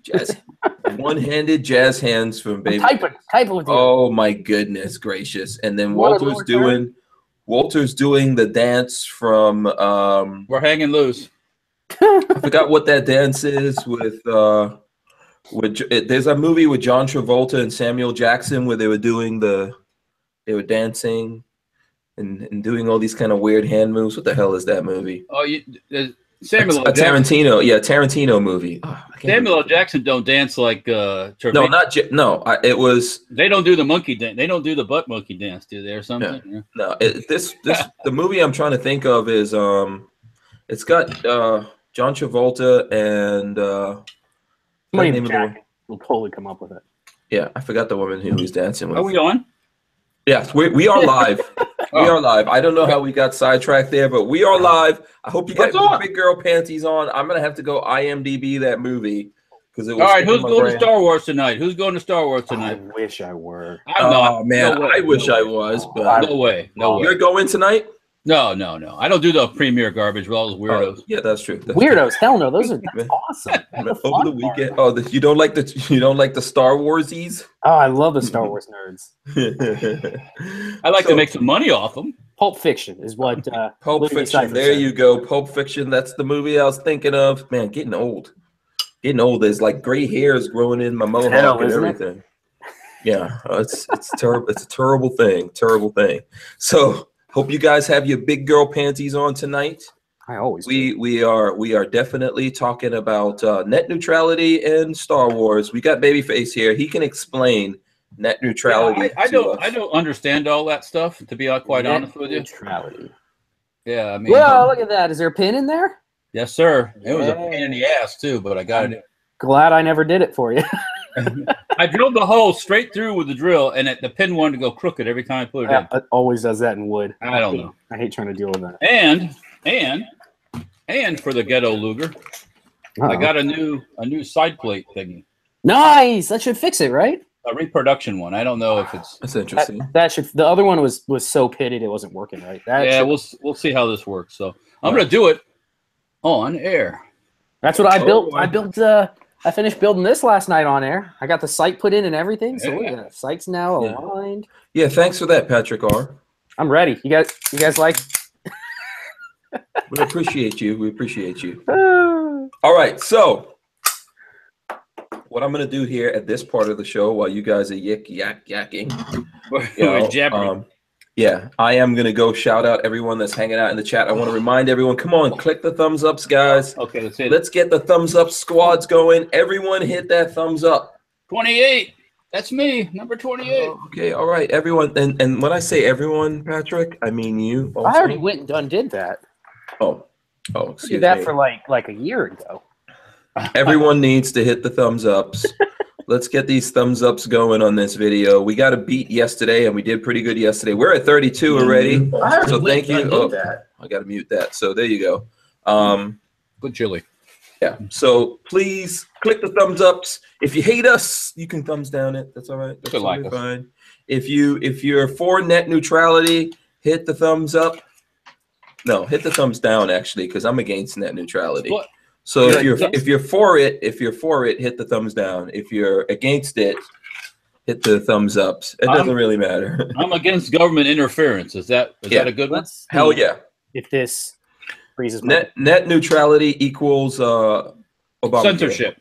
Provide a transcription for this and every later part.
Jazz, one-handed jazz hands from Baby. Typing with you. Oh my goodness gracious! And then Walter's doing the dance from. We're hanging loose. I forgot what that dance is with. There's a movie with John Travolta and Samuel Jackson where they were dancing and doing all these kind of weird hand moves. What the hell is that movie? Oh, Samuel a Tarantino, Tarantino movie. Samuel L. Jackson don't dance like No, it was. They don't do the monkey dance. They don't do the butt monkey dance, do they, or something? Yeah. No, the movie I'm trying to think of is it's got John Travolta and we'll totally come up with it. Yeah, I forgot the woman who was dancing with. Are we on? Yes, we are live. We are live. I don't know how we got sidetracked there, but we are live. I hope you got your big girl panties on. I'm gonna have to go IMDb that movie because it was. All right, who's going to Star Wars tonight? Who's going to Star Wars tonight? I wish I were. I'm not. Oh man, I wish I was, but no way. No way. You're going tonight? No. I don't do the premiere garbage with all those weirdos. Yeah, that's true. Weirdos? Hell no. Those are awesome. Over the weekend. Oh, you don't like the Star Warsies? Oh, I love the Star Wars nerds. I like to make some money off them. Pulp Fiction is what. Pulp Fiction. There you go. Pulp Fiction. That's the movie I was thinking of. Man, getting old. There's like gray hairs growing in my mohawk and everything. Yeah, it's terrible. It's a terrible thing. Terrible thing. So. Hope you guys have your big girl panties on tonight. I always do. We are definitely talking about net neutrality and Star Wars. We got Babyface here. He can explain net neutrality. I don't understand all that stuff, to be quite honest with you. Neutrality. Yeah, I mean. Well, look at that. Is there a pin in there? Yes, sir. It was a pain in the ass too, but I got it. Glad I never did it for you. I drilled the hole straight through with the drill, and the pin wanted to go crooked every time I put it in. It always does that in wood. I don't know. I hate trying to deal with that. And for the ghetto Luger, I got a new side plate thingy. Nice. That should fix it, right? A reproduction one. I don't know if it's. That's interesting. That should. The other one was so pitted it wasn't working right. We'll see how this works. So I'm gonna do it on air. That's what I built. I finished building this last night on air. I got the sight put in and everything. So the sight's now aligned. Yeah, thanks for that, Patrick R. I'm ready. You guys like? We appreciate you. We appreciate you. All right, so what I'm gonna do here at this part of the show while you guys are yakking, yeah, I am going to go shout out everyone that's hanging out in the chat. I want to remind everyone, come on, click the thumbs ups, guys. Okay, let's get the thumbs up squads going. Everyone hit that thumbs up. 28. That's me, number 28. Okay, all right, everyone. And when I say everyone, Patrick, I mean you also. I already went and done that. Oh, excuse me. I did that for like a year ago. Everyone needs to hit the thumbs ups. Let's get these thumbs ups going on this video. We got a beat yesterday, and we did pretty good yesterday. We're at 32 already, so thank you. I got to mute that. So there you go. Good chili. Yeah. So please click the thumbs ups. If you hate us, you can thumbs down it. That's all right. That's totally fine. If you're for net neutrality, hit the thumbs up. No, hit the thumbs down actually, because I'm against net neutrality. What? So if you're for it, hit the thumbs down. If you're against it, hit the thumbs ups. It doesn't really matter. I'm against government interference. Is that a good one? Hell yeah. If this freezes net neutrality equals Obamacare. Censorship.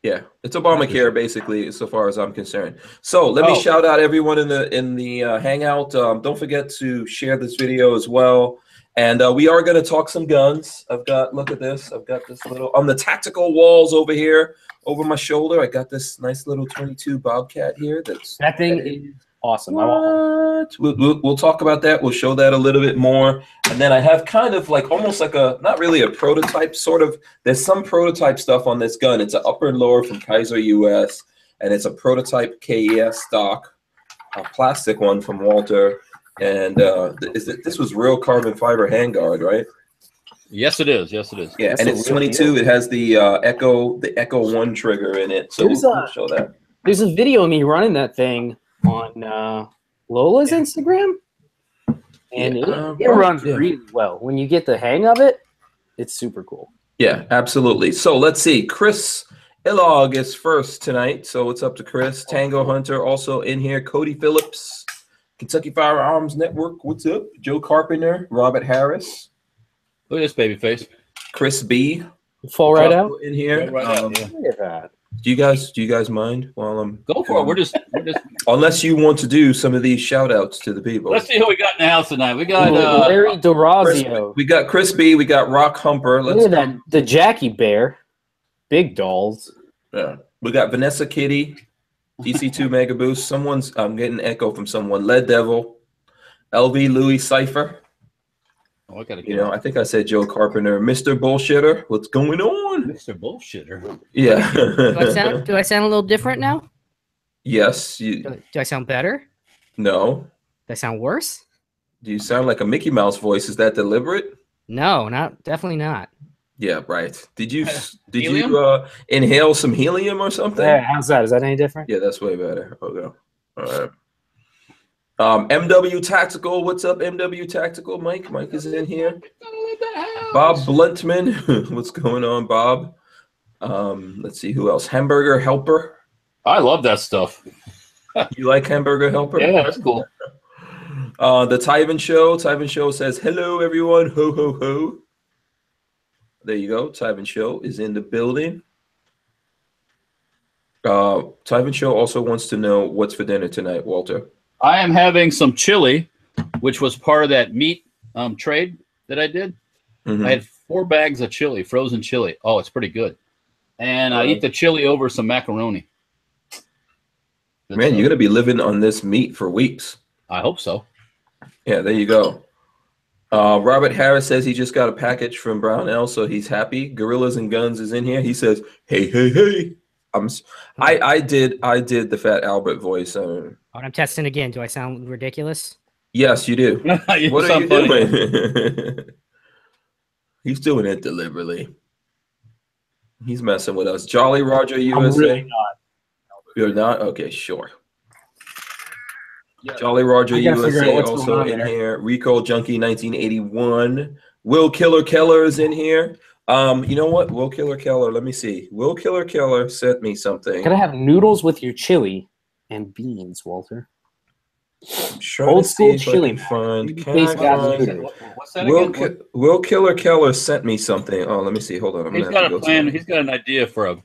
Yeah, it's Obamacare basically, so far as I'm concerned. So let me shout out everyone in the Hangout. Don't forget to share this video as well. And we are going to talk some guns. Look at this. I've got this little, on the tactical walls over here, over my shoulder. I got this nice little 22 Bobcat here. That thing is awesome. We'll talk about that. We'll show that a little bit more. And then I have kind of like, almost like not really a prototype, sort of. There's some prototype stuff on this gun. It's an upper and lower from Kaiser US. And it's a prototype KES stock, a plastic one from Walter. And this was real carbon fiber handguard, right? Yes, it is. Yes, it is. Yeah, and it's 22. It has the Echo 1 trigger in it. So we'll show that. There's a video of me running that thing on Lola's Instagram, and it runs really well. When you get the hang of it, it's super cool. Yeah, absolutely. So let's see. Chris Hilog is first tonight, so it's up to Chris. Tango Hunter also in here. Cody Phillips, Kentucky Firearms Network. What's up? Joe Carpenter, Robert Harris. Look at this baby face. Chris B. Fall right out in here. Right out, yeah. Look at that. Do you guys mind while I'm Go for it? We're just unless you want to do some of these shout outs to the people. Let's see who we got in the house tonight. We got Larry D'Orazio. We got Chris B, we got Rock Humper. Look at that, the Jackie Bear. Big dolls. Yeah. We got Vanessa Kitty, DC2 Mega Boost. I'm getting an echo from someone. Lead Devil, LV Louis Cypher. Oh, I think I said Joe Carpenter, Mr. Bullshitter. What's going on? Mr. Bullshitter. Yeah. do I sound a little different now? Yes. Do I sound better? No. Do I sound worse? Do you sound like a Mickey Mouse voice? Is that deliberate? No, definitely not. Yeah, right. Did you inhale some helium or something? Yeah, how's that? Is that any different? Yeah, that's way better. Okay. All right. MW Tactical, what's up, MW Tactical? Mike is in here. Bob Bluntman, what's going on, Bob? Let's see who else. Hamburger Helper. I love that stuff. You like Hamburger Helper? Yeah, that's cool. The Tyven Show says, hello, everyone. Ho, ho, ho. There you go. Tyven Show is in the building. Tyven Show also wants to know what's for dinner tonight, Walter. I am having some chili, which was part of that meat trade that I did. Mm-hmm. I had 4 bags of chili, frozen chili. Oh, it's pretty good. And I eat the chili over some macaroni. Man, you're going to be living on this meat for weeks. I hope so. Yeah, there you go. Robert Harris says he just got a package from Brownell, so he's happy. Gorillas and Guns is in here. He says, hey, hey, hey. I did the Fat Albert voice. I'm testing again. Do I sound ridiculous? Yes, you do. What are you funny. doing? He's doing it deliberately. He's messing with us. Jolly Roger USA. I'm really not. You're not? Okay, sure. Jolly Roger USA also in here. Rico Junkie 1981. Will Killer Keller is in here. You know what? Will Killer Keller. Let me see. Will Killer Keller sent me something. Gotta have noodles with your chili and beans, Walter. Old school chili. Will Killer Keller sent me something. Oh, let me see. Hold on. He's got a plan. He's got an idea for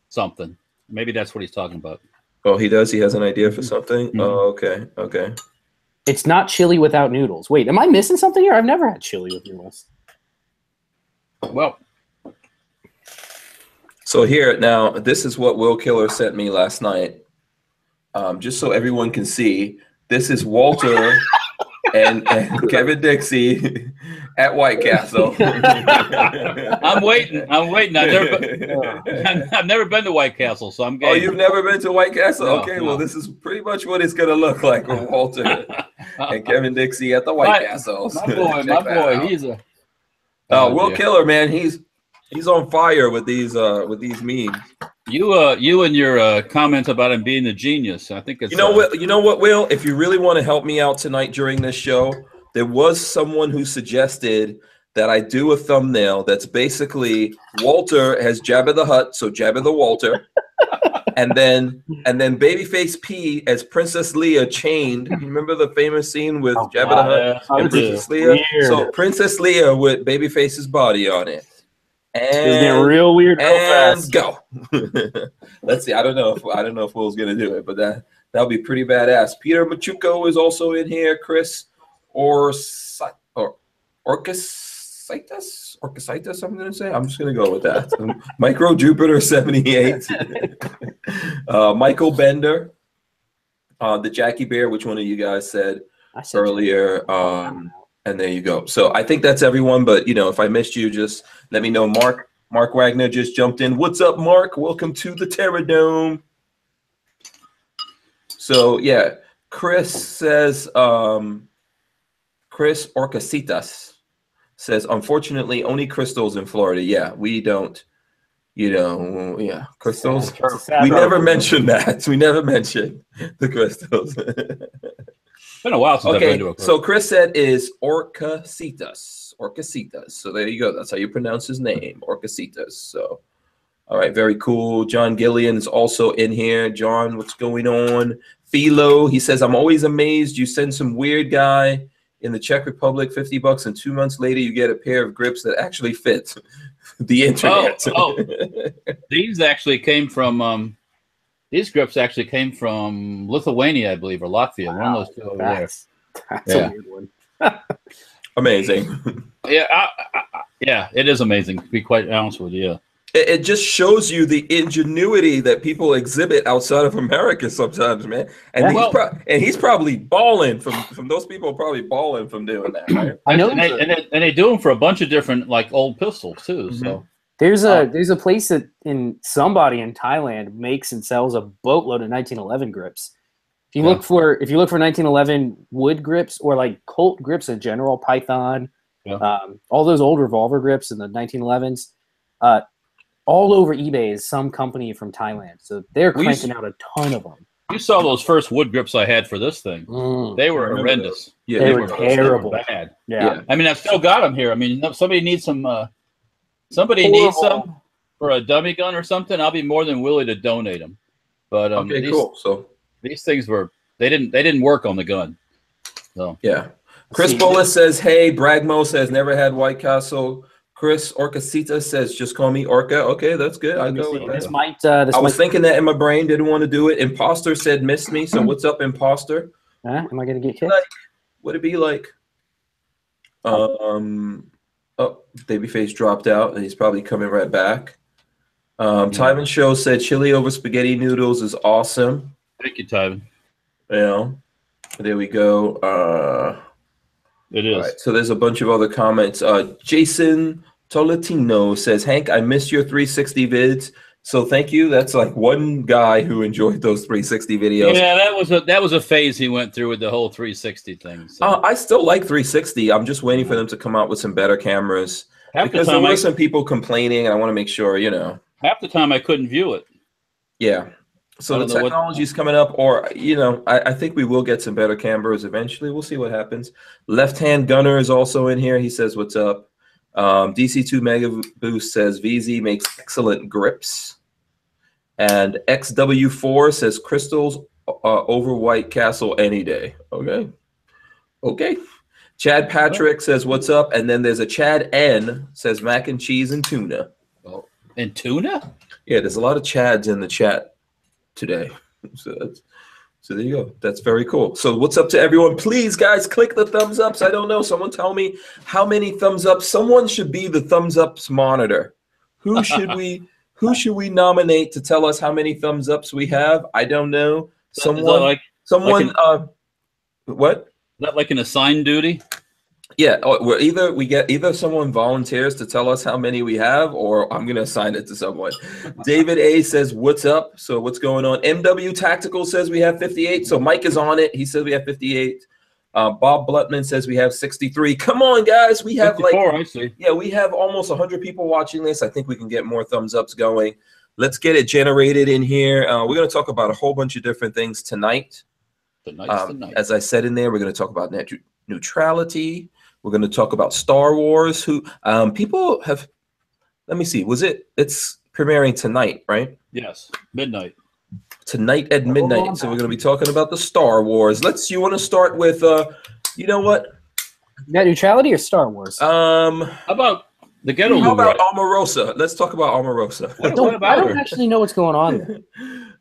something. Maybe that's what he's talking about. Oh, he does? He has an idea for something? Mm-hmm. Oh, okay. Okay. It's not chili without noodles. Wait, am I missing something here? I've never had chili with noodles. Well, so here now, this is what Will Killer sent me last night. Just so everyone can see, this is Walter and Kevin Dixie at White Castle. I'm waiting. I've never been to White Castle, so I'm game. Oh, you've never been to White Castle? No, okay, no. Well, this is pretty much what it's going to look like with Walter and Kevin Dixie at the White Castle. My boy, he's a... Will Killer, man, he's on fire with these memes. You and your comment about him being a genius. I think it's you know what, Will? If you really want to help me out tonight during this show, there was someone who suggested that I do a thumbnail that's basically Walter as Jabba the Hutt, so Jabba the Walter, and then babyface-p as Princess Leia chained. Remember the famous scene with Jabba the Hutt and Princess Leia? Weird. So Princess Leia with Babyface's body on it. And it's getting real weird. And go. Let's see. I don't know if Will's gonna do it, but that'll be pretty badass. Peter Machuco is also in here. Chris Orcasitas. I'm gonna say. I'm just gonna go with that. Micro Jupiter 78. Michael Bender. The Jackie Bear. Which one of you guys said earlier? And there you go. So I think that's everyone. But if I missed you, just let me know. Mark Wagner just jumped in. What's up, Mark? Welcome to the Terra Dome. So yeah, Chris says. Chris Orcasitas says, unfortunately, only crystals in Florida. Yeah, we don't. Crystals. We never mentioned that. We never mentioned the crystals. It's been a while since I've been to a so Chris said is Orcasitas. So there you go. That's how you pronounce his name, Orcasitas. So All right, very cool. John Gillian is also in here. John, what's going on? Philo, he says, I'm always amazed. You send some weird guy in the Czech Republic $50, and 2 months later you get a pair of grips that actually fit the internet. These actually came from these grips actually came from Lithuania, I believe, or Latvia. Wow, one of those two over there. That's a weird one. Amazing. Yeah, yeah, it is amazing, to be quite honest with you. It just shows you the ingenuity that people exhibit outside of America sometimes, man. And he's probably balling from those people, probably balling from doing that. Right? I know, and they do them for a bunch of different like old pistols too. Mm-hmm. So there's a place that somebody in Thailand makes and sells a boatload of 1911 grips. If you look for 1911 wood grips or like Colt grips in general, Python, all those old revolver grips in the 1911s. All over eBay is some company from Thailand. So they're cranking out a ton of them. You saw those first wood grips I had for this thing. They were horrendous. Yeah, they were terrible. They were bad. Yeah. I mean, I've still got them here. I mean, if somebody needs some, needs some for a dummy gun or something, I'll be more than willing to donate them. But cool. So these things they didn't work on the gun. So yeah. Chris Bullis says, hey, Bragmo says never had White Castle. Chris Orcasita says, just call me Orca. Okay, that's good. I'll go with that. I was thinking that in my brain, didn't want to do it. Imposter said, missed me. So what's up, Imposter? Am I going to get kicked? Would it be like, Babyface dropped out, and he's probably coming right back. Tyven Show said, chili over spaghetti noodles is awesome. Thank you, Tyven. Yeah, there we go. It is. Right, so there's a bunch of other comments. Jason Tolentino says, Hank, I missed your 360 vids. So thank you. That's like one guy who enjoyed those 360 videos. Yeah, that was a phase he went through with the whole 360 thing. So. I still like 360. I'm just waiting for them to come out with some better cameras. Because there were some people complaining, and I want to make sure, Half the time I couldn't view it. Yeah. So the technology's coming up, or, I think we will get some better cameras eventually. We'll see what happens. Left Hand Gunner is also in here. He says, what's up? DC2 Mega Boost says, VZ makes excellent grips. And XW4 says, crystals over White Castle any day. Okay. Chad Patrick says, what's up? And then there's a Chad N says, mac and cheese and tuna. Oh, and tuna? Yeah, there's a lot of Chads in the chat today. So there you go. That's very cool. So what's up to everyone? Please, guys, click the thumbs ups. I don't know. Someone tell me how many thumbs ups. Someone should be the thumbs ups monitor. Who should we nominate to tell us how many thumbs ups we have? I don't know. What? Is that like an assigned duty? Yeah, we get either someone volunteers to tell us how many we have, or I'm gonna assign it to someone. David A says, "What's up?" So what's going on? MW Tactical says we have 58. So Mike is on it. He says we have 58. Bob Blutman says we have 63. Come on, guys, we have 54, I see. Yeah, we have almost 100 people watching this. I think we can get more thumbs ups going. Let's get it generated in here. We're gonna talk about a whole bunch of different things tonight. Tonight's the night. As I said in there, we're gonna talk about net neutrality. We're going to talk about Star Wars. Who people have? Let me see. It's premiering tonight, right? Yes, midnight. Tonight at midnight. So we're going to be talking about the Star Wars. You want to start with? You know what? Net neutrality or Star Wars? How about the ghetto? How about Omarosa? Let's talk about Omarosa. I don't actually know what's going on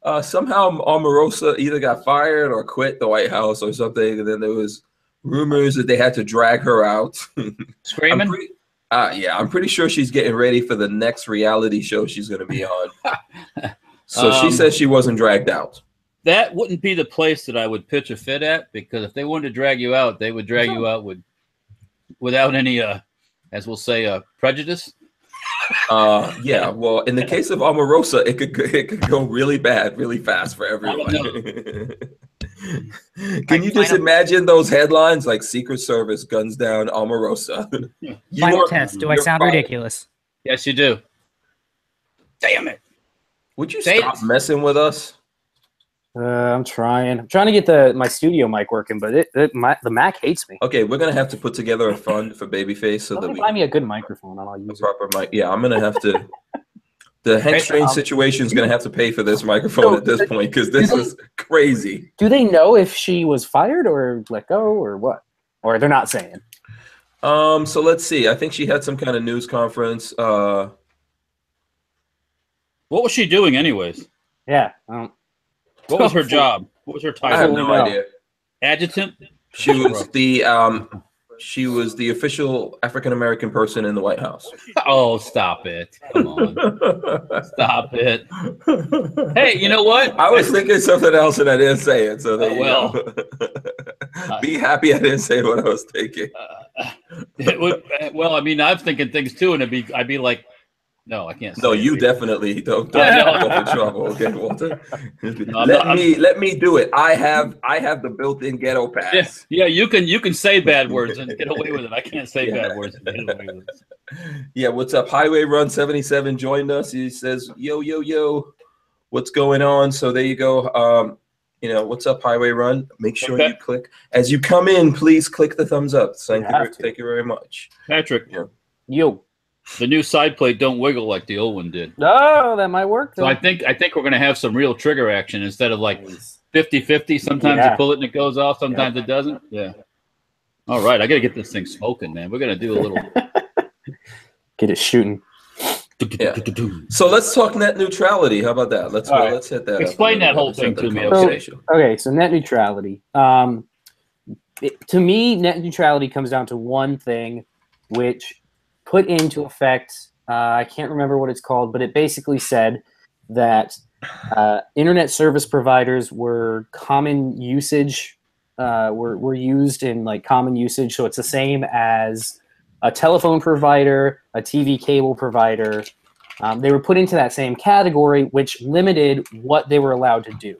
there. Somehow Omarosa either got fired or quit the White House or something, and then there was rumors that they had to drag her out. Screaming? I'm pretty sure she's getting ready for the next reality show she's going to be on. So she says she wasn't dragged out. That wouldn't be the place that I would pitch a fit at, because if they wanted to drag you out, they would drag you out without any, as we'll say, prejudice. Yeah, well, in the case of Omarosa, it could go really bad, really fast for everyone. Can you just imagine those headlines like Secret Service guns down Omarosa? Final test. Do I sound ridiculous? Yes, you do. Damn it. Would you stop messing with us? I'm trying to get my studio mic working, but the Mac hates me. Okay, we're gonna have to put together a fund for Babyface so that we buy me a good microphone and I'll use a proper mic. Yeah, I'm gonna have to The Hank Strange situation is going to have to pay for this microphone at this point because this is crazy. Do they know if she was fired or let go or what? Or they're not saying? So let's see. I think she had some kind of news conference. What was she doing anyways? Yeah. What was her job? What was her title? I have no idea. Adjutant? She was the official African American person in the White House. Oh, stop it. Come on. Stop it. Hey, you know what? I was thinking something else and I didn't say it. So there you go. Be happy I didn't say what I was thinking. Well, I mean, I'm thinking things too, and I'd be like, no, I can't say No, you it. Definitely don't get in trouble, okay, Walter? Let me do it. I have the built-in ghetto pass. Yeah, you can say bad words and get away with it. I can't say bad words and get away with it. Yeah, what's up? Highway Run 77 joined us. He says, yo, what's going on? So there you go. What's up, Highway Run? Make sure you click. As you come in, please click the thumbs up. Thank you very much. Patrick. Yeah. Yo. The new side plate don't wiggle like the old one did. Oh, that might work. Though. So I think we're going to have some real trigger action instead of like 50-50. Sometimes you pull it and it goes off. Sometimes it doesn't. Yeah. All right. I got to get this thing smoking, man. We're going to do a little. Get it shooting. Yeah. So let's talk net neutrality. How about that? Let's hit that. Explain that whole thing to me. Okay. So net neutrality. To me, net neutrality comes down to one thing, which put into effect, I can't remember what it's called, but it basically said that internet service providers were common usage, were used in like common usage. So it's the same as a telephone provider, a TV cable provider. They were put into that same category, which limited what they were allowed to do.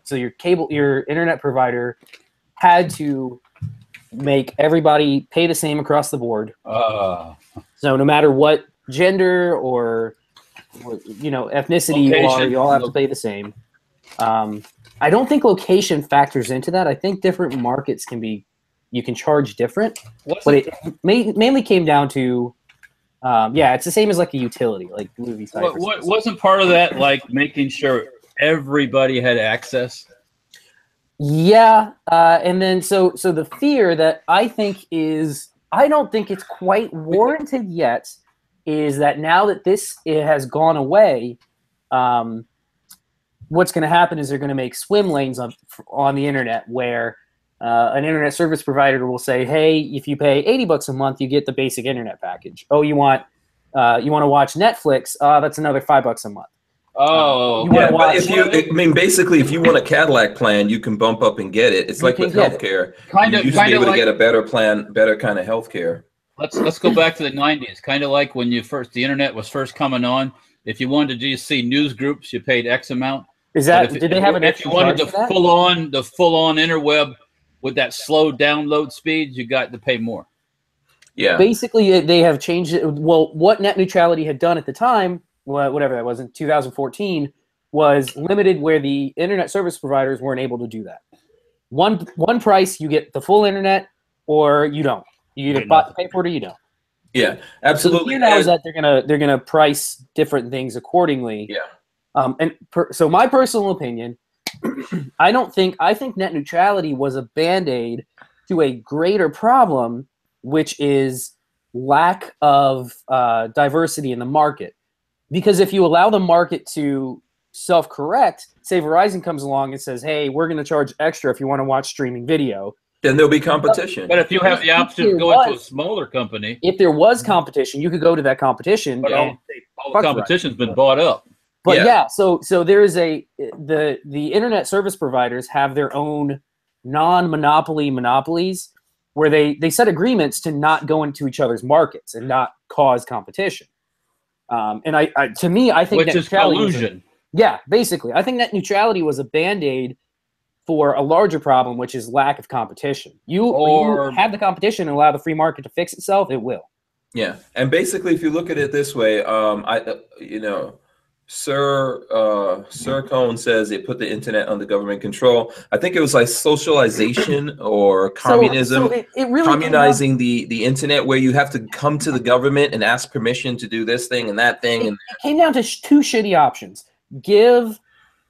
So your internet provider had to make everybody pay the same across the board. So no matter what gender or ethnicity you are, you all have to pay the same. I don't think location factors into that. I think different markets you can charge different. But it mainly came down to, it's the same as like a utility, like movie site. Wasn't part of that like making sure everybody had access? Yeah, and then so the fear that I think I don't think it's quite warranted yet is that now that it has gone away, what's going to happen is they're going to make swim lanes on the internet where an internet service provider will say, hey, if you pay $80 a month, you get the basic internet package. Oh, you want to watch Netflix? That's another $5 a month. Oh, but basically, if you want a Cadillac plan, you can bump up and get it. It's like with healthcare. You used to be able to get a better plan, better kind of healthcare. Let's go back to the 90s. Kind of like when the internet was first coming on. If you wanted to just see news groups, you paid X amount. Did they have an extra? If you wanted the full on interweb with that slow download speed, you got to pay more. Yeah. Basically, they have changed it. Well, what net neutrality had done at the time, whatever that was in 2014, was limited where the internet service providers weren't able to do that. One price, you get the full internet, or you don't. You either pay for it or you don't. Yeah, absolutely. So the fear now is that they're gonna price different things accordingly. Yeah. So my personal opinion, I think net neutrality was a band-aid to a greater problem, which is lack of diversity in the market. Because if you allow the market to self-correct, say Verizon comes along and says, hey, we're going to charge extra if you want to watch streaming video. Then there'll be competition. But if you have the option to go into a smaller company. If there was competition, you could go to that competition. But all the competition's been bought up. But so there is the internet service providers have their own non-monopoly monopolies where they set agreements to not go into each other's markets and not cause competition. And I think which is collusion. Basically, I think net neutrality was a band-aid for a larger problem, which is lack of competition. You have the competition and allow the free market to fix itself, it will. Yeah, and basically, if you look at it this way, Sir Cohn says it put the internet under government control. I think it was like socialization or communism, so it really communizing the internet, where you have to come to the government and ask permission to do this thing and that thing. It came down to two shitty options: give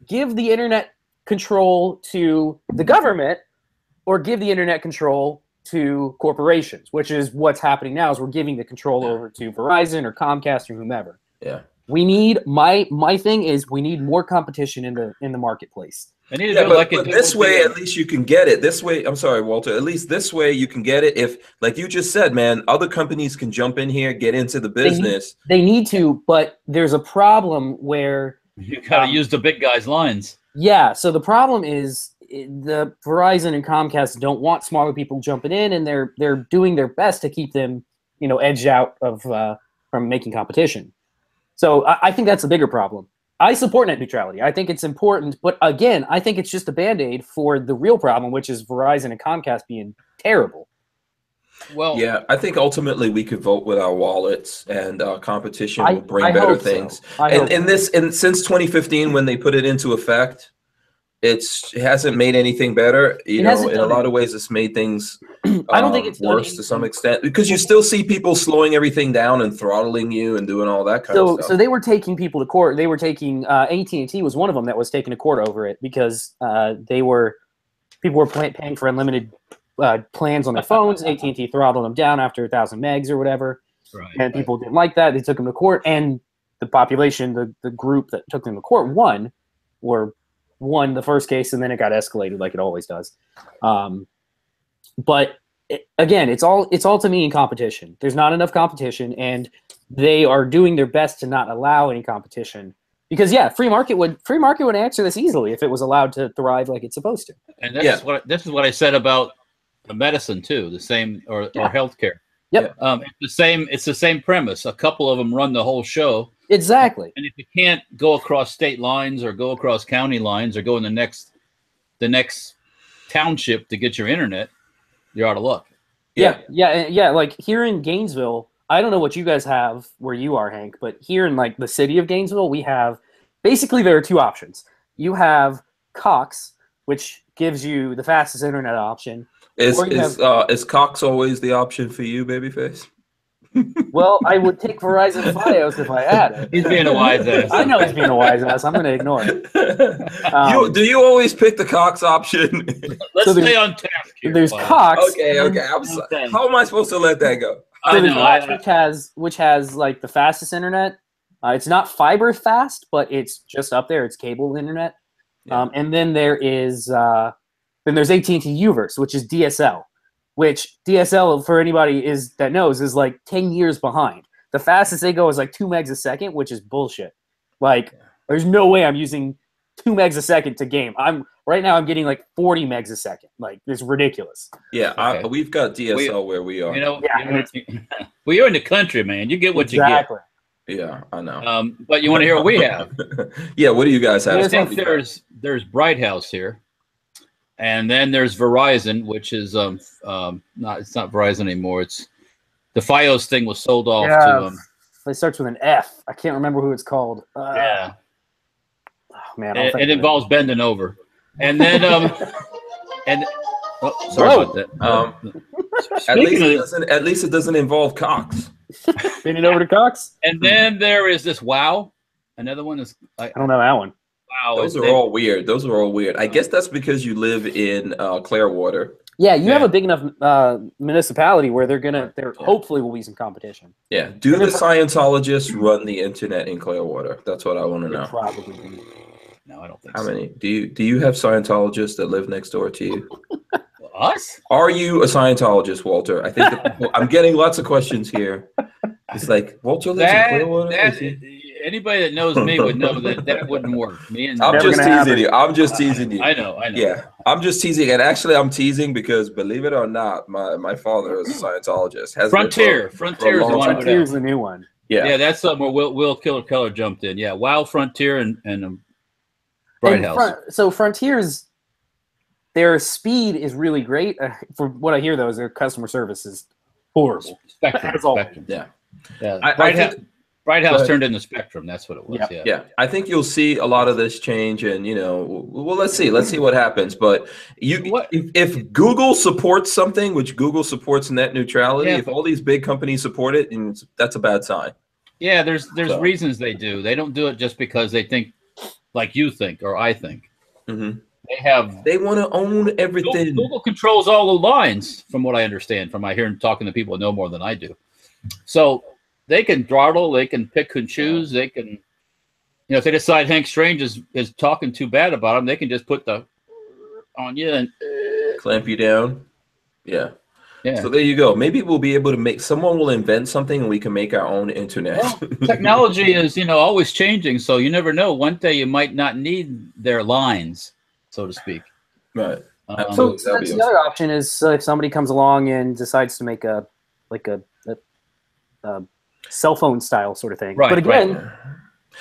the internet control to the government, or give the internet control to corporations, which is what's happening now. Is we're giving the control over to Verizon or Comcast or whomever. Yeah. We need my thing is we need more competition in the marketplace. I need to but this way at least you can get it. This way, I'm sorry, Walter. At least this way you can get it. If, like you just said, man, other companies can jump in here, get into the business. They need to, but there's a problem where you gotta use the big guys' lines. Yeah. So the problem is the Verizon and Comcast don't want smaller people jumping in, and they're doing their best to keep them, edged out of from making competition. So I think that's a bigger problem. I support net neutrality. I think it's important, but again, I think it's just a Band-Aid for the real problem, which is Verizon and Comcast being terrible. Well, yeah, I think ultimately we could vote with our wallets, and competition will bring better things. And since 2015, when they put it into effect, it hasn't made anything better. In a lot of ways, it's made things I don't think it's worse to some extent, because you still see people slowing everything down and throttling you and doing all that kind of stuff. So they were taking people to court. They were taking AT&T was one of them that was taken to court over it, because people were paying for unlimited plans on their phones. AT&T throttled them down after 1,000 megs or whatever, and people didn't like that. They took them to court, and the population, the group that took them to court, won the first case, and then it got escalated like it always does. But again, it's all to me in competition. There's not enough competition, and they are doing their best to not allow any competition. Because free market would answer this easily if it was allowed to thrive like it's supposed to. And this is what I said about the medicine too. The same or healthcare. Yep. It's the same premise. A couple of them run the whole show. Exactly. And if you can't go across state lines or go across county lines or go in the next township to get your internet, you're out of luck. Yeah. Like here in Gainesville, I don't know what you guys have where you are, Hank, but here in like the city of Gainesville, we have basically there are two options. You have Cox, which gives you the fastest internet option. Is Cox always the option for you, babyface? Well, I would take Verizon Fios if I had it. He's being a wise ass. I know he's being a wise ass. I'm going to ignore it. Do you always pick the Cox option? Let's stay on task here. There's Cox. Okay. How am I supposed to let that go? So there's Cox, which has like the fastest internet. It's not fiber fast, but it's just up there. It's cable internet. Yeah. And then there's AT&T Uverse, which is DSL. Which DSL, for anybody that knows, is like 10 years behind. The fastest they go is like 2 megs a second, which is bullshit. Like, there's no way I'm using 2 megs a second to game. Right now I'm getting like 40 megs a second. Like, it's ridiculous. Yeah, we've got DSL where we are. Well, you're in the country, man. You get what you get. Yeah, I know. But you want to hear what we have? Yeah, what do you guys have? I think there's Bright House here. And then there's Verizon, which is it's not Verizon anymore. It's the Fios thing was sold off to it starts with an F. I can't remember who it's called. Oh man, it involves bending over. And then sorry about that. At least it doesn't involve Cox. Bending over to Cox. And then there is this Wow. Another one is I don't know that one. Wow, those are all weird. I guess that's because you live in Clearwater. Yeah, you have a big enough municipality where there hopefully will be some competition. Yeah. Do the Scientologists run the internet in Clearwater? That's what I want to know. Probably. No, I don't think so. How many? Do you have Scientologists that live next door to you? Us? Are you a Scientologist, Walter? I think I'm getting lots of questions here. It's like, Walter lives in Clearwater? Anybody that knows me would know that wouldn't work. I'm just teasing you. I know. Yeah, I'm just teasing. And actually, I'm teasing because, believe it or not, my father is a Scientologist. Frontier is the one. Frontier's the new one. Yeah, that's something where Will Killer Keller jumped in. Yeah, Wow, Frontier, and Bright House. So Frontier's, their speed is really great. From what I hear, though, is their customer service is horrible. Spectrum. Yeah. Bright House. Bright House turned into Spectrum. That's what it was. Yeah. Yeah. I think you'll see a lot of this change, and well, let's see what happens. But if Google supports something, which Google supports net neutrality, if all these big companies support it, and that's a bad sign. Yeah, there's reasons they do. They don't do it just because they think like you think or I think. Mm-hmm. They want to own everything. Google controls all the lines, from what I understand, from my hearing talking to people who know more than I do. So they can throttle, they can pick and choose, they can, if they decide Hank Strange is talking too bad about them, they can just put the on you and clamp you down. Yeah. So there you go. Maybe we'll be able to someone will invent something and we can make our own internet. Well, technology is, always changing. So you never know. One day you might not need their lines, so to speak. Right. So that's the other option is if somebody comes along and decides to make a cell phone style sort of thing. Right. But again,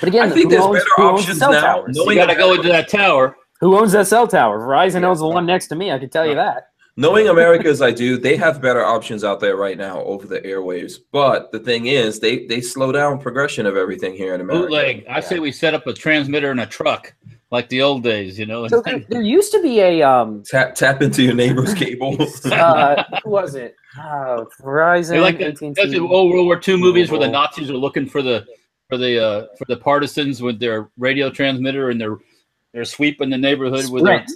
I think there's better options now. You got to go into that tower. Who owns that cell tower? Verizon owns the one next to me. I can tell you that. Knowing America as I do, they have better options out there right now over the airwaves. But the thing is, they slow down progression of everything here in America. Bootleg. I say we set up a transmitter in a truck like the old days, So there used to be a tap into your neighbor's cable. Who was it? Verizon. Like the old World War II movies where the Nazis are looking for the partisans with their radio transmitter and they're sweeping the neighborhood with their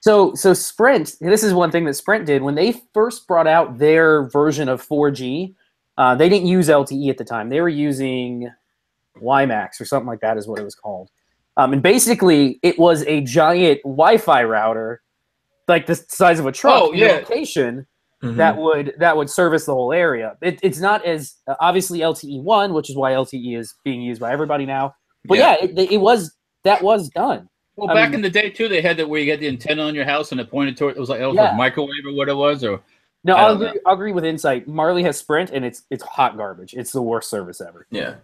So Sprint, this is one thing that Sprint did when they first brought out their version of 4G. They didn't use LTE at the time. They were using WiMAX or something like that is what it was called. And basically, it was a giant Wi-Fi router, like the size of a truck, in a location that would service the whole area. It's not as obviously LTE-1, which is why LTE is being used by everybody now. But that was done. Well, back in the day too, they had that where you get the antenna on your house and it pointed toward it was like a microwave or what it was, or no, I'll agree with Insight. Marley has Sprint and it's hot garbage. It's the worst service ever. Yeah.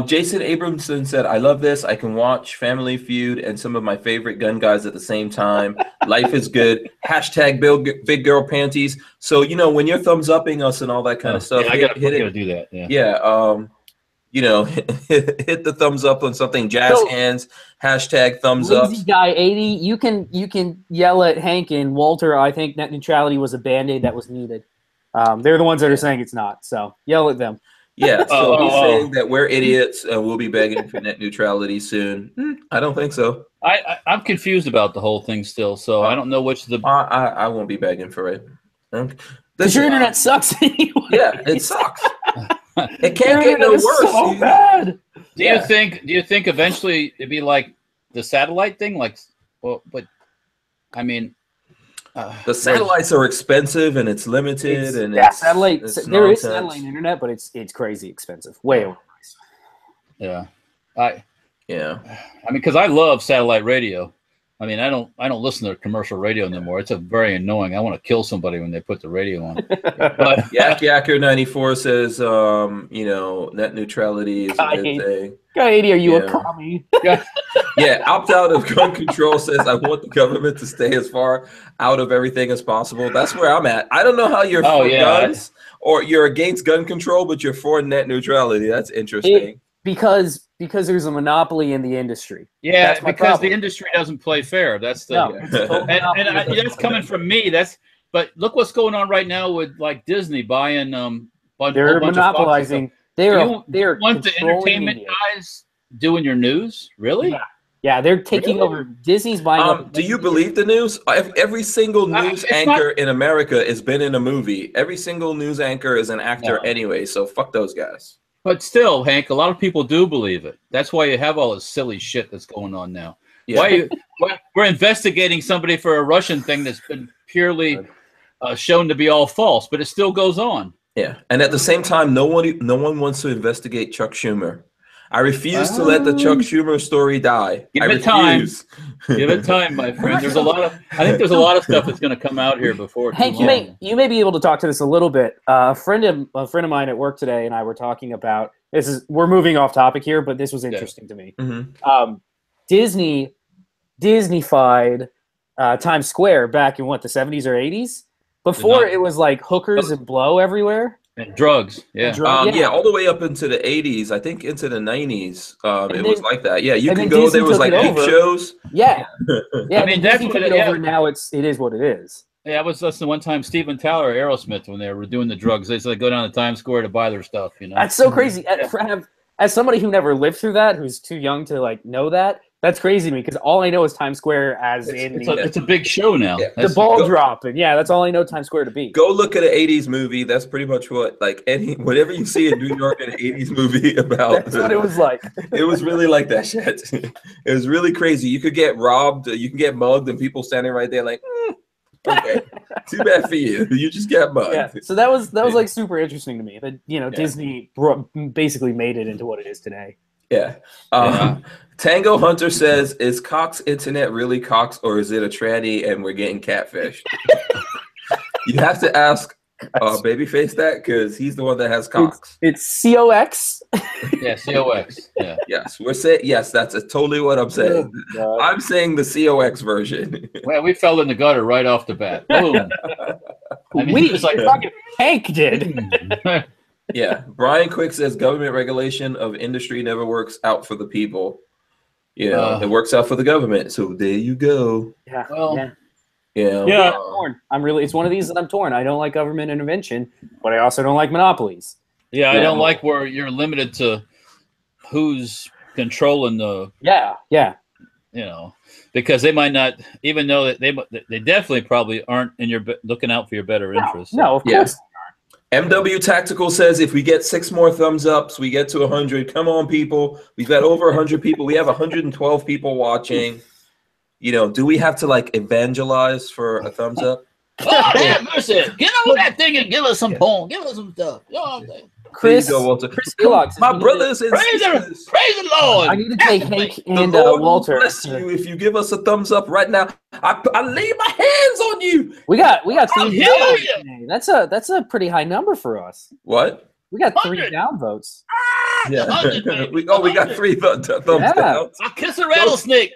Jason Abramson said, "I love this. I can watch Family Feud and some of my favorite gun guys at the same time. Life is good. Hashtag big girl panties." So when you're thumbs upping us and all that kind of stuff, I gotta do that. Hit the thumbs up on something. Jazz hands. Hashtag thumbs up. Lazy guy 80. You can yell at Hank and Walter. I think net neutrality was a band-aid that was needed. They're the ones that are saying it's not. So yell at them. Yeah. So he's saying that we're idiots and we'll be begging for net neutrality soon. I don't think so. I'm confused about the whole thing still. So I don't know which the. I won't be begging for it. Because your internet sucks anyway. Yeah, it sucks. It can't get no worse. So bad. Do you think eventually it'd be like the satellite thing? Like, but I mean, the satellites are expensive and it's limited satellite. There is satellite internet, but it's crazy expensive. Way over. Yeah, I mean, because I love satellite radio. I mean, I don't listen to commercial radio anymore. It's very annoying. I want to kill somebody when they put the radio on. But Yak Yacker 94 says, net neutrality is a good thing. Guy 80, are you a commie? Opt out of gun control says, I want the government to stay as far out of everything as possible. That's where I'm at. I don't know how you're for guns or you're against gun control, but you're for net neutrality. That's interesting. Because there's a monopoly in the industry. Yeah, because the industry doesn't play fair. That's the that's coming from me. But look what's going on right now with like Disney buying they're monopolizing. They're want the entertainment guys doing your news, really? Yeah, they're taking over. Disney's buying up. Do you believe the news? Every single news anchor in America has been in a movie. Every single news anchor is an actor anyway. So fuck those guys. But still, Hank, a lot of people do believe it. That's why you have all this silly shit that's going on now. Yeah. We're investigating somebody for a Russian thing that's been purely shown to be all false, but it still goes on. Yeah, and at the same time, no one wants to investigate Chuck Schumer. I refuse to let the Chuck Schumer story die. Give it time. Give it time, my friend. I think there's a lot of stuff that's going to come out here before. Hank, you may be able to talk to this a little bit. A friend of mine at work today and I were talking about this. We're moving off topic here, but this was interesting to me. Mm-hmm. Disney-fied Times Square back in the 70s or 80s. Before it was like hookers and blow everywhere. And drugs, yeah. Yeah, all the way up into the 80s, I think into the 90s. It was like that. Yeah, you and can then go. Disney There was took like it peep over. shows. Yeah, yeah. I mean, Disney took it over. yeah. Now it is what it is. Yeah, I was listening one time, Steven Tyler, Aerosmith, when they were doing the drugs. They said they go down to Times Square to buy their stuff. You know, That's so crazy. As somebody who never lived through that, who's too young to like know that, that's crazy to me because all I know is Times Square as it's a big show now. Yeah. The ball drop, and yeah, that's all I know Times Square to be. Go look at an 80s movie. That's pretty much what whatever you see in New York in an 80s movie about. That's what it was like. It was really like that shit. It was really crazy. You could get robbed, you can get mugged, and people standing right there like, okay, too bad for you. You just got mugged. Yeah. So that was like super interesting to me that Disney basically made it into what it is today. Yeah. Tango Hunter says, is Cox Internet really Cox or is it a tranny and we're getting catfished? You have to ask Babyface that because he's the one that has Cox. It's COX. Yeah, COX. Yeah. Yes, we're saying that's totally what I'm saying. Oh, I'm saying the COX version. Well, we fell in the gutter right off the bat. Boom. I mean, it's like fucking Hank did. Yeah, Brian Quick says government regulation of industry never works out for the people. It works out for the government. So there you go. Yeah. Well, yeah. I'm torn. It's one of these that I'm torn. I don't like government intervention, but I also don't like monopolies. Yeah, I don't like where you're limited to who's controlling the. Yeah. Because they might not, even though they definitely probably aren't looking out for your better interests. No, of course. MW Tactical says if we get 6 more thumbs ups, we get to 100. Come on, people. We've got over 100 people. We have 112 people watching. Do we have to evangelize for a thumbs up? Oh, damn, mercy. Get on that thing and give us some porn. Give us some stuff. Chris, my brothers and sisters. Praise the Lord. I need to take Hank and Lord Walter. Bless you if you give us a thumbs up right now. I lay my hands on you. We got 3 downvotes today. That's a pretty high number for us. What? We got 3 downvotes. Yeah. We got 3 thumbs down. I'll kiss a rattlesnake.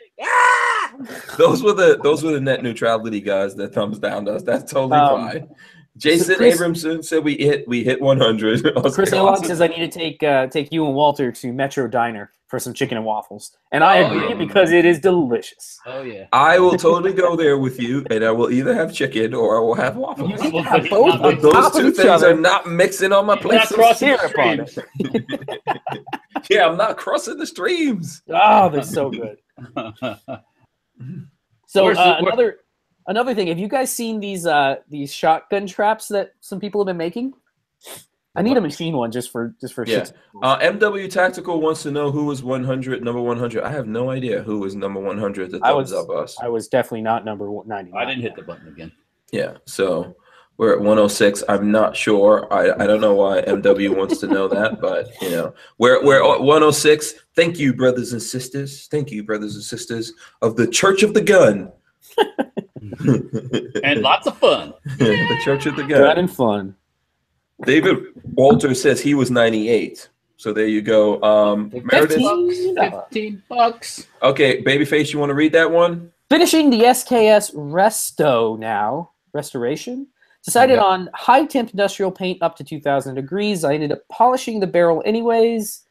Those were the net neutrality guys that thumbs down us. That's totally fine. Jason Abramson said we hit 100. Chris Elon says I need to take you and Walter to Metro Diner for some chicken and waffles, and I agree because it is delicious. Oh yeah, I will totally go there with you, and I will either have chicken or I will have waffles. You can have both. But those two things are not mixing on my plate. Yeah, I'm not crossing the streams. Oh, they're so good. So another thing, have you guys seen these shotgun traps that some people have been making? I need a machine one just for shit. MW Tactical wants to know who was number 100. I have no idea who was number 100. The thumbs up us. I was definitely not number 99. I didn't hit the button again. Yeah, so we're at 106. I'm not sure. I don't know why MW wants to know that, but we're at 106. Thank you, brothers and sisters. Thank you, brothers and sisters of the Church of the Gun. And lots of fun. The Church of the Gun. Fun and fun. David Walter says he was 98. So there you go. Meredith, $15. Okay, Babyface, you want to read that one? Finishing the SKS restoration. Decided on high temp industrial paint up to 2,000 degrees. I ended up polishing the barrel anyways.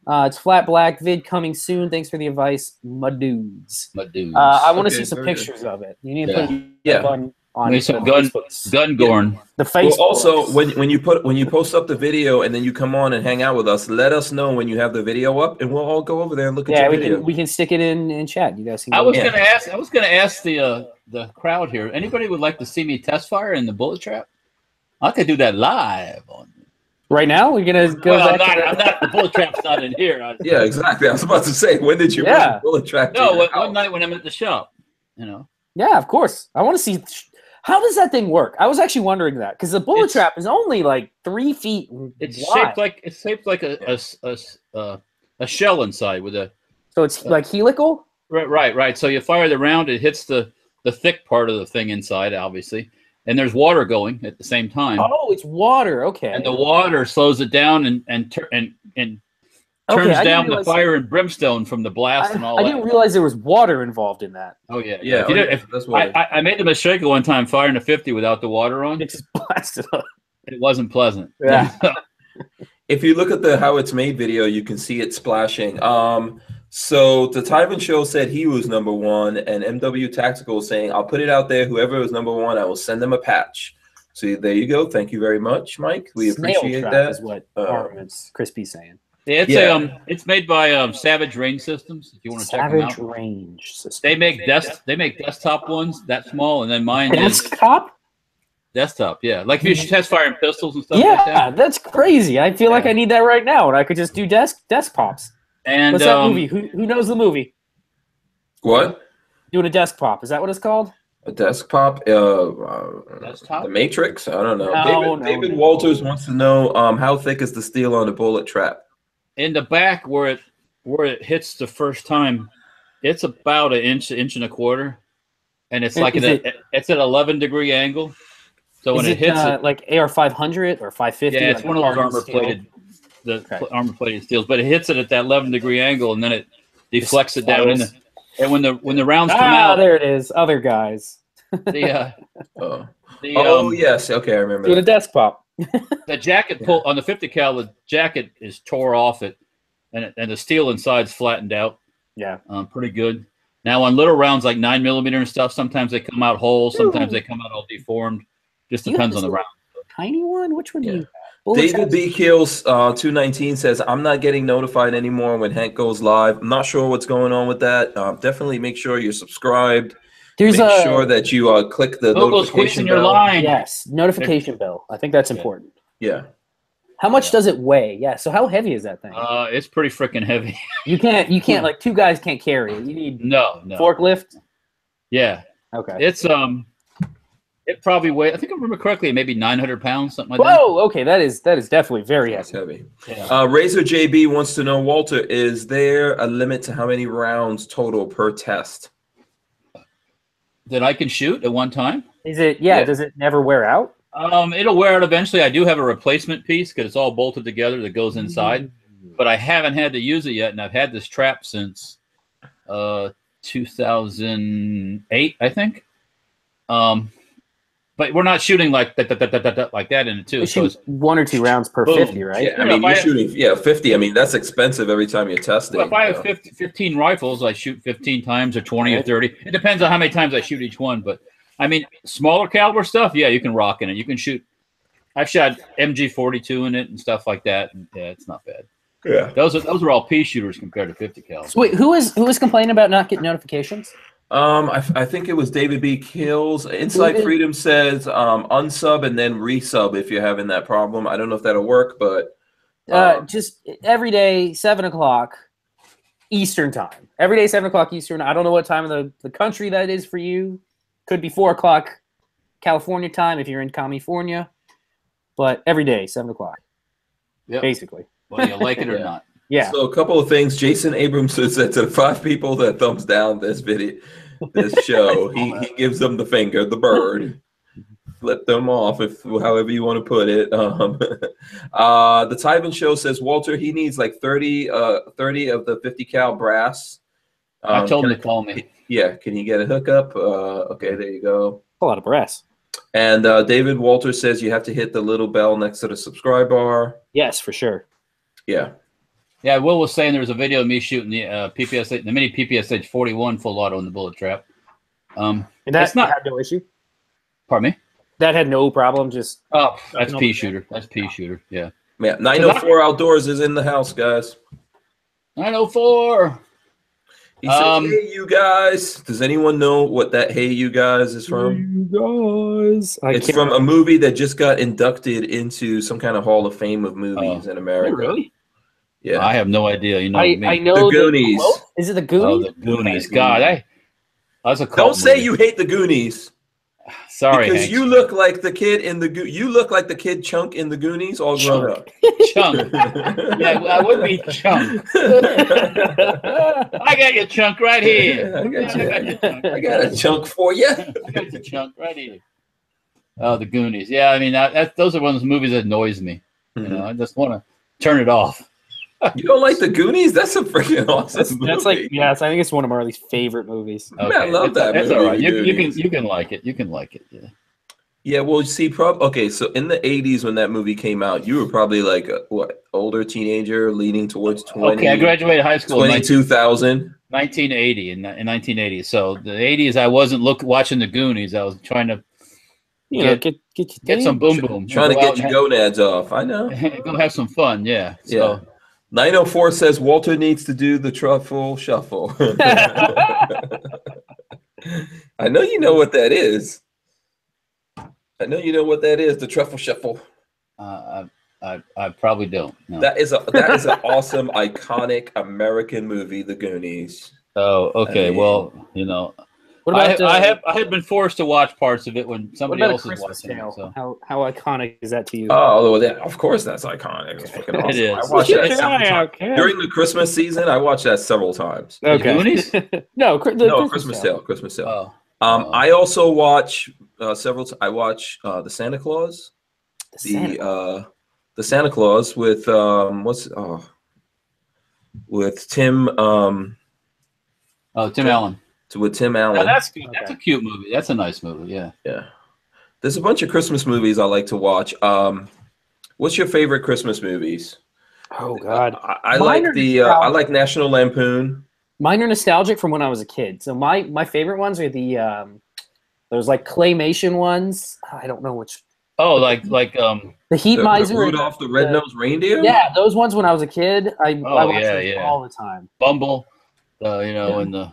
It's flat black. Vid coming soon. Thanks for the advice, my dudes. I want to see some pictures of it. You need to put on some gun gorn. The Facebook. Well, also, when you post up the video and then you come on and hang out with us, let us know when you have the video up, and we'll all go over there and look at your video. We can stick it in chat. You guys can. I was gonna ask the crowd here. Anybody would like to see me test fire in the bullet trap? I could do that live on. Right now, we're gonna go. Well, I'm not. The bullet trap's not in here. Yeah, exactly. I was about to say, when did you bring the bullet trap? No, one night when I'm at the shop. Yeah, of course. I want to see. How does that thing work? I was actually wondering that because the bullet trap is only like 3 feet wide. It's shaped like a shell inside with a. So it's like helical. Right. So you fire the round, it hits the thick part of the thing inside, obviously, and there's water going at the same time. Oh, it's water. Okay. And the water slows it down and turns down the fire and brimstone from the blast and all that. I didn't realize there was water involved in that. Oh, yeah. I made the mistake one time firing a 50 without the water on. It just blasted up. It wasn't pleasant. Yeah. If you look at the how it's made video, you can see it splashing. So the Tyven Show said he was number one, and MW Tactical is saying, I'll put it out there. Whoever was number one, I will send them a patch. So there you go. Thank you very much, Mike. We appreciate that. Is what Crispy's saying. Yeah, it's made by Savage Range Systems. If you want to check them out. Savage Range Systems. They make desktop ones that small, and then mine desktop. Desktop, yeah. Like if you test firing pistols and stuff like that. Yeah, that's crazy. I feel like I need that right now, and I could just do desk pops. And what's that movie? Who knows the movie? What? Doing a desk pop. Is that what it's called? A desk pop? Desktop? The Matrix? I don't know. David Walters wants to know how thick is the steel on the bullet trap? In the back where it hits the first time, it's about an inch and a quarter. And it's like it's at 11-degree angle. So when it hits like AR-500 or 550? Yeah, it's one of those armor-plated steels. But it hits it at that 11-degree angle, and then it deflects it down. And when the rounds come out, there it is. Other guys. Yes. Okay, I remember. Doing a desk pop. The jacket pull on the 50 cal. The jacket is tore off it, and the steel inside's flattened out. Yeah, pretty good. Now on little rounds like 9mm and stuff, sometimes they come out whole, sometimes they come out all deformed. Just depends on the round. Tiny one? Which one do you? David B. Kills 219 says, I'm not getting notified anymore when Hank goes live. I'm not sure what's going on with that. Definitely make sure you're subscribed. Make sure that you click the notification bell. Your line. Yes, notification bell. I think that's important. Yeah. How much does it weigh? Yeah. So how heavy is that thing? It's pretty freaking heavy. You can't like two guys can't carry it. You need no forklift. Yeah. Okay. It's it probably weighs, I think I remember correctly, maybe 900 pounds, something like that. Whoa, okay, that is definitely very heavy. Yeah. Razor JB wants to know, Walter, is there a limit to how many rounds total per test that I can shoot at one time? Is it? Yeah. Does it never wear out? It'll wear out eventually. I do have a replacement piece because it's all bolted together that goes inside, but I haven't had to use it yet, and I've had this trap since 2008, I think. But we're not shooting like that in it too. So it's 1 or 2 rounds per 50, right? Yeah, I mean, you're shooting 50. I mean, that's expensive every time you're testing. Well, if I have 15 rifles, I shoot 15 times or 20 or 30. It depends on how many times I shoot each one. But I mean, smaller caliber stuff, yeah, you can rock in it. You can shoot. I've shot MG42 in it and stuff like that. And, yeah, it's not bad. Yeah, those are all pea shooters compared to 50 cal. So wait, who was complaining about not getting notifications? I think it was David B. Kills. Inside Freedom says unsub and then resub if you're having that problem. I don't know if that'll work, but just every day 7 o'clock Eastern time. Every day 7 o'clock Eastern. I don't know what time of the country that is for you. Could be 4 o'clock California time if you're in California, but every day 7 o'clock. Yeah, basically. Whether you like it or not. Yeah. So a couple of things. Jason Abrams said to the 5 people that thumbs down this show, he gives them the finger, the bird. Flip them off, however you want to put it. The Tyven Show says, Walter, he needs like 30 of the 50 cal brass. I told him to call me. Yeah, can you get a hookup? Okay, there you go. A lot of brass. And David Walter says you have to hit the little bell next to the subscribe bar. Yes, for sure. Yeah. Yeah, Will was saying there was a video of me shooting the the mini PPSH 41 full auto in the bullet trap. And that's not had no issue. Pardon me? That had no problem. Just that's pea shooter. That's pea shooter. Yeah. Yeah. 904 Outdoors is in the house, guys. 904. He said, "Hey, you guys." Does anyone know what that "Hey, you guys" is from? You guys. It's from a movie that just got inducted into some kind of Hall of Fame of movies in America. Oh, really? Yeah. I have no idea. You know, I know the Goonies. Is it the Goonies? Oh, the Goonies. God, I was a Don't say you hate the Goonies. Sorry, because you look like the kid in the you look like the kid Chunk in the Goonies, all grown up. Chunk. Yeah, I would be Chunk. I got your Chunk right here. I got a chunk for you. I got the Chunk right here. Oh, the Goonies. Yeah, I mean, those are one of those movies that annoys me. You know, I just want to turn it off. You don't like the Goonies? That's a freaking awesome movie. That's like, yes, I think it's one of Marley's favorite movies. Okay. I love that movie. That's all right. You can like it. You can like it. Yeah. Yeah, well, you see, okay, so in the 80s when that movie came out, you were probably like what, older teenager leaning towards 20. Okay, I graduated high school 22,000. 1980 in 1980. So the 80s, I wasn't watching the Goonies. I was trying to get some boom boom. Trying to get your gonads off. I know. Go have some fun. Yeah. So. Yeah. 904 says Walter needs to do the truffle shuffle. I know you know what that is. I know you know what that is, the truffle shuffle. I probably don't. No. That is an awesome, iconic American movie, The Goonies. Oh, okay. I mean, well, you know, what about I have been forced to watch parts of it when somebody else is watching it. So. How iconic is that to you? Oh, well, of course that's iconic. It's fucking awesome. It is. I watched that several times. During the Christmas season. I watched that several times. Okay. Goonies? No, Christmas Tale. Christmas Tale. Oh. I also watch I watch the Santa Claus. The Santa Claus with with Tim Tim Allen. With Tim Allen. Oh, that's good. That's a cute movie. That's a nice movie. Yeah. Yeah. There's a bunch of Christmas movies I like to watch. What's your favorite Christmas movies? Oh God. I like National Lampoon. Mine are nostalgic from when I was a kid. So my favorite ones are those like claymation ones. I don't know which. Oh, like the Heat Miser, Rudolph the Red-Nosed Reindeer. Yeah, those ones when I was a kid. I watched those all the time. Bumble, and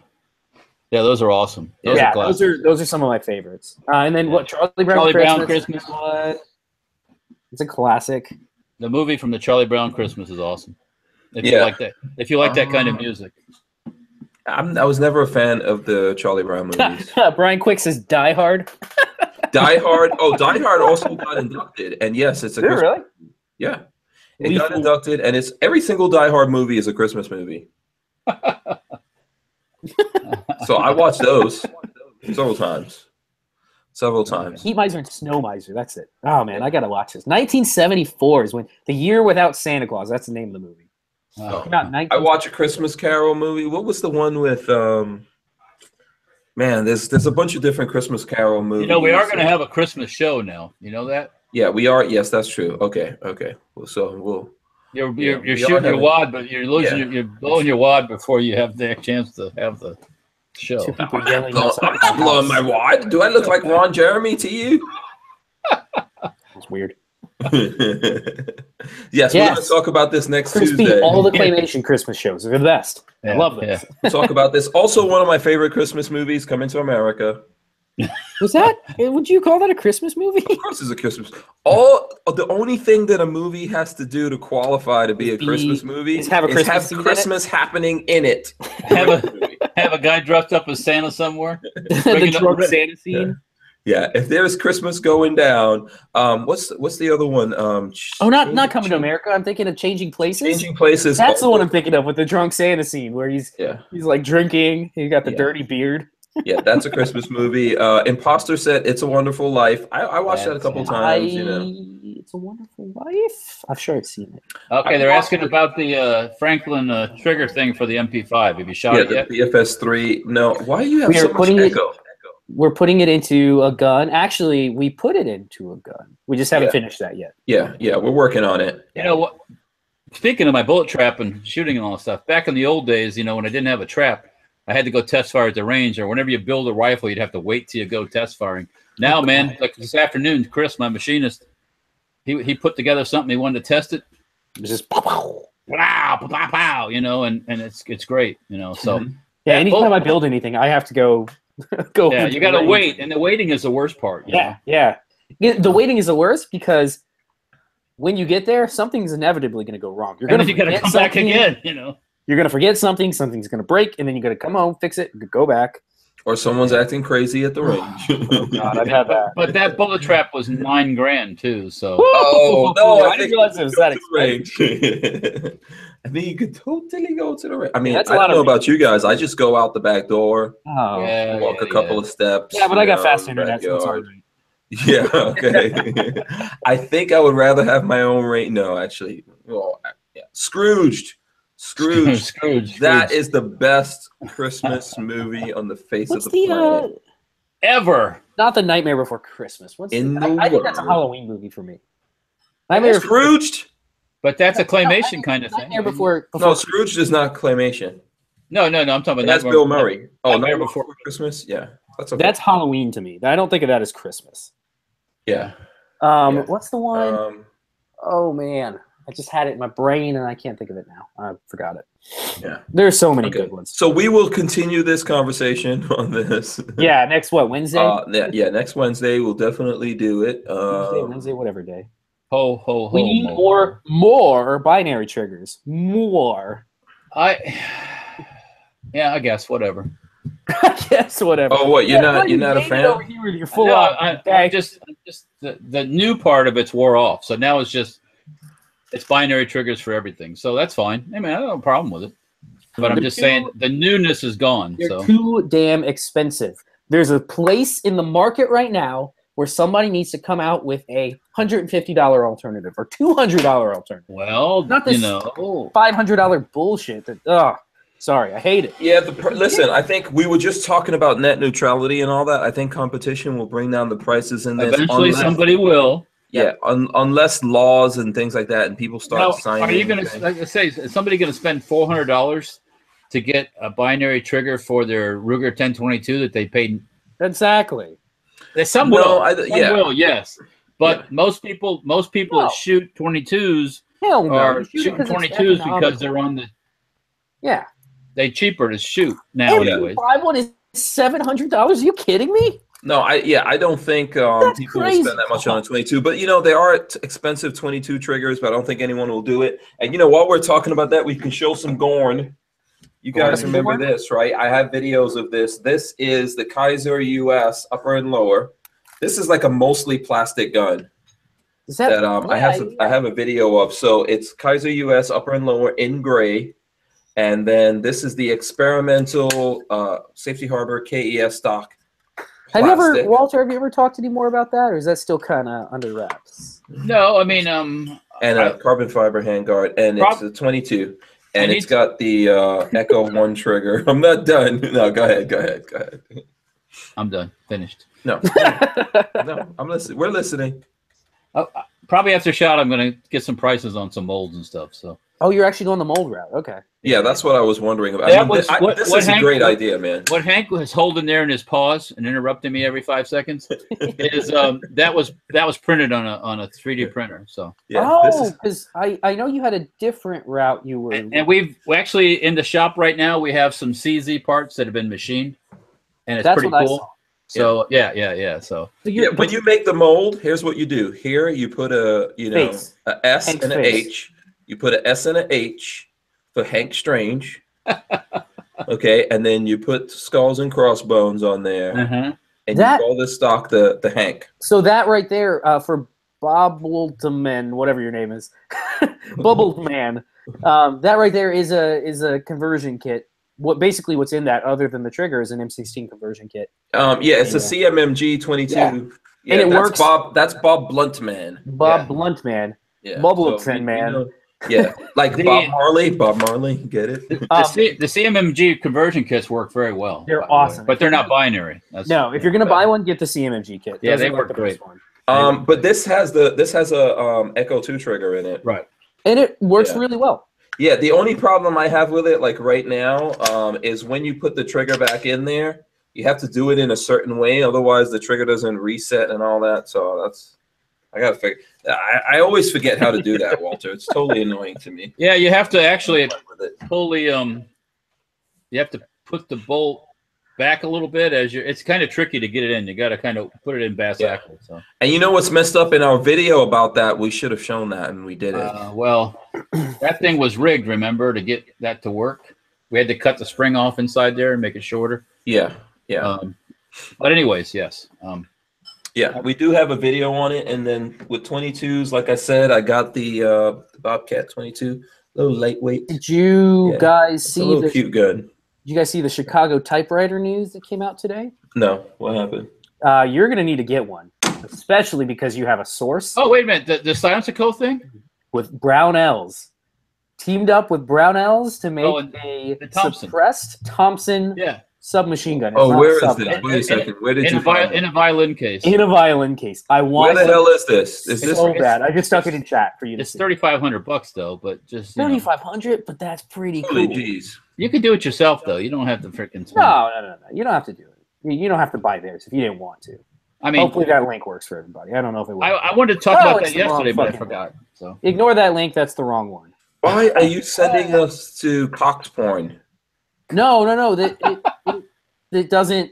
those are awesome. Those are some of my favorites. And then what Charlie Brown Christmas. It's a classic. The movie from the Charlie Brown Christmas is awesome. If you like that kind of music. I was never a fan of the Charlie Brown movies. Brian Quick says Die Hard. Die Hard. Oh, Die Hard also got inducted, and yes, it's a Christmas really? movie. Yeah, it got inducted, and it's every single Die Hard movie is a Christmas movie. So I watched those several times. Heat Miser and Snow Miser. That's it. Oh man, I gotta watch this. 1974 is when the year without Santa Claus. That's the name of the movie. I watch a Christmas Carol movie. What was the one with? Man, there's a bunch of different Christmas Carol movies. You know, we are going to have a Christmas show now. You know that? Yeah, we are. Yes, that's true. Okay. So you're shooting your wad, but you're losing you're blowing your wad before you have the chance to have the show. I'm not blowing my wad. Do I look like Ron Jeremy to you? That's weird. Yes, we're going to talk about this next Tuesday. All the claymation Christmas shows are the best. I love this. We'll talk about this. Also, one of my favorite Christmas movies, Coming to America. Was that? Would you call that a Christmas movie? Of course, it's a Christmas. The only thing that a movie has to do to qualify to be a Christmas movie is have Christmas happening in it. Have a guy dressed up as Santa somewhere. The drunk Santa scene. Yeah, if there's Christmas going down, what's the other one? Not Coming to America. I'm thinking of Changing Places. Changing Places. That's the one I'm thinking of with the drunk Santa scene where he's like drinking. He got the dirty beard. Yeah, that's a Christmas movie. Imposter said It's a Wonderful Life. I watched that a couple times. It's a Wonderful Life. I'm sure I've seen it. Okay, they're asking about the Franklin trigger thing for the MP5. Have you shot it yet? Yeah, the BFS3. No. Why do you have so much echo? We're putting it into a gun. Actually, we put it into a gun. We just haven't finished that yet. Yeah, we're working on it. You know what? Speaking of my bullet trap and shooting and all that stuff, back in the old days, when I didn't have a trap, I had to go test fire at the range, or whenever you build a rifle, you'd have to wait till you go test firing. Now, man, like this afternoon, Chris, my machinist, he put together something. He wanted to test it. It was just pow, pow, and it's great, So anytime I build anything, I have to go. Yeah, you got to wait, and the waiting is the worst part. Yeah. The waiting is the worst because when you get there, something's inevitably going to go wrong. You're going to come back again. You're going to forget something. Something's going to break, and then you're going to come home, fix it, go back. Or someone's acting crazy at the range. Oh God, I've had that. But that bullet trap was $9,000 too. So. Oh no, I didn't realize it was that expensive. I mean, you could totally go to the range. I mean, I don't know about you guys. I just go out the back door, walk a couple of steps. Yeah, but I got fast internet. So it's all right. Yeah, okay. I think I would rather have my own range. No, actually, Scrooged. That is the best Christmas movie on the face of the planet. ever. Not The Nightmare Before Christmas. I think that's a Halloween movie for me. Nightmare Scrooged? But that's a claymation kind of thing. Nightmare Before No, Scrooged is not claymation. No. I'm talking about that's Bill Murray. Nightmare Before Christmas? Yeah. That's okay. That's Halloween to me. I don't think of that as Christmas. Yeah. What's the one? Oh, man. I just had it in my brain, and I can't think of it now. I forgot it. Yeah. There's so many good ones. So we will continue this conversation on this. Yeah, next Wednesday? Next Wednesday we'll definitely do it. Wednesday, whatever day. Ho, ho, ho. We need more binary triggers. More. I guess, whatever. I guess whatever. Oh, what? You're not a fan? Over here, you're full on. I just the new part of it's wore off. So now it's binary triggers for everything. So that's fine. I mean, I don't have a problem with it. But I'm just saying the newness is gone. They're too damn expensive. There's a place in the market right now where somebody needs to come out with a $150 alternative or $200 alternative. Well, not this $500 bullshit. Sorry, I hate it. Yeah, listen, I think we were just talking about net neutrality and all that. I think competition will bring down the prices in this. Eventually, somebody will. Yeah, unless laws and things like that and people start signing. Are you going to, like I say, is somebody going to spend $400 to get a binary trigger for their Ruger 1022 that they paid? Exactly. Some will, yes. But most people that shoot 22s are shooting 22s because they're on the. Yeah. They cheaper to shoot now. Anyways. Buy one is $700. Are you kidding me? No, I don't think people will spend that much on a 22. But there are expensive 22 triggers, but I don't think anyone will do it. And while we're talking about that, we can show some Gorn. You guys remember this, right? I have videos of this. This is the Kaiser US upper and lower. This is like a mostly plastic gun that I have a video of. So it's Kaiser US upper and lower in gray. And then this is the experimental Safety Harbor KES stock. Walter, have you ever talked any more about that, or is that still kind of under wraps? No, I mean, and a carbon fiber handguard, and it's a 22, and it's got the Echo 1 trigger. I'm not done. No, go ahead. I'm done. Finished. No, I'm listening. We're listening. Probably after shot, I'm going to get some prices on some molds and stuff. So. Oh, you're actually going the mold route. Okay. Yeah, that's what I was wondering about. This is a great idea, man. What Hank was holding there in his paws and interrupting me every 5 seconds is that was printed on a 3D printer. So because I know you had a different route you were. And we've actually in the shop right now we have some CZ parts that have been machined, and it's pretty cool. So yeah. So when you make the mold, here's what you do. Here you put a S and an H. You put an S and an H for Hank Strange. Okay, and then you put skulls and crossbones on there. And you call this stock the Hank. So that right there for Bobbleman, whatever your name is, Bubbleman. That right there is a conversion kit. Basically what's in that, other than the trigger, is an M16 conversion kit. It's a CMMG 22. Yeah. And it works. That's Bob Bluntman. Bluntman. Yeah. Bubbleton man. Like Bob Marley, get it? The CMMG conversion kits work very well. They're awesome, but they're not binary. If you're gonna buy one, get the CMMG kit. Yeah, they work great. But this has a Echo 2 trigger in it, right? And it works really well. Yeah, the only problem I have with it, like right now, is when you put the trigger back in there, you have to do it in a certain way, otherwise the trigger doesn't reset and all that. So I gotta figure. I always forget how to do that, Walter. It's totally annoying to me. Yeah, you have to actually fully you have to put the bolt back a little bit it's kind of tricky to get it in. You got to kind of put it in backwards. So. And you know what's messed up in our video about that? We should have shown that, and we did it. Well, that thing was rigged. Remember, to get that to work, we had to cut the spring off inside there and make it shorter. Yeah. But anyways, yes. Yeah, we do have a video on it, and then with 22s, like I said, I got the Bobcat 22, a little lightweight. Did you guys see the cute gun? Did you guys see the Chicago typewriter news that came out today? No, what happened? You're gonna need to get one, especially because you have a source. Oh, wait a minute, the Silencer thing with Brownells teamed up with Brownells to make a suppressed Thompson submachine gun. It's Oh, not where a is this? sub- Wait a second. Where did you find in it? a violin case? In a violin case. I want. Where the hell is this? Is It's this so bad. I just stuck it in chat for you to It's see. $3,500 though, but just you know. 3,500, but that's pretty cool. Holy jeez. You can do it yourself though. You don't have to freaking spend. No. You don't have to do it. You don't have to buy theirs if you didn't want to. I mean, hopefully that link works for everybody. I don't know if it will. I wanted to talk about it's that the wrong yesterday, but I fucking forgot. So Ignore that link. That's the wrong one. Why are you sending us to Cox porn? No. It doesn't.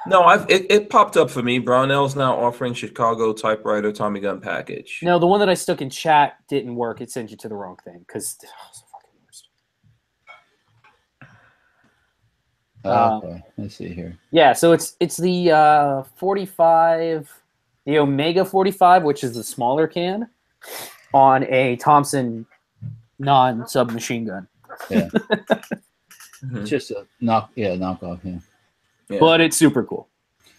No, it popped up for me. Brownell's now offering Chicago typewriter Tommy gun package. No, the one that I stuck in chat didn't work. It sent you to the wrong thing because it's the fucking worst. okay. Let's see here. Yeah, so it's the 45, the Omega 45, which is the smaller can, on a Thompson non-submachine gun. Yeah. It's just a knockoff. Yeah. Yeah. But it's super cool.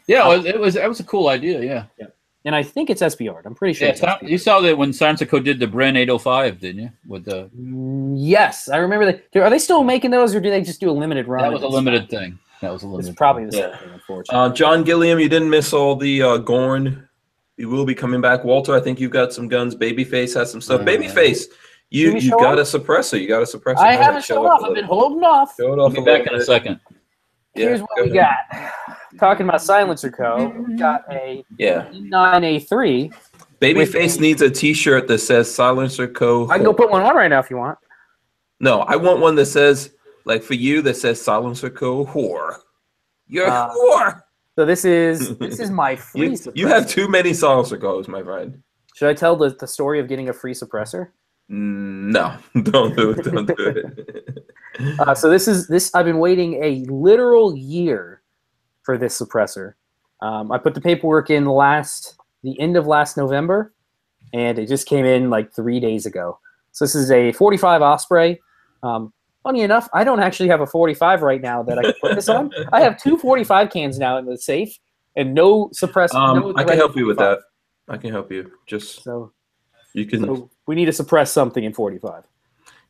Yeah, it was a cool idea. Yeah. And I think it's SBR. I'm pretty sure. Yeah. It's SBR. You saw that when Sansico did the Bren 805, didn't you? With the Yes, I remember that. Are they still making those, or do they just do a limited run? that was a limited thing. That was a limited. It's probably the thing. same thing, unfortunately. John Gilliam, you didn't miss all the Gorn. You will be coming back. Walter, I think you've got some guns. Babyface has some stuff. Babyface, you got a suppressor. You got a suppressor. I haven't shown off. I've been holding off. Show it off. I'll be back in a second. Here's what we got. Talking about Silencer Co. We got a E9A3. Babyface needs a T-shirt that says Silencer Co. I can go put one on right now if you want. No, I want one that says, like for you, that says Silencer Co. Whore. You're a whore. So this is my free suppressor. You have too many Silencer Co's, my friend. Should I tell the story of getting a free suppressor? No, don't do it. Don't do it. So this. I've been waiting a literal year for this suppressor. I put the paperwork in the end of last November, and it just came in like 3 days ago. So this is a 45 Osprey. Funny enough, I don't actually have a 45 right now that I can put this on. I have 2 45 cans now in the safe, and no suppressor. I can help you with that. I can help you. Just so you can. So we need to suppress something in 45.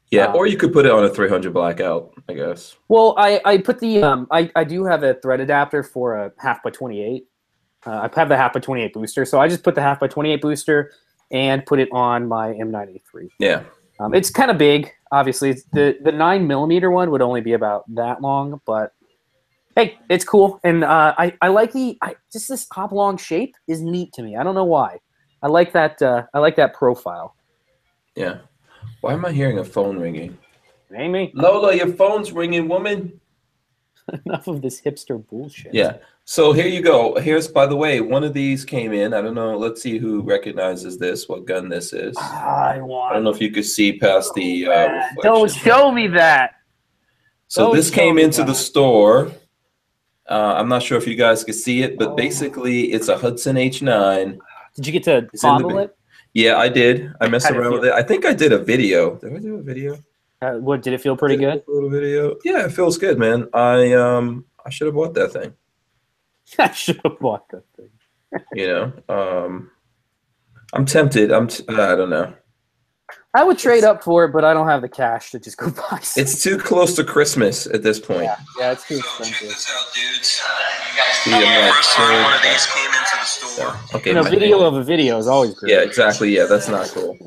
Yeah, or you could put it on a 300 blackout, I guess. Well, I put the I do have a thread adapter for a 1/2x28. I have the 1/2x28 booster, so I just put the 1/2x28 booster and put it on my M9A3. Yeah. It's kind of big. Obviously, it's the 9mm one would only be about that long, but hey, it's cool. And I like just this oblong shape is neat to me. I don't know why. I like that profile. Yeah. Why am I hearing a phone ringing? Amy. Lola, your phone's ringing, woman. Enough of this hipster bullshit. Yeah. So here you go. Here's, by the way, one of these came in. I don't know. Let's see who recognizes this, what gun this is. I don't know if you could see past the reflection. Don't show me that. So this came into the store. I'm not sure if you guys could see it, but basically it's a Hudson H9. Did you get to fondle it? Yeah, I did. I messed around with it. I think I did a video. Did I do a video? What, did it feel pretty good? A little video. Yeah, it feels good, man. I should have bought that thing. I should have bought that thing. You know, I'm tempted. I don't know. I would trade up for it, but I don't have the cash to just go buy something. It's too close to Christmas at this point. Yeah, it's too expensive. Check this out, dudes. You guys first time one of these came into the store. Okay, you know, video of a video is always great. Yeah, exactly. Yeah, that's not cool.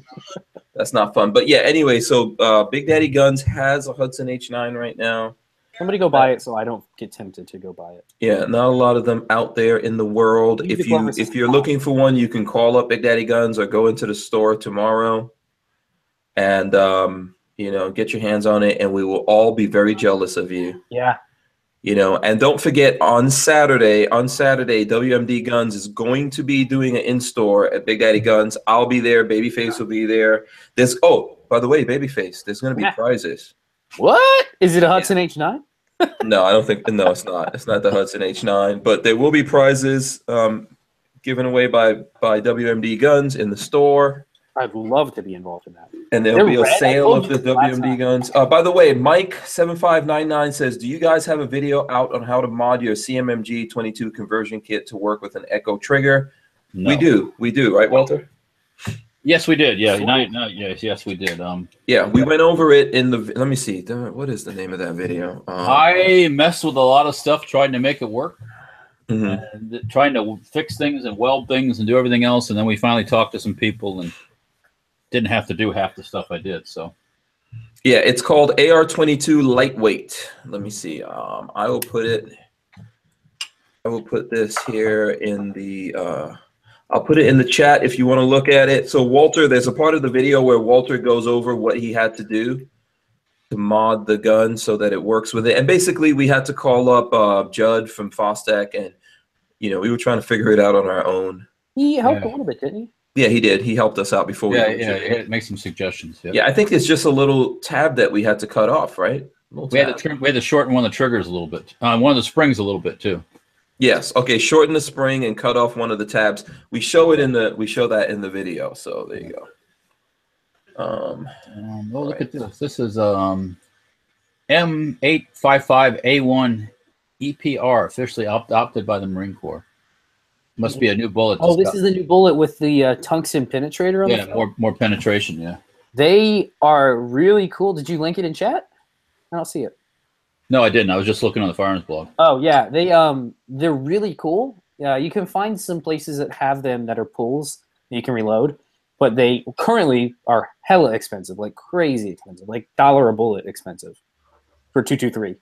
That's not fun. But yeah, anyway, so Big Daddy Guns has a Hudson H9 right now. Somebody go buy it so I don't get tempted to go buy it. Yeah, not a lot of them out there in the world. If you're looking for one, you can call up Big Daddy Guns or go into the store tomorrow and you know, get your hands on it, and we will all be very jealous of you. Yeah. You know, and don't forget on Saturday, WMD Guns is going to be doing an in-store at Big Daddy Guns. I'll be there. Babyface will be there. By the way, Babyface, there's going to be prizes. What? Is it a Hudson H9? No, I don't think. No, it's not. It's not the Hudson H9. But there will be prizes given away by WMD Guns in the store. I'd love to be involved in that. And there'll be a sale of the WMD guns. By the way, Mike7599 says, do you guys have a video out on how to mod your CMMG 22 conversion kit to work with an Echo trigger? No. We do, right, Walter? Yes, we did. Yeah, yes, we did. Yeah, we went over it in the. Let me see. What is the name of that video? I messed with a lot of stuff trying to make it work, Mhm. and trying to fix things and weld things and do everything else, and then we finally talked to some people and didn't have to do half the stuff I did. So. Yeah, it's called AR-22 Lightweight. Let me see. I will put this here in the. I'll put it in the chat if you want to look at it. So Walter, there's a part of the video where Walter goes over what he had to do to mod the gun so that it works with it. And basically, we had to call up Judd from Fostech, and we were trying to figure it out on our own. He helped a little bit, didn't he? Yeah, he did. He helped us out before. Yeah, make some suggestions. Yeah, I think it's just a little tab that we had to cut off, right? We had to shorten one of the triggers a little bit. One of the springs a little bit too. Yes. Okay. Shorten the spring and cut off one of the tabs. We show that in the video. So there you go. Look at this. This is M855A1 EPR, officially opted by the Marine Corps. Must be a new bullet. Oh, this is the new bullet with the tungsten penetrator on the more penetration. Yeah. They are really cool. Did you link it in chat? I don't see it. No, I didn't. I was just looking on the firearms blog. Oh yeah, they're really cool. You can find some places that have them that are pulls that you can reload, but they currently are hella expensive, like crazy expensive, like $1 a bullet expensive for 223.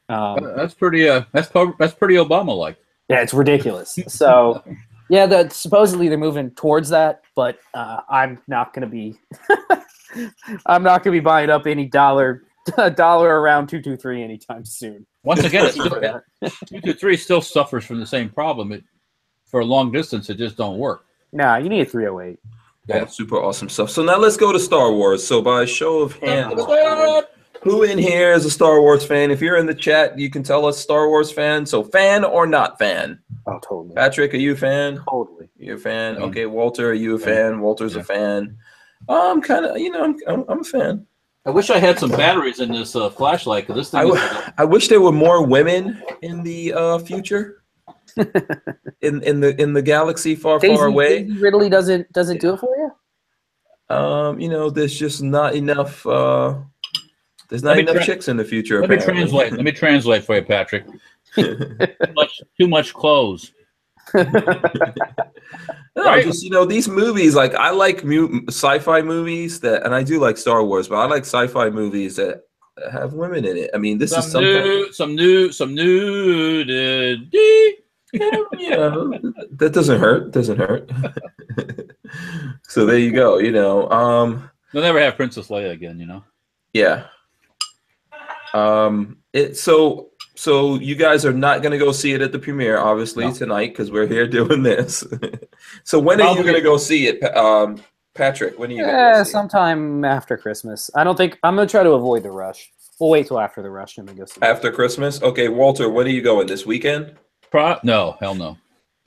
That's pretty. That's pretty Obama-like. Yeah, it's ridiculous. So yeah, supposedly they're moving towards that, but I'm not gonna be. I'm not gonna be buying up any $1 around 223 anytime soon. Once again, 223 still suffers from the same problem. For a long distance, it just don't work. Nah, you need a 308. Yeah, super awesome stuff. So now let's go to Star Wars. So by a show of hands, who in here is a Star Wars fan? If you're in the chat, you can tell us Star Wars fan. So fan or not fan? Oh, totally. Patrick, are you a fan? Totally. You're a fan. Okay, Walter, are you a fan? Walter's a fan. I'm kind of, I'm a fan. I wish I had some batteries in this flashlight, because this thing. I wish there were more women in the future. in the galaxy far away. Daisy Ridley doesn't do it for you? There's just not enough. There's not enough chicks in the future. Let me translate for you, Patrick. Too much clothes. Right? Just these movies. Like I like sci-fi movies and I do like Star Wars, but I like sci-fi movies that have women in it. I mean, this is some nudity. That doesn't hurt. So there you go. They'll never have Princess Leia again. Yeah. So you guys are not going to go see it at the premiere, obviously, tonight, because we're here doing this. So when are you going to go see it, Patrick? When are you going to go see sometime after Christmas. I'm going to try to avoid the rush. We'll wait till after the rush and then go see it. After Christmas? Okay, Walter, when are you going? This weekend? No, hell no.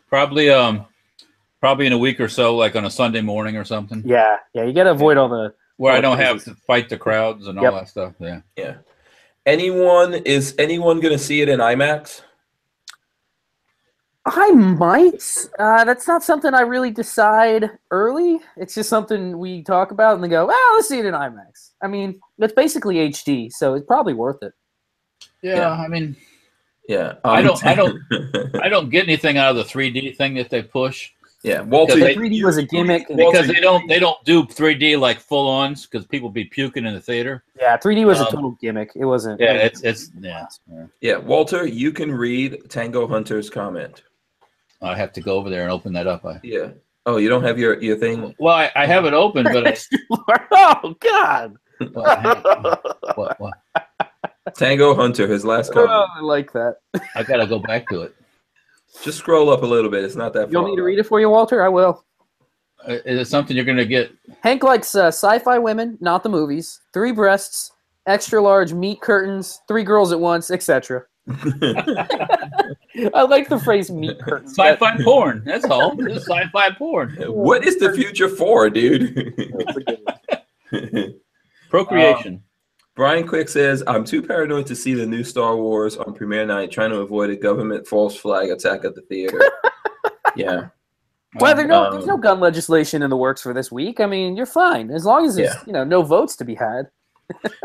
Probably in a week or so, like on a Sunday morning or something. Yeah, you got to avoid all the... Where I don't have to fight the crowds and all that stuff. Yeah. Is anyone going to see it in IMAX? I might. That's not something I really decide early. It's just something we talk about and then go, well, let's see it in IMAX. I mean, it's basically HD, so it's probably worth it. Yeah. I mean, I don't get anything out of the 3D thing that they push. Yeah, Walter, 3D was a gimmick because they don't do 3D like full-ons because people be puking in the theater. Yeah, 3D was a total gimmick. It wasn't. Yeah, Yeah, Walter, you can read Tango Hunter's comment. I have to go over there and open that up. Yeah. Oh, you don't have your thing? Well, I have it open, but oh God. What? Tango Hunter, his last comment. Oh, I like that. I gotta go back to it. Just scroll up a little bit. It's not that far. You want me to read it for you, Walter? I will. Is it something you're going to get? Hank likes sci-fi women, not the movies, 3 breasts, extra large meat curtains, 3 girls at once, etc. I like the phrase meat curtains. Sci-fi porn. That's all. It's sci-fi porn. What is the future for, dude? Procreation. Brian Quick says, I'm too paranoid to see the new Star Wars on premiere night, trying to avoid a government false flag attack at the theater. Yeah. Well, there's no gun legislation in the works for this week. I mean, you're fine as long as there's no votes to be had.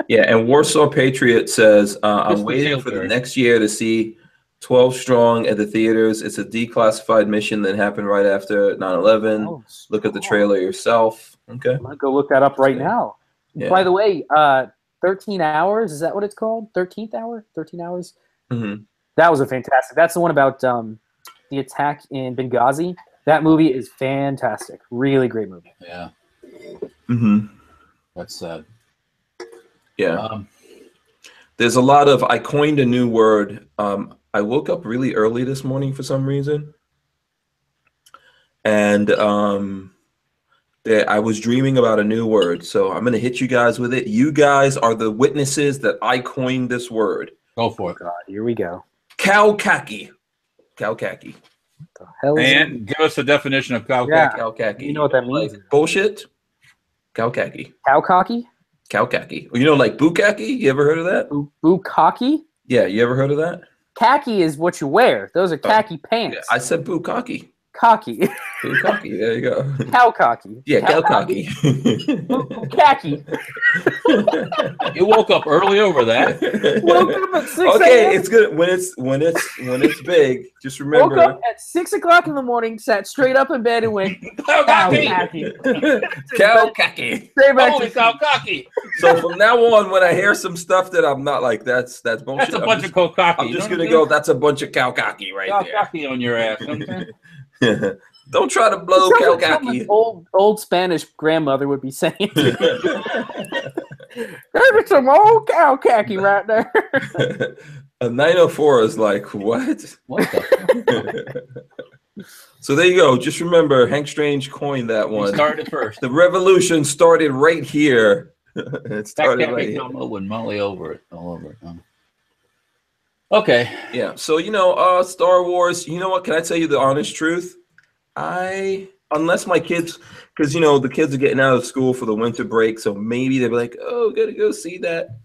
Yeah, and Warsaw Patriot says, I'm waiting for the next year to see 12 Strong at the theaters. It's a declassified mission that happened right after 9/11. Oh, look at the trailer yourself. Okay. I'm going to go look that up right now. Yeah. By the way, 13 Hours, is that what it's called? 13th Hour? 13 Hours? Mm-hmm. That was a fantastic. That's the one about the attack in Benghazi. That movie is fantastic. Really great movie. Yeah. Mm-hmm. That's sad. Yeah. There's a lot of, I coined a new word. I woke up really early this morning for some reason. And I was dreaming about a new word. So I'm going to hit you guys with it. You guys are the witnesses that I coined this word. Go for it. God, here we go. Cow-khaki. Cow-khaki. What the hell is and give us the definition of cow-khaki. Yeah. Cow-khaki. You know what that means? Like bullshit? Cow-khaki. Cow-khaki? Cow-khaki. You know, like bukkake? You ever heard of that? Bukkake? Yeah, you ever heard of that? Khaki is what you wear. Those are khaki pants. Yeah, I said bukkake. Cocky. Bukkake, there you go. Cow cocky. Yeah, cow cocky. Khaki. You woke up early over that. Woke up at 6 Okay, it's good when it's big. Just remember. Woke up at 6 o'clock in the morning, sat straight up in bed, and went cow cocky. Cow cocky. Holy cow cocky. So from now on, when I hear some stuff that I'm not like, that's bullshit. That's a bunch of cow-cocky. I'm just gonna go. That's a bunch of cow cocky right there. Cow-cocky on your ass. Don't try to blow cow cocky. Old Spanish grandmother would be saying. There's some old cow khaki right there. A 904 is like, what? What the? So there you go. Just remember, Hank Strange coined that one. He started first. The revolution started right here. It started right here. With Molly over it, all over it. Okay. Yeah. So, Star Wars, you know what? Can I tell you the honest truth? Unless my kids, because, the kids are getting out of school for the winter break, so maybe they'll be like, oh, gotta go see that.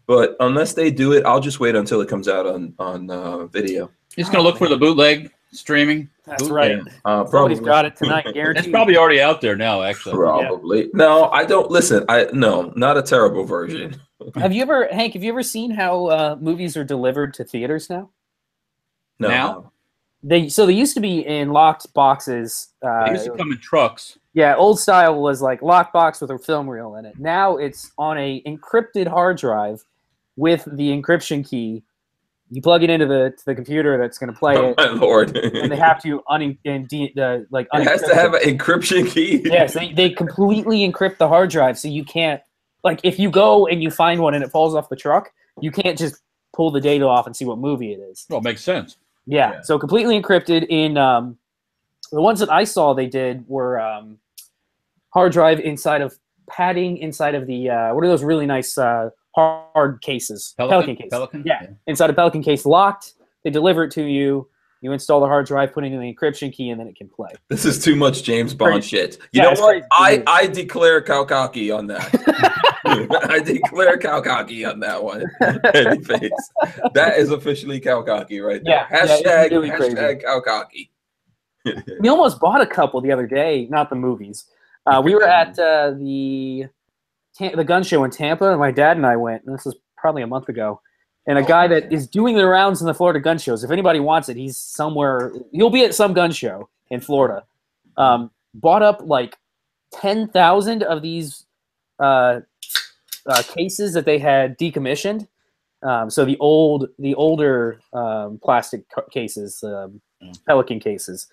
But unless they do it, I'll just wait until it comes out on video. He's going to look for the bootleg streaming. That's right. Somebody's got it tonight, guaranteed. It's probably already out there now, actually. Probably. Yeah. No, I don't. Listen, no, not a terrible version. Hank, have you ever seen how movies are delivered to theaters now? No. Now? They used to be in locked boxes. They used to come in trucks. Yeah, old style was like locked box with a film reel in it. Now it's on a encrypted hard drive with the encryption key. You plug it into the computer that's going to play it. My lord! And they have to It has to have an encryption key. Yes, they completely encrypt the hard drive, so you can't. Like, if you go and you find one and it falls off the truck, you can't just pull the data off and see what movie it is. Well, it makes sense. Yeah. So completely encrypted. In the ones that I saw they did were hard drive inside of padding inside of the what are those really nice hard cases? Pelican case. Yeah. Inside a Pelican case, locked. They deliver it to you. You install the hard drive, put in the encryption key, and then it can play. This is too much James Bond shit. You know what? I declare cow-cocky on that. I declare cow-cocky on that one. That is officially cow-cocky right there. Yeah, hashtag cow-cocky. We almost bought a couple the other day, not the movies. We were at the gun show in Tampa, and my dad and I went, and this was probably a month ago. And a guy that is doing the rounds in the Florida gun shows. If anybody wants it, he's somewhere. He'll be at some gun show in Florida. Bought up like 10,000 of these cases that they had decommissioned. So the older plastic cases, Pelican cases.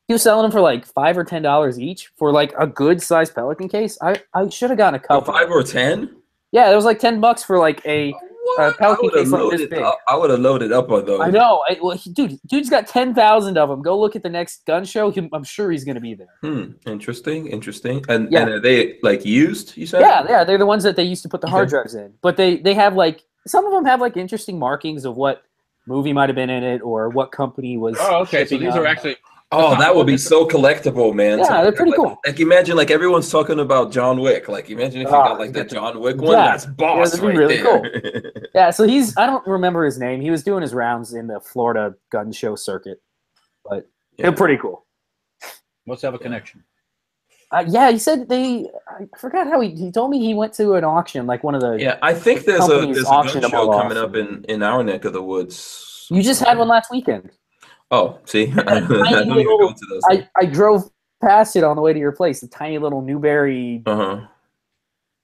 He was selling them for like $5 or $10 each for like a good sized Pelican case. I should have gotten a couple. 5 or 10? Yeah, it was like $10 for like a Pelican case like this big. I would have loaded up on those. I know. Dude's got 10,000 of them. Go look at the next gun show. I'm sure he's going to be there. Interesting. And are they like used, you said? Yeah. They're the ones that they used to put the hard drives in. But they have like, some of them have like interesting markings of what movie might have been in it or what company was. Oh, okay. So these are actually... Oh, that would be so collectible, man. Yeah, they're pretty cool. Like imagine, like everyone's talking about John Wick. Like imagine if you got like that John Wick one. Yeah, that's boss right really there. Cool. Yeah, so I don't remember his name. He was doing his rounds in the Florida gun show circuit, but they're pretty cool. Must have a connection. Yeah, he said I forgot how he told me he went to an auction, like one of the. Yeah, I think there's a gun show coming off. up in our neck of the woods. You just had one last weekend. Oh, see, I don't even go to those. I drove past it on the way to your place. The tiny little Newberry, whatever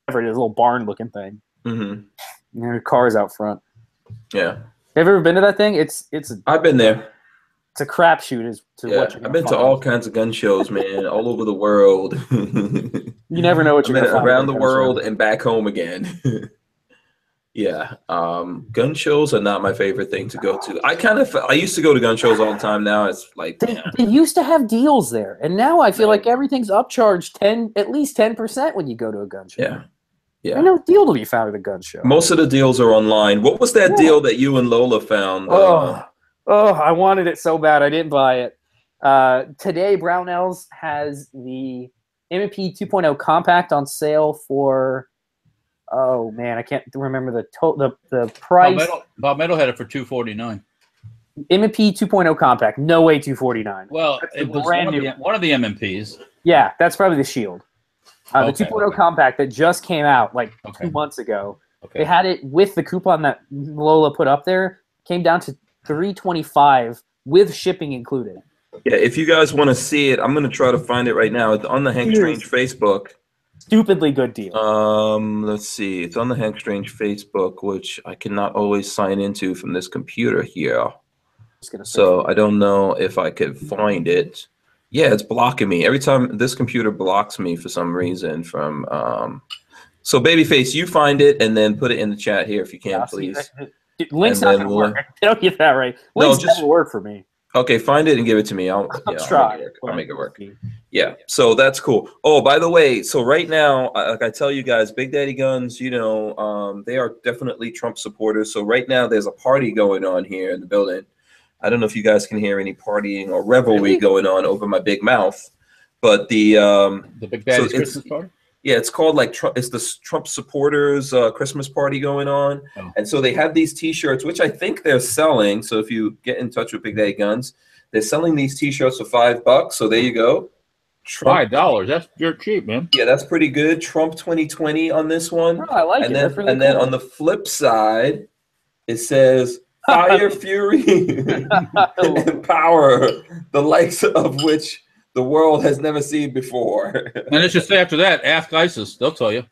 it is, little barn-looking thing. Mm-hmm. And there are cars out front. Yeah. Have you ever been to that thing? I've been there. It's a crapshoot as to what you're. I've been to all kinds of gun shows, man, all over the world. You never know what you're going to find around the world and back home again. Yeah, gun shows are not my favorite thing to go to. I used to go to gun shows all the time. Now it's like they used to have deals there, and now I feel like everything's upcharged at least 10% when you go to a gun show. Yeah. Yeah. There's no deal to be found at a gun show. Most of the deals are online. What was that deal that you and Lola found? I wanted it so bad. I didn't buy it. Today, Brownells has the M&P 2.0 compact on sale for, oh man, I can't remember the price. Bob Metal had it for $249. M&P 2.0 compact, no way $249. Well, it was one of the M&Ps. Yeah, that's probably the Shield. The 2.0 compact that just came out like 2 months ago. Okay. They had it with the coupon that Lola put up there. Came down to $325 with shipping included. Yeah, if you guys want to see it, I'm going to try to find it right now. It's on the Hank Strange Facebook. Stupidly good deal. Let's see. It's on the Hank Strange Facebook, which I cannot always sign into from this computer here. So I don't know if I could find it. Yeah, it's blocking me. Every time this computer blocks me for some reason from so Babyface, you find it and then put it in the chat here if you can, please. Links not going to work. I'll get that right. Links doesn't work for me. Okay, find it and give it to me. I'll try. I'll make it work. Yeah, so that's cool. Oh, by the way, so right now, like I tell you guys, Big Daddy Guns, you know, they are definitely Trump supporters. So right now there's a party going on here in the building. I don't know if you guys can hear any partying or revelry going on over my big mouth, but the Big Daddy's Christmas party? Yeah, it's called like Trump. It's the Trump supporters Christmas party going on, and so they have these T-shirts, which I think they're selling. So if you get in touch with Big Daddy Guns, they're selling these T-shirts for $5. So there you go. $5. That's dirt cheap, man. Yeah, that's pretty good. Trump 2020 on this one. Oh, I like it. Then, then on the flip side, it says Fire, Fury, and Power, the likes of which the world has never seen before. And it's just after that, ask ISIS. They'll tell you.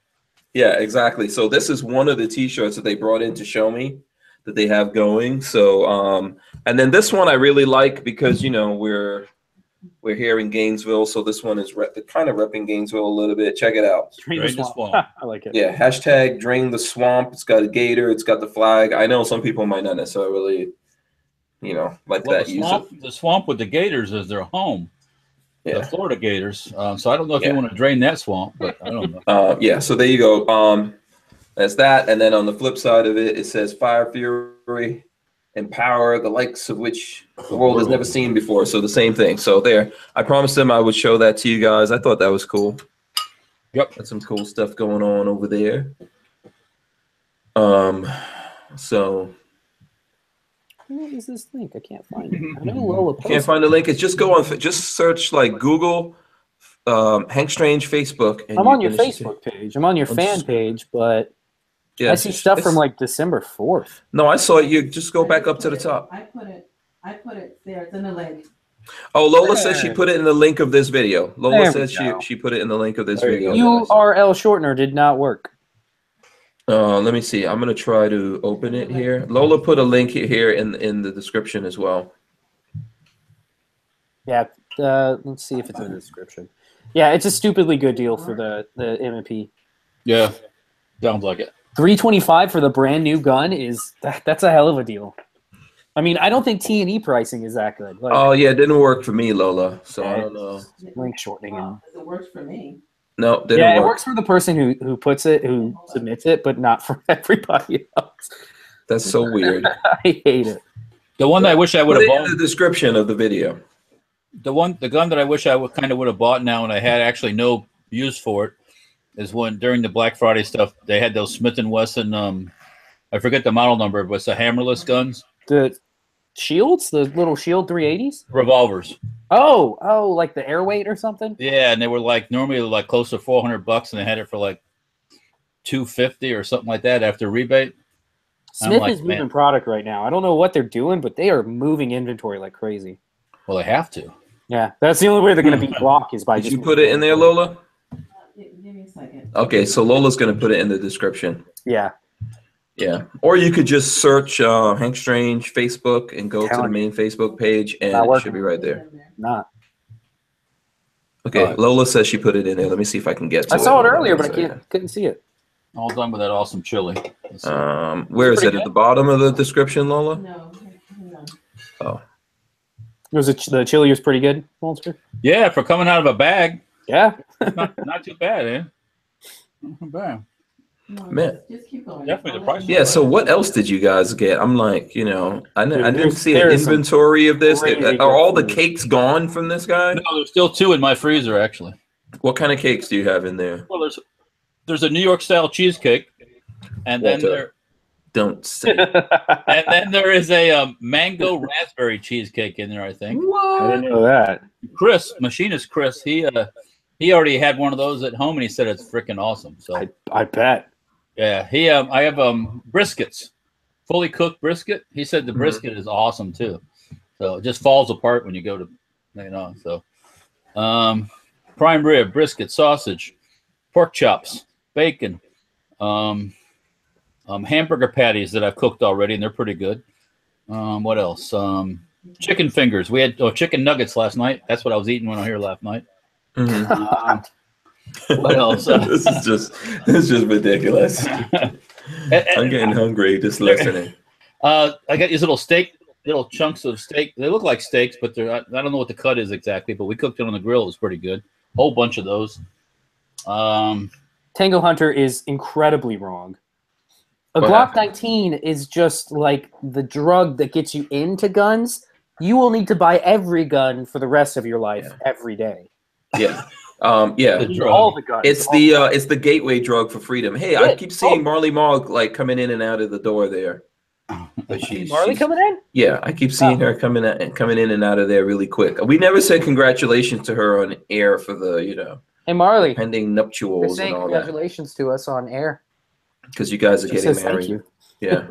Yeah, exactly. So this is one of the T-shirts that they brought in to show me that they have going. So, and then this one I really like because, you know, we're here in Gainesville. So this one is kind of repping Gainesville a little bit. Check it out. Drain the swamp. I like it. Yeah, hashtag Drain the Swamp. It's got a gator. It's got the flag. I know some people might not necessarily, you know, like that. The swamp with the gators is their home. Yeah. The Florida Gators. So I don't know if you want to drain that swamp, but I don't know. Yeah, so there you go. That's that. And then on the flip side of it, it says Fire, Fury, and Power, the likes of which the world has never seen before. So the same thing. So there. I promised them I would show that to you guys. I thought that was cool. Yep. That's some cool stuff going on over there. So... What is this link? I can't find it. I know Lola can't find the link. It's just go on. Just search like Google Hank Strange Facebook. And I'm on your Facebook page. I'm on your fan page, but I see stuff from like December 4th. No, I saw it. You just go back up to the top. I put it there. It's in the link. Oh, Lola says she put it in the link of this video. Lola says she put it in the link of this video. URL shortener did not work. Let me see. I'm gonna try to open it here. Lola put a link here in the description as well. Yeah, let's see if it's in the description. Yeah, it's a stupidly good deal for the M&P. Yeah, sounds like it. $325 for the brand new gun that's a hell of a deal. I mean, I don't think T&E pricing is that good. Like, oh yeah, it didn't work for me, Lola. So I don't know. Link shortening. It works for me. No, it works for the person who puts it, who submits it, but not for everybody else. That's so weird. I hate it. The one that I wish I would have bought. In the description of the video. The gun that I wish I would have bought now, and I had actually no use for it, is when during the Black Friday stuff they had those Smith & Wesson. I forget the model number, but it's the hammerless guns. The shields, the little shield 380s, revolvers. Oh, like the air weight or something? Yeah, and they were like normally like close to $400, and they had it for like $250 or something like that after rebate. Smith like, is moving product right now. I don't know what they're doing, but they are moving inventory like crazy. Well, they have to. Yeah, that's the only way they're going to beat Block is by Did just. you put it in there, Lola? Give me a second. Okay, so Lola's going to put it in the description. Yeah. Yeah. Or you could just search Hank Strange Facebook and go to the main Facebook page, and it should be right there. Not. Okay, Lola says she put it in there. Let me see if I can get to it. I saw it earlier, but I couldn't see it. All done with that awesome chili. Where is it? At the bottom of the description, Lola? No. Oh. The chili was pretty good, Walter? Yeah, for coming out of a bag. Yeah. not too bad, eh? Not bad. No, Man. just keep going. Definitely the price. Yeah, so what else did you guys get? I'm like, I didn't see an there's inventory of this. crazy Are all the food. cakes gone from this guy? No, there's still 2 in my freezer, actually. What kind of cakes do you have in there? Well, there's a New York style cheesecake, and then Don't say. and then there is a mango raspberry cheesecake in there, I think. I didn't know that. Chris, machinist Chris, he already had one of those at home, and he said it's freaking awesome. So I bet. yeah, I have briskets, fully cooked brisket. He said the brisket is awesome too. So it just falls apart when you go to, So, prime rib, brisket, sausage, pork chops, bacon, hamburger patties that I've cooked already, and they're pretty good. What else? Chicken fingers. We had chicken nuggets last night. That's what I was eating when I was here last night. What else? This is just ridiculous. I'm getting hungry just listening. I got these little chunks of steak. They look like steaks, but I don't know what the cut is exactly. But we cooked it on the grill. It was pretty good. Whole bunch of those. Tango Hunter is incredibly wrong. A Glock 19 is just like the drug that gets you into guns. You will need to buy every gun for the rest of your life every day. Yeah. All the guns. It's the gateway drug for freedom. Hey, I keep seeing Marley Marl like coming in and out of the door there. But Marley coming in? Yeah, I keep seeing her coming in and out of there really quick. We never said congratulations to her on air for the Hey Marley, pending nuptials and all congratulations to us on air. Because you guys are getting married. Thank you.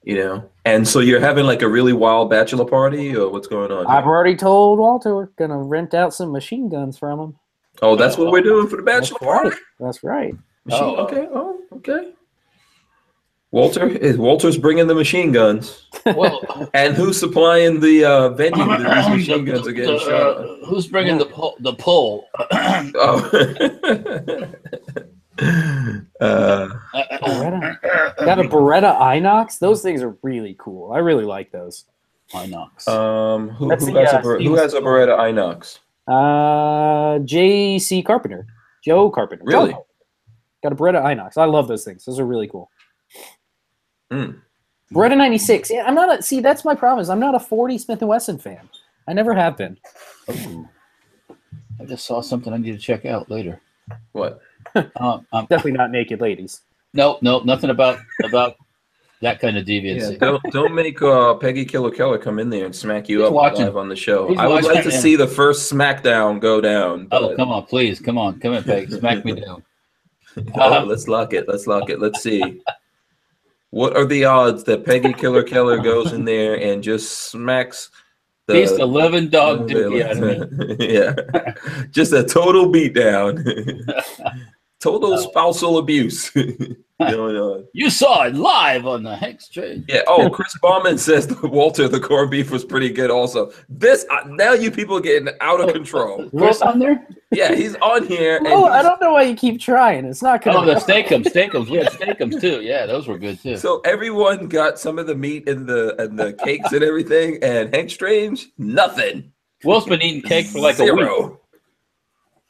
Yeah. And so you're having like a really wild bachelor party, or what's going on here? I've already told Walter we're gonna rent out some machine guns from him. Oh, that's what we're doing for the bachelor party? That's right. Okay. Oh, okay. Walter's bringing the machine guns. Well, and who's supplying the venue that these machine guns are getting shot? Who's bringing the pole? Got a Beretta Inox? Those things are really cool. I really like those. Inox. Who has a Beretta Inox? J.C. Carpenter. Joe Carpenter. Really? Got a Beretta Inox. I love those things. Those are really cool. Beretta 96. Yeah, that's my problem is I'm not a 40 Smith & Wesson fan. I never have been. Oh. I just saw something I need to check out later. What? Definitely not naked ladies. No, nothing about that kind of deviancy. Yeah, don't make Peggy Killer Keller come in there and smack you up live on the show. He's I would like to watching. see the first SmackDown go down. Oh, come on, please. Come in, Peggy. Smack me down. Let's lock it. Let's see. What are the odds that Peggy Killer Keller goes in there and just smacks Beats the living dog dookie out of me. Yeah. Just a total beatdown. Total spousal abuse going on. You saw it live on the Hank Strange. Yeah. Oh, Chris Bauman says that Walter, the corned beef was pretty good also. This now you people are getting out of control. Chris on there? Yeah, he's on here. And I don't know why you keep trying. It's not gonna. Oh, the steakums. We had steakums too. Yeah, those were good too. So everyone got some of the meat and the cakes and everything, and Hank Strange, nothing. Will's been eating cake for like Zero. a week.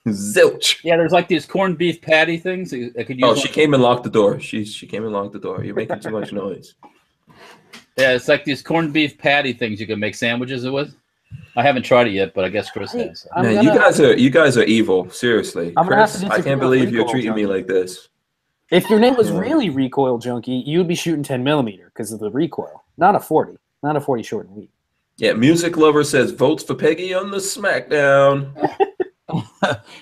Zilch. Yeah, there's like these corned beef patty things. I could use. Oh, she came and locked the door. She came and locked the door. You're making too much noise. Yeah, it's like these corned beef patty things you can make sandwiches with. I haven't tried it yet, but I guess Chris has. So. Man, you guys are evil. Seriously, Chris, I can't believe you're treating me like this. If your name was really Recoil Junkie, you would be shooting 10mm because of the recoil, not a 40 short and weak. Yeah, Music Lover says votes for Peggy on the SmackDown.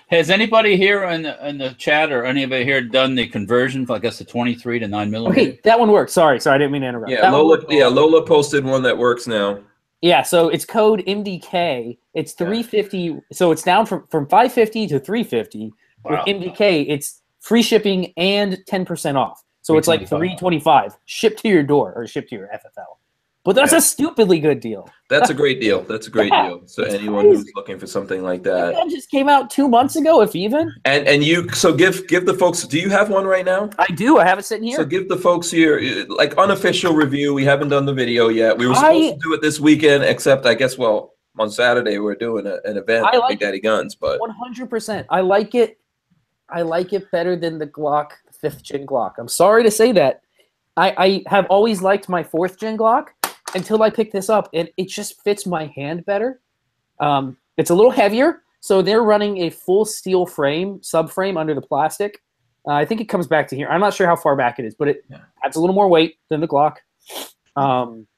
Has anybody here in the chat or anybody here done the conversion from, I guess, the 23 to 9mm? Okay, that one works. Sorry, I didn't mean to interrupt. Yeah, Lola posted one that works now. Yeah, so it's code MDK. It's 350. So it's down from 550 to 350. Wow. With MDK, it's free shipping and 10% off. So it's like 325 shipped to your door or shipped to your FFL. But that's a stupidly good deal. That's a great deal. That's a great deal. So anyone who's looking for something like that. That just came out 2 months ago, if even. And you give the folks. Do you have one right now? I do. I have it sitting here. So give the folks here like unofficial review. We haven't done the video yet. We were supposed to do it this weekend, except I guess on Saturday we're doing an event at Big Daddy Guns. But 100%, I like it. I like it better than the Glock 5th Gen Glock. I'm sorry to say that. I have always liked my 4th Gen Glock. Until I picked this up, and it just fits my hand better. It's a little heavier, so they're running a full steel frame, subframe under the plastic. I think it comes back to here. I'm not sure how far back it is, but it adds a little more weight than the Glock.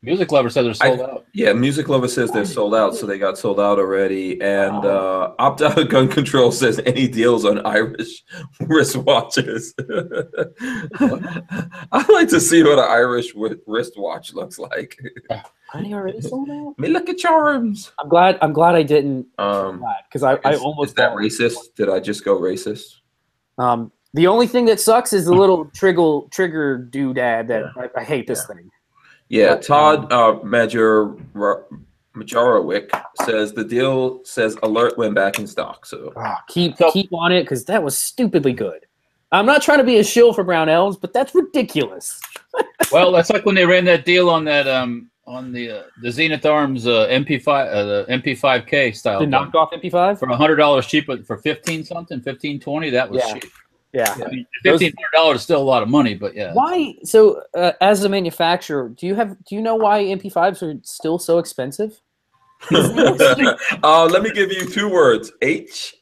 Music Lover says they're sold out. Yeah, Music Lover says they're sold out, so they got sold out already. And Opt Out Gun Control says any deals on Irish wristwatches. I'd like to see what an Irish wristwatch looks like. Are they already sold out? Me look at charms. I'm glad I didn't. Because I almost. Is that racist? Did I just go racist? The only thing that sucks is the little trigger doodad that I hate this thing. Yeah, Todd Majorowick says the deal says alert when back in stock. So keep on it because that was stupidly good. I'm not trying to be a shill for Brown Elves, but that's ridiculous. Well, that's like when they ran that deal on that on the Zenith Arms MP5 the MP5K style. The knockoff MP5 for $100 cheaper for 15 something, 1520. That was cheap. Yeah, I mean, $1,500 is still a lot of money, but yeah. Why? So, as a manufacturer, do you know why MP5s are still so expensive? Let me give you 2 words.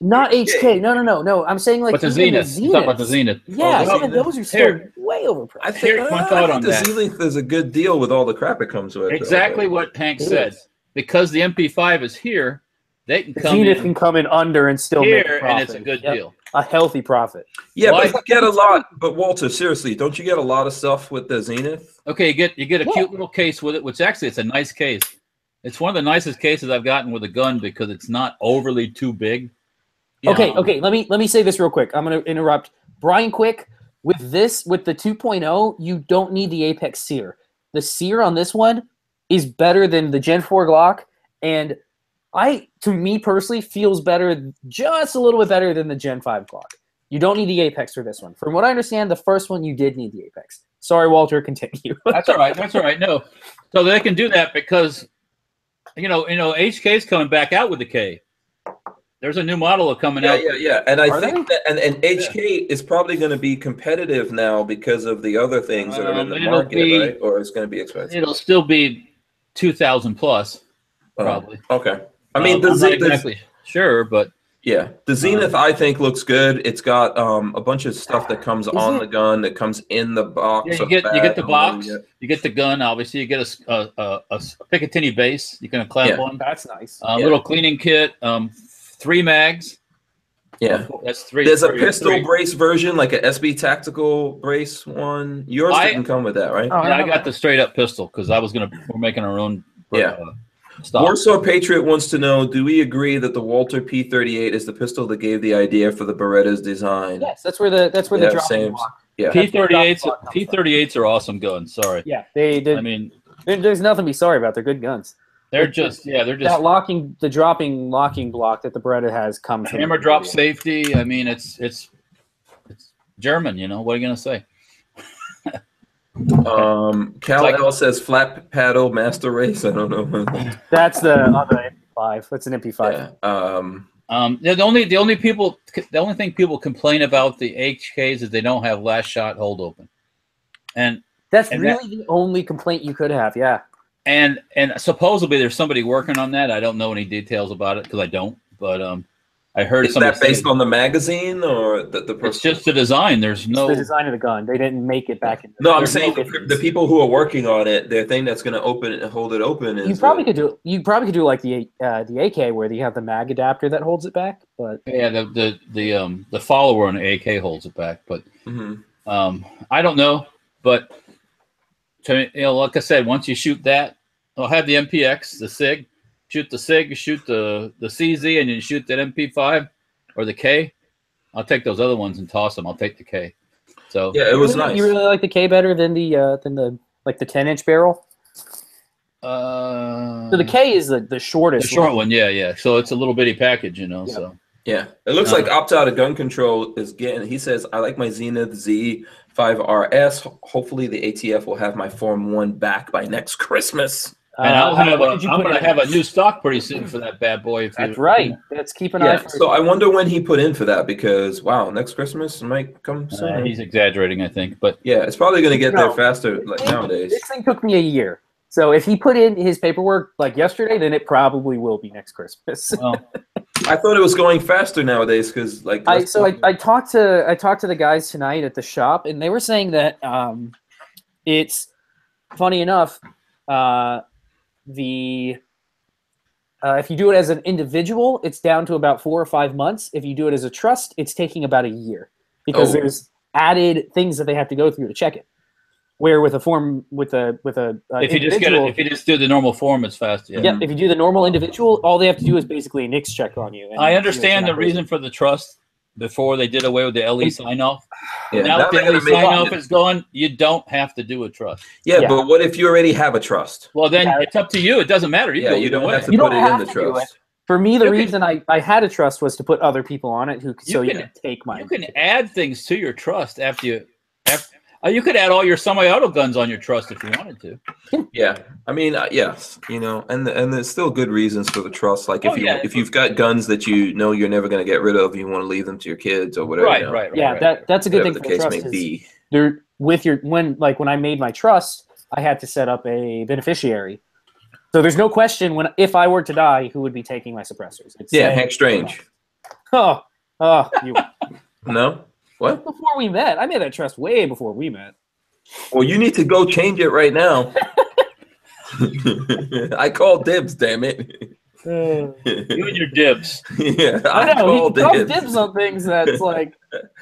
Not HK. No. I'm saying like. But the Zenith. Talk about the Zenith. Yeah, those are still way overpriced. I think one thought on the Zenith is a good deal with all the crap it comes with. Exactly what Hank said. Because the MP5 is here, they can come Zenith can come in under and still make a profit. and it's a good deal. A healthy profit. Yeah, but you get a lot. But Walter, seriously, don't you get a lot of stuff with the Zenith? Okay, you get a cute little case with it, which actually it's a nice case. It's one of the nicest cases I've gotten with a gun because it's not overly too big. Okay. Let me say this real quick. I'm going to interrupt. Brian Quick, with the 2.0, you don't need the Apex sear. The sear on this one is better than the Gen 4 Glock, and to me personally, feels better, just a little bit better than the Gen 5 Glock. You don't need the Apex for this one. From what I understand, the first one you did need the Apex. Sorry, Walter, continue. That's all right. That's all right. No, so they can do that because, HK is coming back out with the K. There's a new model coming out. Yeah. And I think that and HK is probably going to be competitive now because of the other things that are in the market, right? Or it's going to be expensive. It'll still be 2,000 plus, probably. Okay. I mean, I'm not exactly sure, but yeah, the Zenith I think looks good. It's got a bunch of stuff that comes on the gun, that comes in the box. Yeah, you get the box, you get the gun. Obviously, you get a Picatinny base. You can clamp on. That's nice. A little cleaning kit. 3 mags. Yeah, that's 3. There's a pistol brace version, like a SB tactical brace one. Yours didn't come with that, right? Oh, I got the straight up pistol because we're making our own. Warsaw Patriot wants to know, do we agree that the Walter P38 is the pistol that gave the idea for the Beretta's design? Yes, that's where the dropping block. Yeah. P38s are awesome guns. Sorry. Yeah, I mean, there's nothing to be sorry about. They're good guns. They're just that dropping locking block that the Beretta has come from hammer drop safety. I mean, it's German. What are you gonna say? Cal L says flat paddle master race. I don't know. That's the other MP5. That's an MP5. Yeah. The only thing people complain about the HKs is they don't have last shot hold open, and that's really the only complaint you could have. Yeah. And supposedly there's somebody working on that. I don't know any details about it because I don't. But I heard Is that based on the magazine or the person? It's just the design. There's no the design of the gun. They didn't make it back in. No, I'm saying the people who are working on it, their thing that's going to open it and hold it open is. You probably could do. You probably could do like the AK where you have the mag adapter that holds it back. But yeah, the follower on the AK holds it back. But I don't know. But like I said, once you shoot that, I'll have the MPX, the SIG. Shoot the SIG, shoot the CZ, and you shoot that MP5 or the K. I'll take those other ones and toss them. I'll take the K. So yeah, it was nice. You really like the K better than the 10-inch barrel? So the K is the shortest. The short one, yeah. So it's a little bitty package, you know. Yeah. So yeah, it looks like Opt Out of Gun Control is getting. He says, "I like my Zenith Z5RS. Hopefully, the ATF will have my Form 1 back by next Christmas." And I'm going to have a new stock pretty soon for that bad boy. That's right. Let's keep an eye for it. So I wonder when he put in for that because, wow, next Christmas might come soon. He's exaggerating, I think. But yeah, it's probably going to get there faster like nowadays. This thing took me a year. So if he put in his paperwork like yesterday, then it probably will be next Christmas. Well, I thought it was going faster nowadays because like I talked to the guys tonight at the shop, and they were saying that it's funny enough. If you do it as an individual, it's down to about 4 or 5 months. If you do it as a trust, it's taking about a year because there's added things that they have to go through to check it. Where with a form if you just do the normal form, it's fast. Yeah. If you do the normal individual, all they have to do is basically a NICS check on you. I understand the reason for the trust. Before they did away with the LE sign-off. Yeah, now that the LE sign-off is gone, you don't have to do a trust. Yeah, but what if you already have a trust? Well, then it's up to you. It doesn't matter. You don't have to put it in the trust. For me, the reason I had a trust was to put other people on it you can take mine. You can add things to your trust after you could add all your semi-auto guns on your trust if you wanted to. Yeah, I mean, yes, and there's still good reasons for the trust. Like if you've got guns that you're never going to get rid of, you want to leave them to your kids or whatever. Right. Yeah, that's a good thing for the trust. When I made my trust, I had to set up a beneficiary. So there's no question if I were to die, who would be taking my suppressors? Hank Strange. You no. What? Before we met. I made that trust way before we met. Well, you need to go change it right now. I called dibs, damn it. You and your dibs. Yeah, I know. He calls dibs on things that's like,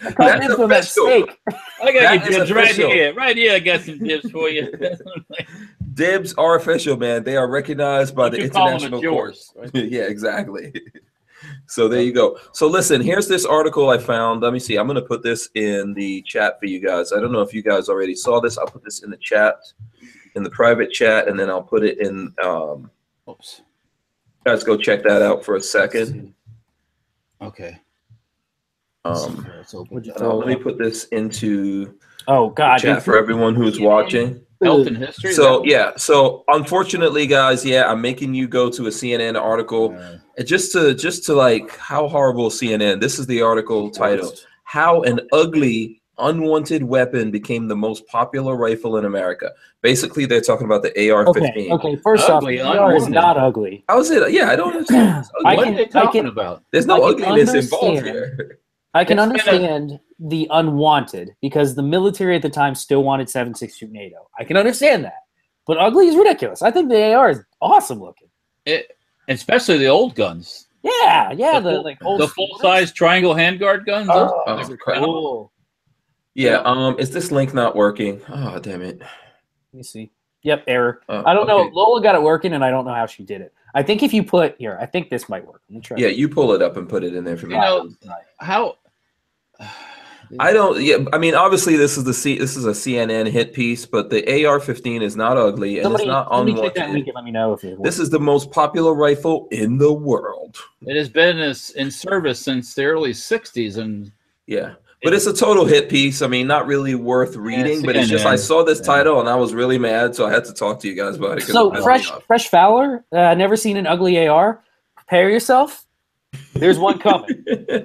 I call dibs on that steak. I got your dibs right here. Right here, I got some dibs for you. Dibs are official, man. They are recognized by the international courts. Right? Yeah, exactly. So there you go. So listen, here's this article I found. Let me see. I'm going to put this in the chat for you guys. I don't know if you guys already saw this. I'll put this in the chat, in the private chat, and then I'll put it in. Oops. Guys, go check that out for a second. Okay. Let me put this into chat for everyone who's watching. Health and history. So so unfortunately, guys, I'm making you go to a CNN article, just to like how horrible CNN. This is the article title: "How an Ugly Unwanted Weapon Became the Most Popular Rifle in America." Basically, they're talking about the AR-15. Okay. First off, the AR is not ugly. How is it? Yeah, I don't understand. What are they talking about? There's no ugliness involved here. I can understand the unwanted because the military at the time still wanted 7.62 NATO. I can understand that, but ugly is ridiculous. I think the AR is awesome looking. Especially the old guns. Yeah, the full-size triangle handguard guns. Those are cool. Yeah. Is this link not working? Oh, damn it. Let me see. Yep, error. I don't know. Lola got it working, and I don't know how she did it. I think if you put here, I think this might work. Let me try. Yeah, you pull it up and put it in there for me. How? I don't. Yeah, I mean, obviously, this is a CNN hit piece, but the AR-15 is not ugly and it's not unwanted. That link and let me know if this is the most popular rifle in the world. It has been in service since the early '60s, and but it's a total hit piece. I mean, not really worth reading, but it's just I saw this title and I was really mad, so I had to talk to you guys about it. So fresh Fowler, never seen an ugly AR. Prepare yourself. There's one coming. Yeah.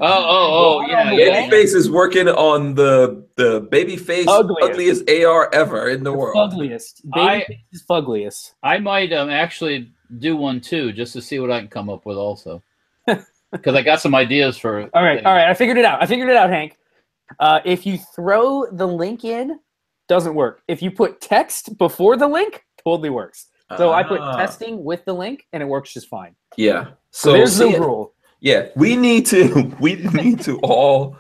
Babyface is working on the babyface ugliest AR ever in the world. Ugliest. Babyface is ugliest. I might actually do one too, just to see what I can come up with. Also, because I got some ideas for. All right. I figured it out. Hank. If you throw the link in, doesn't work. If you put text before the link, totally works. So I put testing with the link, and it works just fine. Yeah. So there's the rule. Yeah, we need to all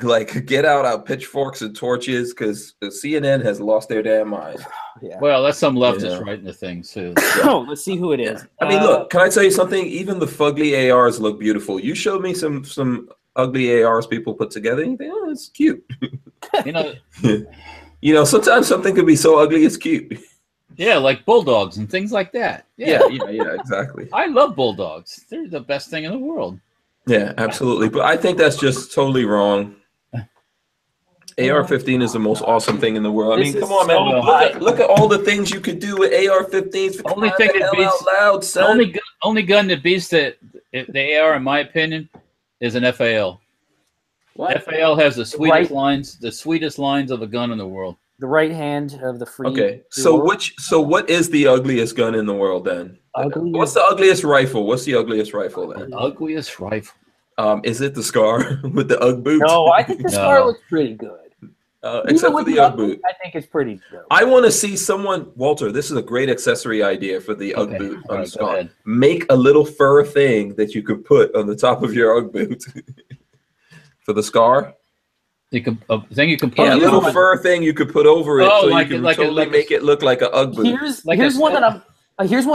like get out our pitchforks and torches because the CNN has lost their damn mind. Yeah. Well, that's some leftist writing the thing too. Oh, let's see who it is. I mean, look, can I tell you something? Even the fugly ARs look beautiful. You showed me some ugly ARs people put together, and you think, oh, it's cute. You know, sometimes something could be so ugly it's cute. Yeah, like bulldogs and things like that. Yeah, exactly. I love bulldogs. They're the best thing in the world. Yeah, absolutely. But I think that's just totally wrong. AR-15 is the most awesome thing in the world. I mean, come on, man. Look at all the things you could do with AR-15s. Only thing that beats loud, son. Only gun that beats the AR, in my opinion, is an FAL. What? FAL has the sweetest lines of a gun in the world. The right hand of the free. Okay, so what is the ugliest gun in the world then? What's the ugliest rifle? What's the ugliest rifle then? The ugliest rifle. Is it the Scar with the UGG boot? No, I think the Scar looks pretty good. Except for the UGG boot. I think it's pretty good. I want to see someone, Walter, this is a great accessory idea for the UGG boot on the Scar. Make a little fur thing that you could put on the top of your UGG boot for the Scar. You can put a little fur thing you could put over it, so you can totally make it look like an UGG boot. Here's one that I'm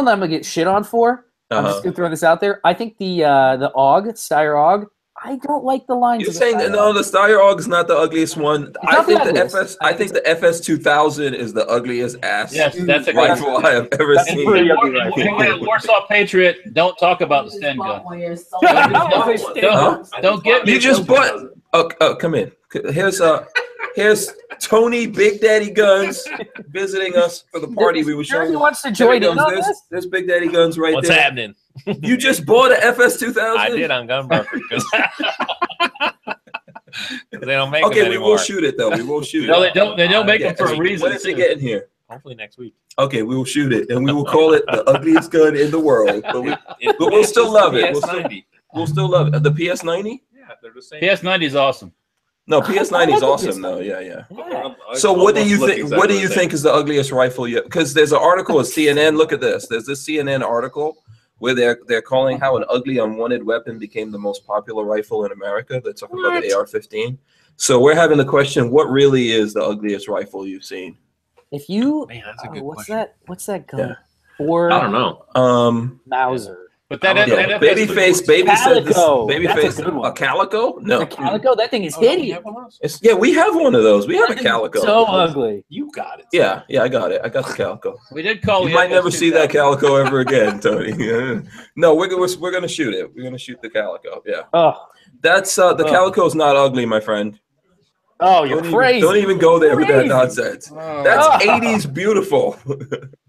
gonna get shit on for. I'm just gonna throw this out there. I think the AUG, Steyr AUG, I don't like the lines. You're saying that no, the Steyr AUG is not the ugliest one. I think the FS2000 is the ugliest ass rifle I have ever seen. Warsaw Patriot, don't talk about the Sten gun. Don't get me. You just bought. Come in. Here's Tony Big Daddy Guns visiting us for the party. We were showing. He wants to join in on this. There's Big Daddy Guns right there. What's happening? You just bought an FS2000? I did on Gun Broker because they don't make them anymore. We will shoot it though. We will shoot it. No, they don't. They don't make them for a reason. When is it getting here? Hopefully next week. Okay, we will shoot it, and we will call it the ugliest gun in the world. But we'll still love it. We'll still love it. The PS90? Yeah, they're the same. PS90 is awesome. No, PS90 is awesome though. Yeah. So what do you think? What do you think is the ugliest rifle yet? Because there's an article at CNN. Look at this. There's this CNN article where they're calling how an ugly unwanted weapon became the most popular rifle in America. They're talking about the AR-15. So we're having the question: what really is the ugliest rifle you've seen? If you, that's a good question. What's that gun? Yeah. Or I don't know. Mauser. But that babyface, a calico? No, a calico. That thing is hideous. We have one of those. We have a calico. So ugly. You got it. Yeah, I got it. I got the calico. We did call. You might never see that calico ever again, Tony. No, we're gonna shoot it. We're gonna shoot the calico. Yeah. Oh, that's the calico's not ugly, my friend. Oh, you're crazy. Don't even go there with that nonsense. That's 80s beautiful.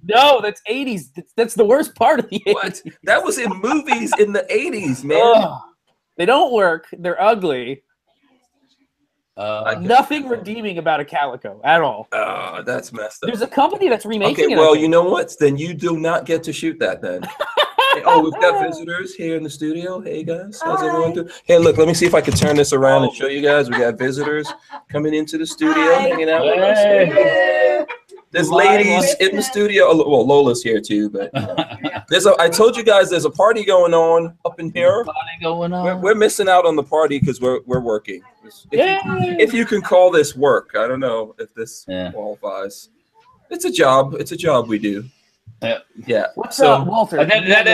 No, that's 80s. That's the worst part of the 80s. What? That was in movies in the 80s, man. They don't work. They're ugly. Nothing redeeming about a calico at all. That's messed up. There's a company that's remaking it. Well, you know what? Then you do not get to shoot that then. We've got visitors here in the studio. Hey guys, how's everyone doing? Hey, look, let me see if I can turn this around and show you guys. We got visitors coming into the studio, hanging out with us. There's ladies in the studio. Well, Lola's here too, but I told you guys there's a party going on up in here. We're missing out on the party because we're working. If you can call this work, I don't know if this qualifies. It's a job. It's a job we do. Yeah. What's up, Walter? That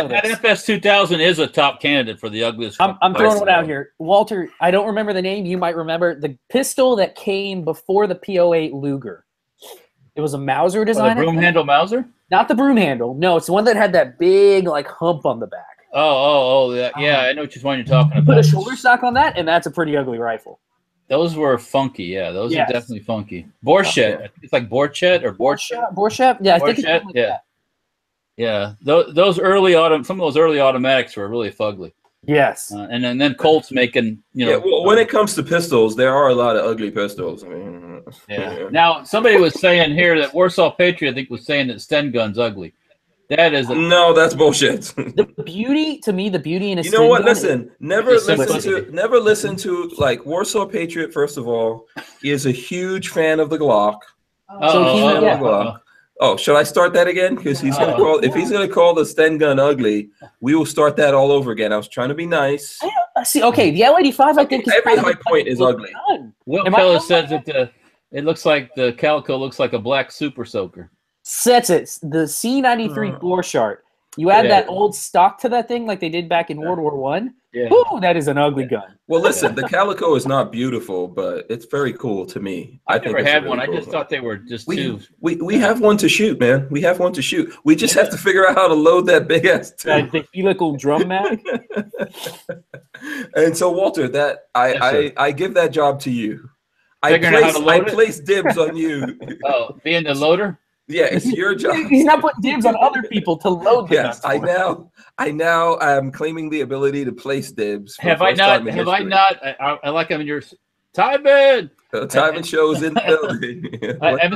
FS2000 is a top candidate for the ugliest. I'm throwing one out here. Walter, I don't remember the name. You might remember the pistol that came before the P08 Luger. It was a Mauser design. The broom handle Mauser? Not the broom handle. No, it's the one that had that big hump on the back. Yeah, I know which one you're talking about. Put a shoulder stock on that, and that's a pretty ugly rifle. Those were funky, yeah. Those are definitely funky. Borchet. It's like Borchet or Borchet. Borchet? Yeah, I think it's like that. Yeah, those early some of those early automatics were really fugly. Yes, and then Colt's making well, when it comes to pistols, there are a lot of ugly pistols. I mean, Now somebody was saying here that Warsaw Patriot, I think, was saying that Sten gun's ugly. That is no, that's bullshit. The beauty to me, the beauty in a you know what? Sten gun Listen, never listen to like Warsaw Patriot. First of all, he is a huge fan of the Glock. Oh, should I start that again? Because he's gonna call. If he's gonna call the Sten gun ugly, we will start that all over again. I was trying to be nice. See, okay, the L85 I think is every high point is ugly. Will Keller says that it looks like the calico looks like a black super soaker. Sets it. The C93 bore chart. You add that old stock to that thing like they did back in World War One. Yeah. Ooh, that is an ugly gun. Well, listen, the calico is not beautiful, but it's very cool to me. I never had one. I just thought they were just too. We have one to shoot, man. We have one to shoot. We just have to figure out how to load that big ass. The helical drum mag. And so, Walter, that I give that job to you. I place dibs on you. Oh, being the loader. Yeah, it's your job. He's not putting dibs on other people to load the Yes, I now am claiming the ability to place dibs. Have I not? I like them in your Tyven. Tyven shows in the building. I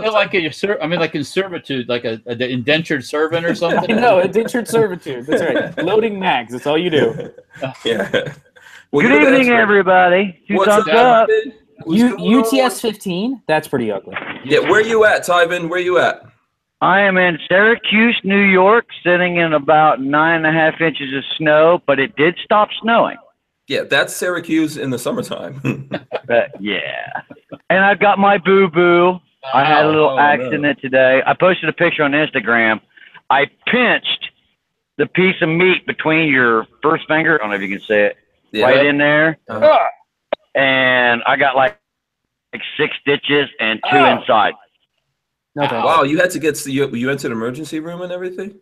mean, like in servitude, like the indentured servant or something. No, indentured servitude. That's right. Loading mags. That's all you do. Yeah. Well, good evening, everybody. What's up? UTS 15. That's pretty ugly. Yeah. Where you at, Tyven? Where you at? I am in Syracuse, New York, sitting in about 9.5 inches of snow, but it did stop snowing. Yeah, that's Syracuse in the summertime. Yeah. And I've got my boo-boo. I had a little accident today. I posted a picture on Instagram. I pinched the piece of meat between your first finger, I don't know if you can say it, right in there. And I got like 6 stitches and 2 inside. Wow, you had to get you went to the emergency room and everything?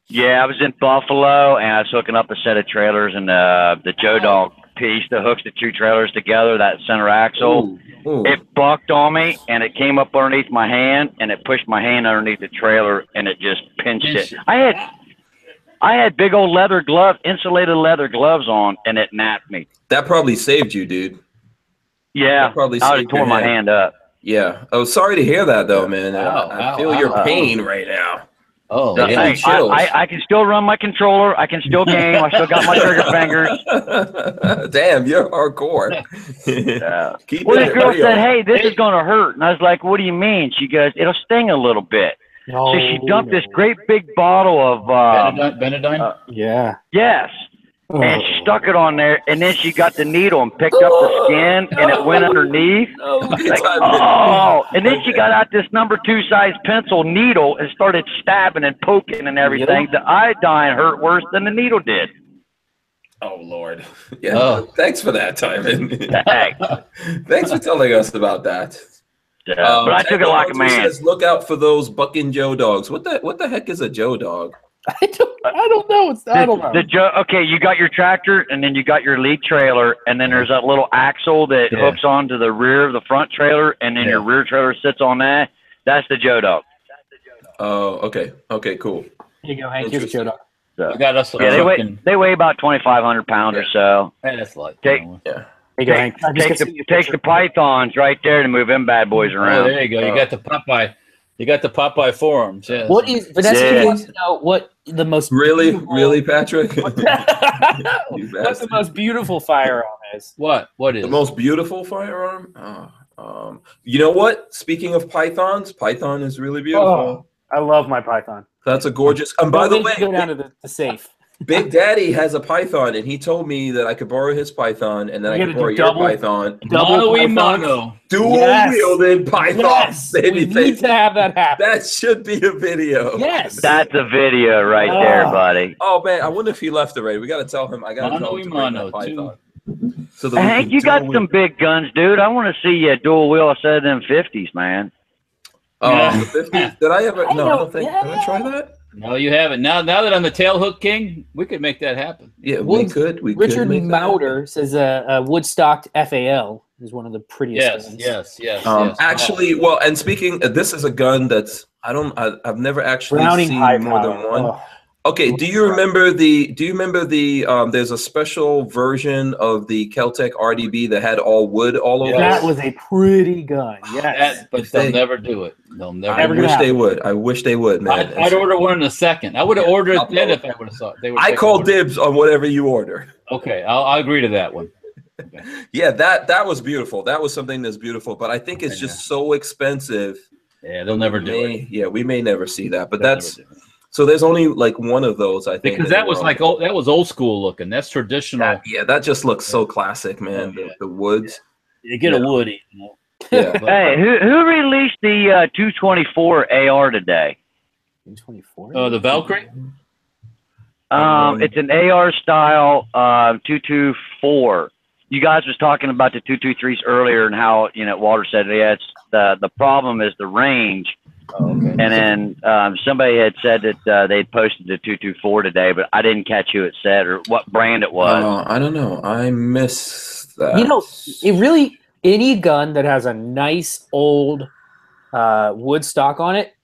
Yeah, I was in Buffalo, and I was hooking up a set of trailers, and the Joe Dog piece that hooks the 2 trailers together, that center axle, it bucked on me, and it came up underneath my hand, and it pushed my hand underneath the trailer, and it just pinched it. I had big old leather gloves, insulated leather gloves on, and it napped me. That probably saved you, dude. Yeah, I tore my hand up. Yeah. Oh, sorry to hear that, though, man. I feel your pain right now. Oh, I can still run my controller. I can still game. I still got my trigger fingers. Damn, you're hardcore. Well, the girl said, "Hey, this is going to hurt." And I was like, "What do you mean?" She goes, "It'll sting a little bit." So she dumped this great big bottle of Benadine. Yeah. Yes. And she stuck it on there, and then she got the needle and picked up the skin, and it went underneath. And then she got out this number 2 size pencil needle and started stabbing and poking and everything. The iodine hurt worse than the needle did. Oh, Lord. Yeah. Thanks for that, Tyven. Thanks for telling us about that. But I took it like a man. Says, look out for those bucking Joe dogs. What the heck is a Joe dog? I don't know. I don't know. Okay, you got your tractor, and then you got your lead trailer, and then there's that little axle that hooks onto the rear of the front trailer, and then your rear trailer sits on that. That's the Joe Dog. Oh, okay. Okay, cool. Here you go, Hank. Here's the Joe Dog. So, got us they weigh about 2,500 pounds or so. That's like Takes the pythons right there to move them bad boys around. Oh, there you go. You got the Popeye. You got the Popeye forearms. Yeah. What is Vanessa wants to know what the most really Patrick? What the most beautiful firearm is? What is the most beautiful firearm? You know what? Speaking of pythons, Python is really beautiful. Oh, I love my Python. That's a gorgeous. And by the way, go down to the safe. Big Daddy has a Python, and he told me that I could borrow his Python, and then I could borrow your Python. Dual-wielded Python. Yes, we need to have that happen. That should be a video. Yes. That's a video right there, buddy. Oh, man, I wonder if he left already. We got to tell him. I got to tell him to bring that Python. So Hank, you got some big guns, dude. I want to see you dual wheel a set of them 50s, man. The 50s? Did I ever? No, I don't think. Did I try that? No, you haven't. Now that I'm the Tailhook King, we could make that happen. Yeah, we could. Richard Mauder says a Woodstock FAL is one of the prettiest guns. Yes. Actually, well, and speaking, this is a gun that's I've never actually Browning seen high more power. than one. Okay, do you remember the there's a special version of the Keltec RDB that had all wood all over That it? was a pretty gun. Yes. But they'll never do it. They'll never. I wish they would. I wish they would, man. I'd order one in a second. I would have ordered it then if I would have thought they would. I call dibs on whatever you order. Okay, I'll agree to that one. Okay. Yeah, that was beautiful. That was something that's beautiful, but I think it's just so expensive. Yeah, they'll never do it. Yeah, we may never see that, but that's so. There's only like one of those, I think, because that was like that was old school looking. That's traditional. Yeah, that just looks so classic, man. The woods. You get a woody. You know? Yeah. Hey, who released the 224 AR today? 224. The Valkyrie. It's an AR style 224. You guys was talking about the 223s earlier and how Walter said it's the problem is the range. Oh, okay. And then somebody had said that they'd posted the 224 today, but I didn't catch who it said or what brand it was. I don't know. I missed that. It really any gun that has a nice old wood stock on it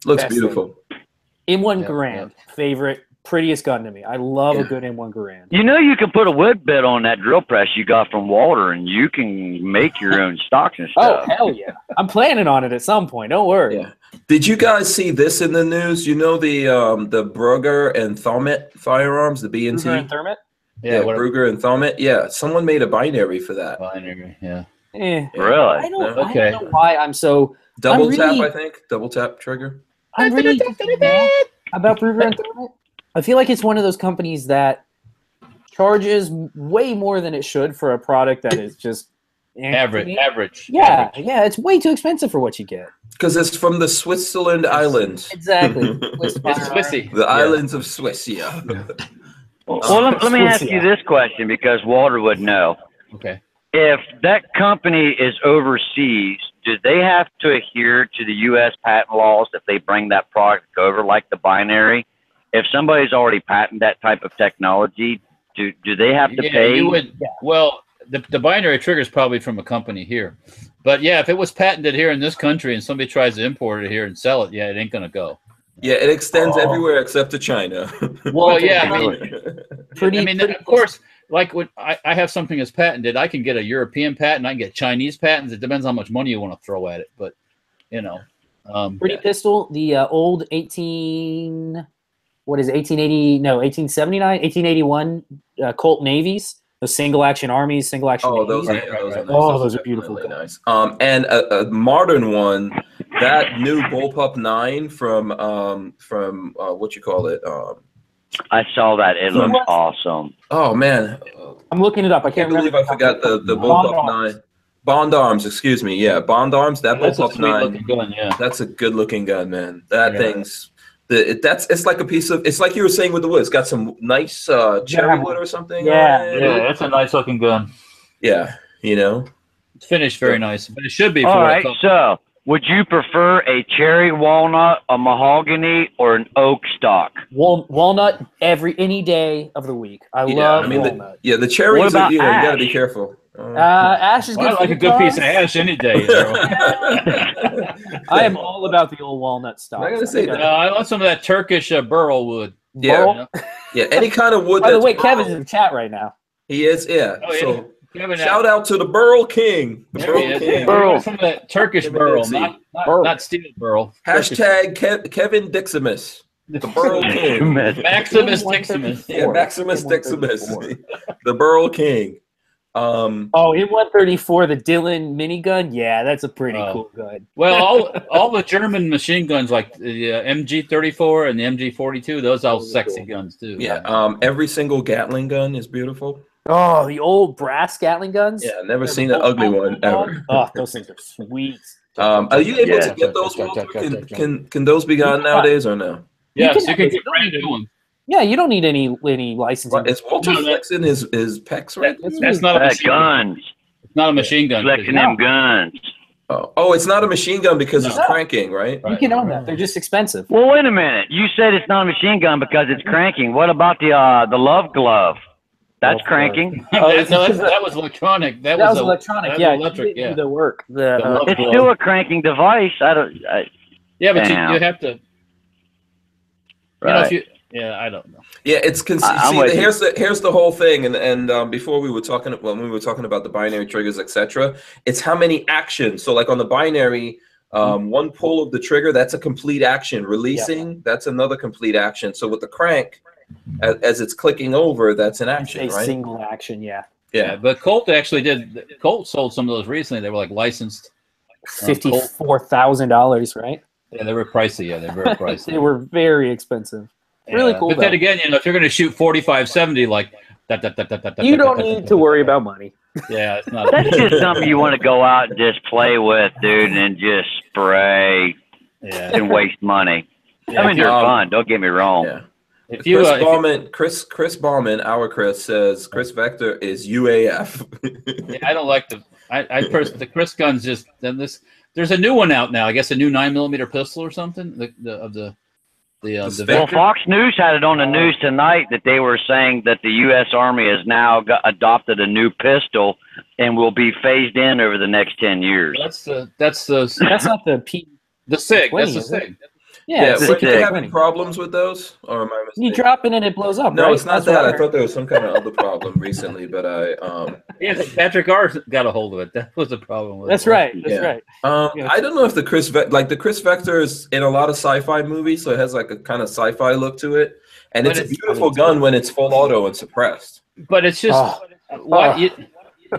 looks beautiful. M1 Garand, favorite. Prettiest gun to me. I love a good M1 Garand. You can put a wood bit on that drill press you got from Walter, and you can make your own stocks and stuff. Oh, hell yeah. I'm planning on it at some point. Don't worry. Yeah. Did you guys see this in the news? You know the Brugger and Thermit firearms, the B&T? Brugger and Thermit? Yeah, Brugger and Thermit. Yeah, someone made a binary for that. Binary, yeah. Really? I don't know why I'm so... Double tap, I think. Double tap trigger. I'm really mad about Brugger and Thermit. I feel like it's one of those companies that charges way more than it should for a product that is just average. Yeah, it's way too expensive for what you get. Because it's from the Switzerland Islands. Exactly. It's Swissy. The islands of Swiss, yeah. Well, let me ask you this question because Walter would know. Okay. If that company is overseas, do they have to adhere to the U.S. patent laws if they bring that product over, like the binary? If somebody's already patented that type of technology, do they have to pay? You would, well, the binary trigger is probably from a company here. But, yeah, if it was patented here in this country and somebody tries to import it here and sell it, it ain't going to go. Yeah, it extends everywhere except to China. Well, yeah, of course, like when I have something that's patented, I can get a European patent, I can get Chinese patents. It depends how much money you want to throw at it. But, Pretty pistol, the old 1879, Colt Navies, the single action armies, single action. Oh, navies. those are beautiful. Really nice. And a modern one, that new Bullpup 9 from what you call it? I saw that. It looked awesome. Oh man, I'm looking it up. I can't believe I forgot the Bullpup 9. Bond Arms, excuse me. Yeah, Bond Arms. That Bullpup 9. Gun, yeah. That's a good looking gun, man. That thing's. It's like a piece of. It's like you were saying with the wood. It's got some nice cherry wood or something. Yeah, that's a nice looking gun. Yeah, it's finished very nice, but it should be. All right. So, would you prefer a cherry walnut, a mahogany, or an oak stock? Walnut any day of the week. I love walnut. The cherries. You got to be careful. Ash is good. I like a good piece of ash any day. I am all about the old walnut stock. I gotta say, I want some of that Turkish burl wood. Yeah, any kind of wood. By the way, Kevin's in the chat right now. He is. Yeah. Oh, yeah. So Kevin, shout out to the Burl King. The Burl King. Some of that Turkish burl, not steel burl. Hashtag Kevin Diximus. The Burl King. Maximus Diximus. Yeah, Maximus Diximus. The Burl King. M134, the Dillon minigun. Yeah, that's a pretty cool gun. Well, all the German machine guns like the MG34 and the MG42, those are all sexy guns too. Yeah, every single Gatling gun is beautiful. Oh, the old brass Gatling guns. Yeah, never seen an ugly one ever. Oh, those things are sweet. Are you able to get those? Can those be gotten nowadays or no? Yes, you can get brand new ones. Yeah, you don't need any licensing. Is Walter flexing his pecs right? That's not a machine gun. It's not a machine gun. Flexing them guns. Oh, it's not a machine gun because it's cranking, right? You can own that. They're just expensive. Well, wait a minute. You said it's not a machine gun because it's cranking. What about the love glove? That's cranking. That was electronic. That was electronic. Electric. Yeah, the work. It's still a cranking device. Yeah, but you have to. Right. Yeah, I don't know. Yeah, it's here's the whole thing, and before we were talking, when we were talking about the binary triggers, etc., it's how many actions. So like on the binary, one pull of the trigger, that's a complete action. Releasing, that's another complete action. So with the crank, as it's clicking over, that's an action, it's a right? single action, Yeah, but Colt actually did. Colt sold some of those recently. They were like licensed. $54,000, right? Yeah, they were pricey. Yeah, they're very pricey. They were very expensive. Really cool. But then again, if you're going to shoot 45-70, like you don't need to worry about money. Yeah, it's not. That's just something you want to go out and just play with, dude, and just spray and waste money. I mean, they're fun. Don't get me wrong. Yeah. Chris Bauman, our Chris says Chris Vector is UAF. Yeah, I don't like the Chris guns. Just there's a new one out now. I guess a new 9mm pistol or something. Well, Fox News had it on the news tonight that they were saying that the U.S. Army has now adopted a new pistol and will be phased in over the next 10 years. That's not the P. The SIG. That's the SIG. Yeah, are you having problems with those, or am I mistaken? You drop it and it blows up. No, right? it's not that. I thought there was some kind of other problem recently, but yeah, Patrick R got a hold of it. That was the problem with That's it. right. That's right. I don't know if the Chris Vector is in a lot of sci-fi movies, so it has like a kind of sci-fi look to it, and it's a beautiful gun when it's full auto and suppressed. But it's just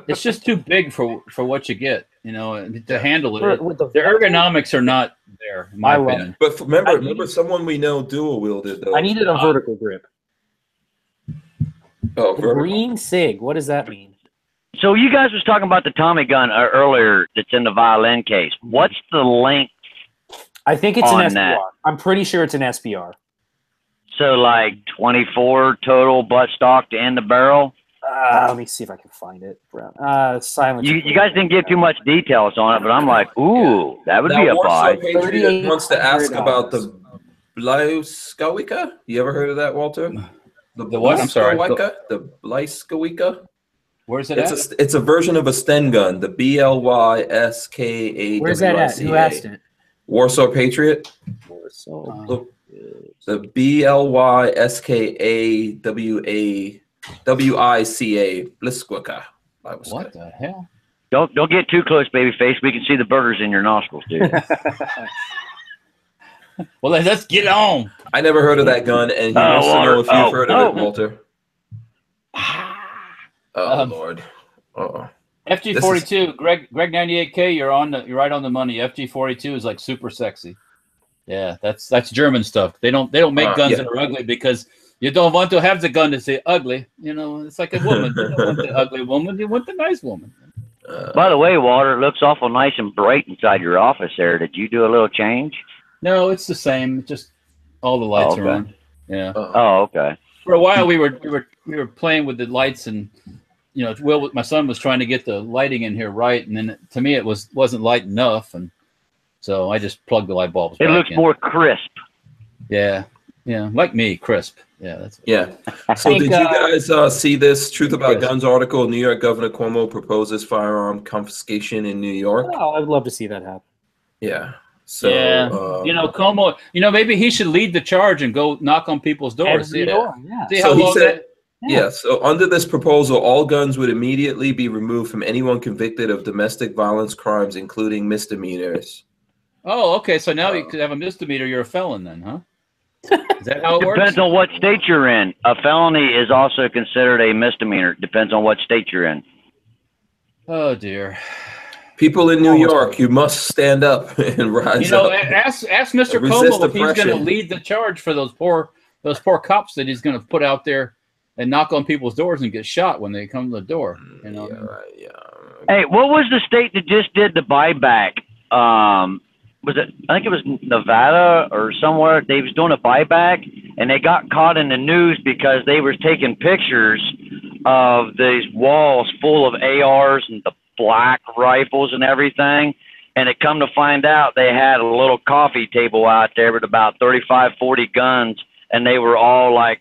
it's just too big for what you get, to handle it. The ergonomics are not there, in my opinion. But remember, someone we know dual wielded though. I needed a vertical grip. Oh, green SIG. What does that mean? So you guys was talking about the Tommy gun earlier that's in the violin case. What's the length? I think it's an SPR. That? I'm pretty sure it's an SPR. So like 24 total butt stock to end the barrel. Let me see if I can find it. Silence. You guys didn't give too much details on it, but I'm like, ooh, that would be a buy. Patriot wants to ask about the Blyskowicza. You ever heard of that, Walter? The what? I'm sorry. The Blyskowicza. Where's it It's a version of a Sten gun. The BLYSKAWICA. Where's that at? Who asked it? Warsaw Patriot. Warsaw. The BLYSKAWICA. Blyskowicza. What the hell? Don't get too close, babyface. We can see the burgers in your nostrils, dude. Well, let's get on. I never heard of that gun, and he wants to know if you've heard of it, Walter. Oh Lord. FG42, Greg 98K. You're right on the money. FG42 is like super sexy. Yeah, that's German stuff. They don't make guns that are ugly because you don't want to have the gun to say ugly. It's like a woman. You don't want the ugly woman. You want the nice woman. By the way, Walter, it looks awful nice and bright inside your office there. Did you do a little change? No, it's the same. Just all the lights are on. Yeah. Oh, okay. For a while, we were playing with the lights, and my son was trying to get the lighting in here right, and then to me it wasn't light enough, and so I just plugged the light bulbs. It looks more crisp. Yeah, like me, crisp. Yeah, that's So did you guys see this Truth About Guns article? New York Governor Cuomo proposes firearm confiscation in New York. Oh, I'd love to see that happen. Yeah. So Cuomo, maybe he should lead the charge and go knock on people's doors. See how long that. Yeah, so under this proposal, all guns would immediately be removed from anyone convicted of domestic violence crimes, including misdemeanors. Oh, okay. So now you could have a misdemeanor. You're a felon then, huh? Is that how it works? Depends on what state you're in. A felony is also considered a misdemeanor. Depends on what state you're in. Oh, dear. People in New York, you must stand up and rise up. Ask Mr. Cuomo if he's going to lead the charge for those poor cops that he's going to put out there and knock on people's doors and get shot when they come to the door. Hey, what was the state that just did the buyback? Was it? I think it was Nevada or somewhere. They was doing a buyback, and they got caught in the news because they were taking pictures of these walls full of ARs and the black rifles and everything. And it come to find out they had a little coffee table out there with about 35, 40 guns, and they were all like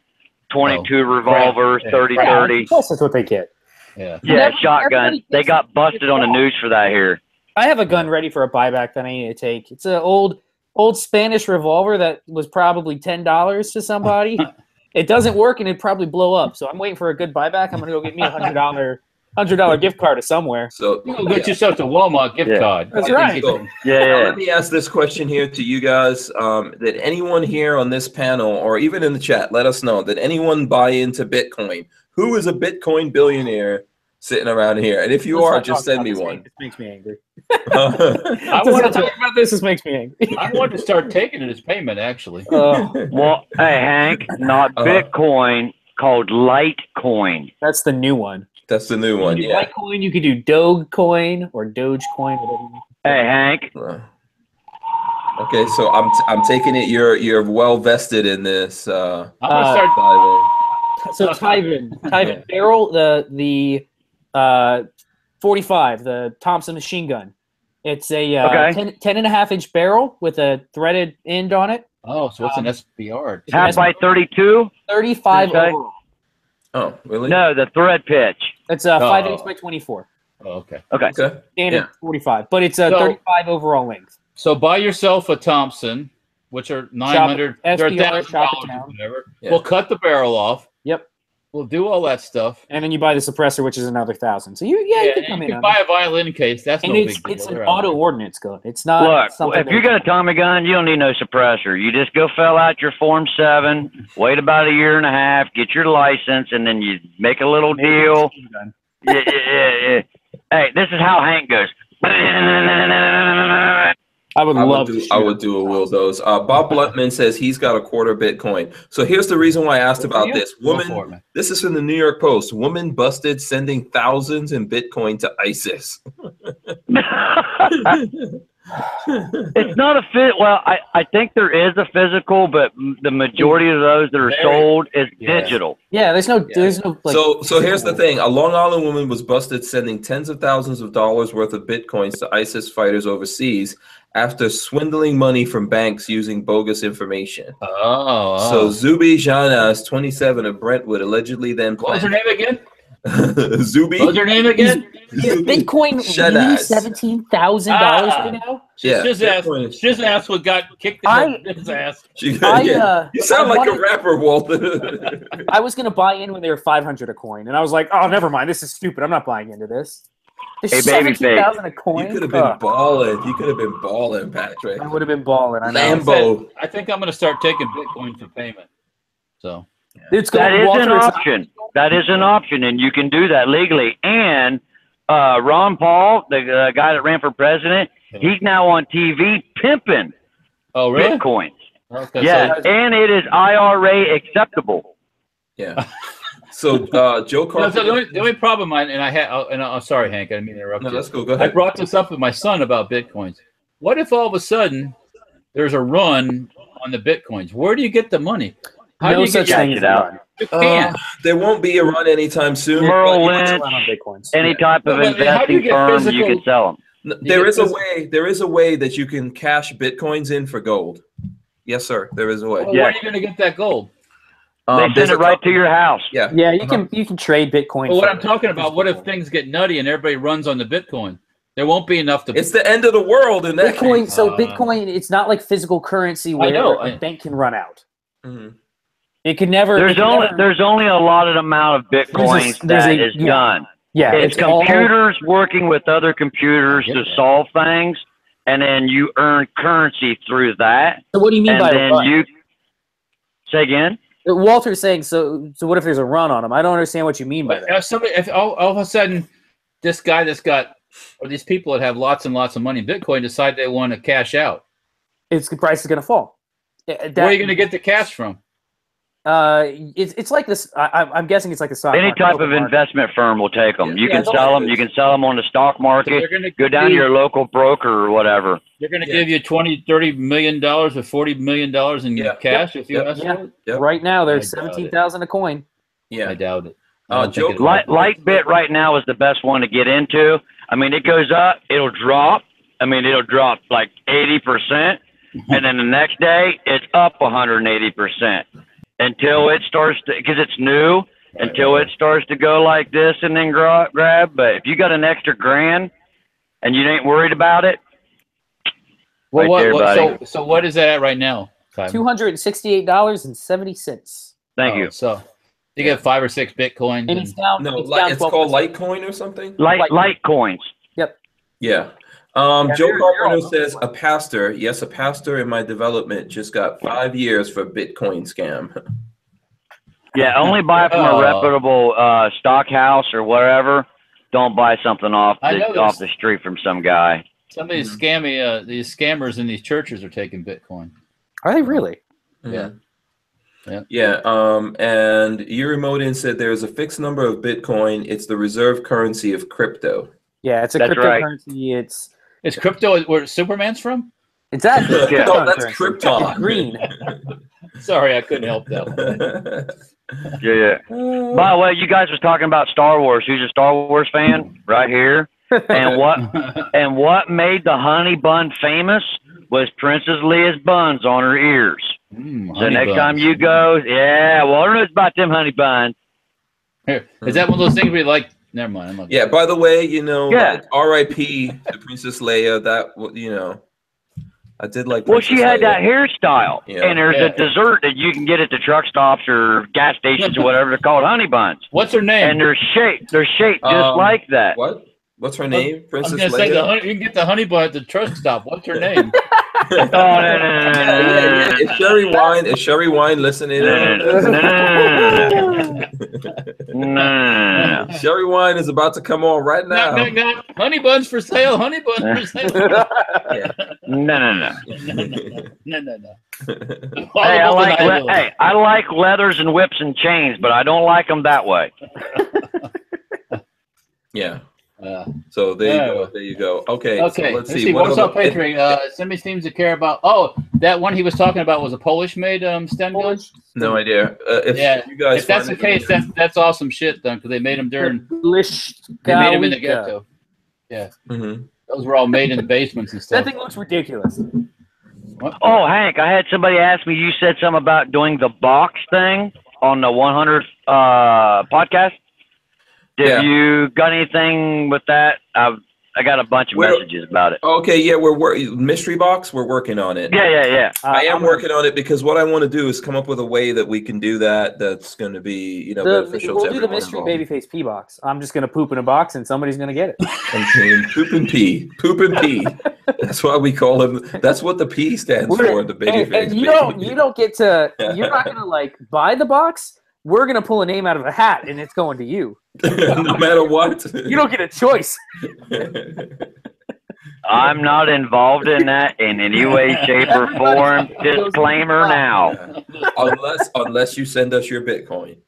22 revolvers, 30. Of course, that's what they get. Yeah, shotguns. They got busted on the news for that here. I have a gun ready for a buyback that I need to take. It's an old old Spanish revolver that was probably $10 to somebody. It doesn't work and it'd probably blow up. So I'm waiting for a good buyback. I'm gonna go get me $100 gift card to somewhere. So You go get yourself a Walmart gift card. That's right. So, now let me ask this question here to you guys. Did anyone here on this panel or even in the chat let us know, did anyone buy into Bitcoin? Who is a Bitcoin billionaire sitting around here? And if you are, just send me one. This makes me angry. I want want to talk about this. This makes me angry. I want to start taking it as payment, actually. Well, hey, Hank, not Bitcoin, called Litecoin. That's the new one. That's the new one. Yeah. Litecoin, you could do Dogecoin or Dogecoin, whatever. Hey, Hank. Okay, so I'm taking it you're well vested in this. I'm gonna start diving. So Tyven, barrel the 45, the Thompson machine gun. It's a 10 and a half inch barrel with a threaded end on it. Oh, so it's an SBR. Half by 32? 35 overall. Oh, really? No, the thread pitch. It's 5/8 by 24. Oh, okay. Standard 45, but it's a 35 overall length. So buy yourself a Thompson, which are 900, they're $1,000, whatever. Yeah. We'll cut the barrel off. Yep. We'll do all that stuff. And then you buy the suppressor, which is another $1,000. So you can come in. You can buy a violin case. That's no big deal. It's an auto ordnance gun. It's not something. If you got a Tommy gun, you don't need no suppressor. You just go fill out your Form 7, wait about a year and a half, get your license, and then you make a little deal. Yeah. Hey, this is how Hank goes. I would do a will those. Bob Bluntman says he's got a quarter Bitcoin. So here's the reason why I asked about this. This is from the New York Post. Woman busted sending thousands in Bitcoin to ISIS. It's not a fit. Well, I think there is a physical, but the majority of those that are sold is digital. Yeah, there's no. Like, so here's the thing: a Long Island woman was busted sending tens of thousands of dollars worth of bitcoins to ISIS fighters overseas after swindling money from banks using bogus information. So Zubi Janas, 27 of Brentwood, allegedly then. What was her name again? Zubi. What was her name again? Bitcoin really $17,000 right now? She's ass what got kicked in his ass. You sound like a rapper, Walter. I was gonna buy in when they were 500 a coin, and I was like, "Oh, never mind. This is stupid. I'm not buying into this." Hey, 17,000 a coin. You could have been balling. You could have been balling, Patrick. I would have been balling. Lambo. I think I'm gonna start taking Bitcoin for payment. So that is an option. That is an option, and you can do that legally. And Ron Paul, the guy that ran for president, he's now on TV pimping Bitcoins. Okay, yeah, and it is IRA acceptable. Yeah. So Joe Carpenter. The only problem I'm sorry, Hank, I didn't mean to interrupt you. Let's go. Go ahead. I brought this up with my son about Bitcoins. What if all of a sudden there's a run on the Bitcoins? Where do you get the money? How do you get it out? You can't. There won't be a run anytime soon. Merrill Lynch, any type of investing firm, you can sell them. There is a way. There is a way that you can cash Bitcoins in for gold. Yes, sir. There is a way. Well, where are you going to get that gold? They send it right to your house. Yeah, you can trade Bitcoin. But what I'm talking about, what if things get nutty and everybody runs on the Bitcoin? There won't be enough to. It's the end of the world in that Bitcoin. case. So Bitcoin, it's not like physical currency where a bank can run out. Mm-hmm. It could never. There's only a lot amount of Bitcoins that is done. Yeah, it's computers working with other computers to solve things, and then you earn currency through that. So what do you mean by a run? Say again? Walter's saying, so what if there's a run on them? I don't understand what you mean by that. If all of a sudden this guy that's got, or these people that have lots and lots of money in Bitcoin decide they want to cash out, the price is going to fall. Where are you going to get the cash from? It's like this. I'm guessing it's like the stock market. Any type of investment firm will take them. You can sell them. You can sell them on the stock market. So go down to your local broker or whatever. They're going to give you $20-30 million or $40 million in cash if you ask for it. Right now, there's 17,000 a coin. Yeah, I doubt it. Lightbit right now is the best one to get into. I mean, it goes up, it'll drop. I mean, it'll drop like 80%, and then the next day it's up 180%. Until it starts to, because it's new, until it starts to go like this and then grab. But if you got an extra grand and you ain't worried about it, Well, right there, buddy. So what is that at right now? $268.70. Thank you. So you get 5 or 6 Bitcoins. And it's down. No, it's it's called Litecoin or something. Litecoins. Yep. Yeah. Joe Carpenter says a pastor in my development just got 5 years for Bitcoin scam. Yeah, only buy from a reputable stock house or whatever. Don't buy something off the street from some guy. Some of these these scammers in these churches are taking Bitcoin. Are they really? Yeah. Yeah. And Urimodin said there's a fixed number of Bitcoin. It's the reserve currency of crypto. Yeah, it's a cryptocurrency. Right. It's crypto where Superman's from? Exactly. Yeah. No, that's Krypton. Green. Sorry, I couldn't help that one. Yeah. By the way, you guys was talking about Star Wars. Who's a Star Wars fan? Right here. And what made the honey bun famous was Princess Leia's buns on her ears. So next time you go, well, I know it's about them honey buns. Here, is that one of those things where you like? Never mind. Yeah. By the way, like, R.I.P. to Princess Leia. That I did like. Well, she had that hairstyle, and there's a dessert that you can get at the truck stops or gas stations or whatever. They're called honey buns. What's her name? And they're shaped just like that. What's her name? Princess Leia. Say you can get the honey bun at the truck stop. What's her name? No. Is Sherry Wine listening? No. Sherry Wine is about to come on right now. No. Honey buns for sale. Honey buns for sale. No. Hey, I like leathers and whips and chains, but I don't like them that way. Yeah. So there you go. Okay. So let's see. What's up, Patreon? Somebody seems to care about. Oh, that one he was talking about was a Polish-made stem gun. No idea. If that's the case, that's awesome shit, then, because they made them during. They made them in the ghetto. Yeah. Mm-hmm. Those were all made in the basements and stuff. That thing looks ridiculous. What? Oh, Hank, I had somebody ask me. You said something about doing the box thing on the 100th podcast. Have you got anything with that? I got a bunch of messages about it. Okay, yeah, mystery box. We're working on it. Yeah. I am working on it because what I want to do is come up with a way that we can do that. That's going to be, beneficial. We'll do the mystery babyface-p box. I'm just going to poop in a box and somebody's going to get it. Poop and pee. That's why we call him. That's what the P stands for. The babyface. And you don't get to. You're not going to buy the box. We're going to pull a name out of a hat, and it's going to you. No matter what. You don't get a choice. I'm not involved in that in any way, shape, or form. Disclaimer now. Unless you send us your Bitcoin.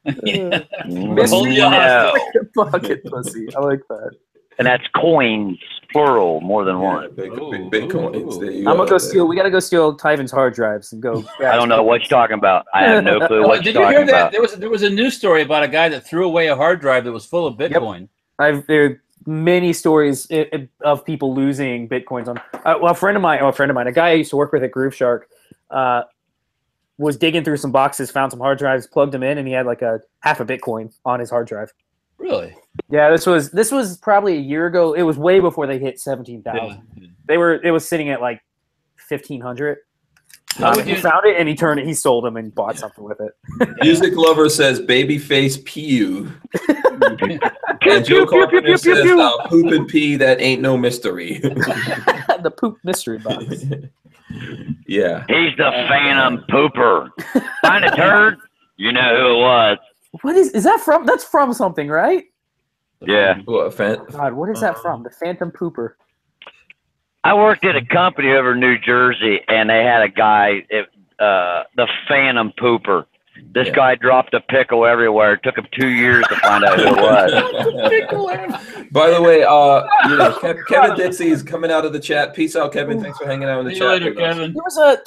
No. Pocket pussy. I like that. And that's coins, plural, more than one. Bitcoins. I'm gonna go steal. We gotta go steal Tyvan's hard drives and go. I don't know what you're talking about. I have no clue what you're talking about. Did you hear that? There was a news story about a guy that threw away a hard drive that was full of Bitcoin. Yep. There are many stories of people losing Bitcoins on. A friend of mine, a guy I used to work with at Groove Shark, was digging through some boxes, found some hard drives, plugged them in, and he had half a Bitcoin on his hard drive. Really? Yeah, this was probably a year ago. It was way before they hit 17,000. Yeah. It was sitting at 1,500. He found it and he sold them and bought something with it. Music Lover says babyface-p. And Joe Carpenter says poop and pee. That ain't no mystery. The poop mystery box. Yeah. He's the Phantom Pooper. Find a turd. You know who it was. What is that from? That's from something, right? Yeah. God, what is that from? The Phantom Pooper. I worked at a company over in New Jersey, and they had a guy, the Phantom Pooper. This guy dropped a pickle everywhere. It took him 2 years to find out who it was. By the way, Kevin Dixie is coming out of the chat. Peace out, Kevin. Thanks for hanging out in the chat. Later, Kevin. There was a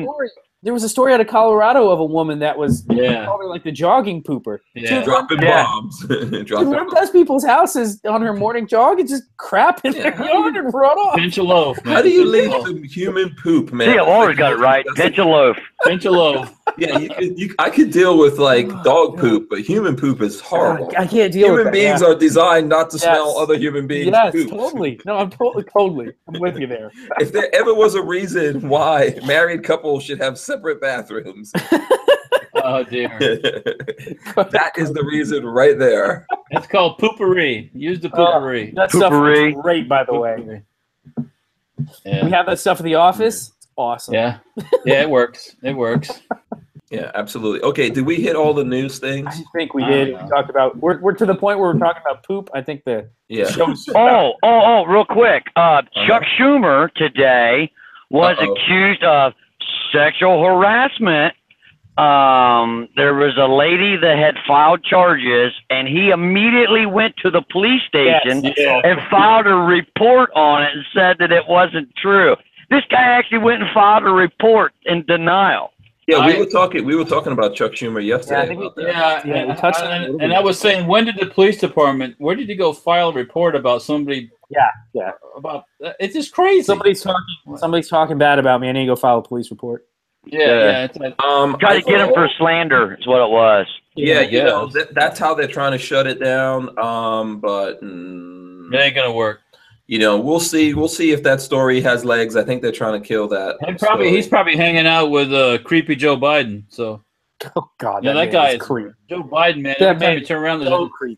story. There was a story out of Colorado of a woman that was Yeah. probably like the jogging pooper. Yeah. Dropping bombs. She runs past people's houses on her morning jog and just crap in their yard and run off. Pinch a loaf. Man. How do you Pinch a leave loaf. the human poop, man? See, I've always got it right. Pinch a loaf. Pinch a loaf. Yeah, I could deal with like dog poop, but human poop is horrible. I can't deal with Human that, beings are designed not to smell other human beings' Yes, poop. totally. No, I'm totally. I'm with you there. If there ever was a reason why married couples should have separate bathrooms, Oh dear. that is the reason right there. It's called poopery. Use the poopery. That stuff Poopery. is great, by the way. Poopery. Yeah. We have that stuff in the office. It's awesome. Yeah. Yeah, it works. It works. Yeah, absolutely. Okay, did we hit all the news things? I think we did. We talked about. We're to the point where we're talking about poop. I think the show's Real quick. Chuck Schumer today was accused of sexual harassment. There was a lady that had filed charges, and he immediately went to the police station and filed a report on it and said that it wasn't true. This guy actually went and filed a report in denial. Yeah, we were talking about Chuck Schumer yesterday. we touched on it. And I was saying, when did the police department? Where did you go file a report about somebody? Yeah. About it's just crazy. Somebody's talking bad about me. I need to go file a police report. Yeah. It's like, Tried to get him for slander. Is what it was. Yeah, you know that's how they're trying to shut it down. But it ain't gonna work. You know, we'll see. We'll see if that story has legs. I think they're trying to kill that. He's probably hanging out with creepy Joe Biden. So, oh God, that guy is creepy. Joe Biden, man. Every time you turn around,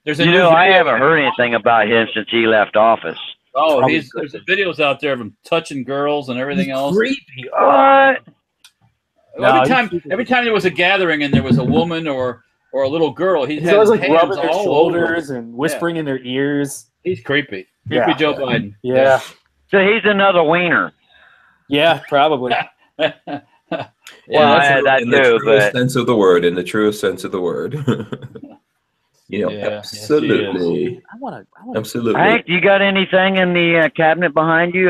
there's a You know, I haven't heard anything about him since he left office. Oh, there's videos out there of him touching girls and everything else. Creepy. What? Every time there was a gathering and there was a woman or a little girl, he was like rubbing their all shoulders and whispering in their ears. He's creepy. Creepy Joe Biden. Yeah. So he's another wiener. Yeah, probably. Well, I had that in too, the truest but sense of the word. In the truest sense of the word. You know, absolutely. I want to. Absolutely. Hank, you got anything in the cabinet behind you?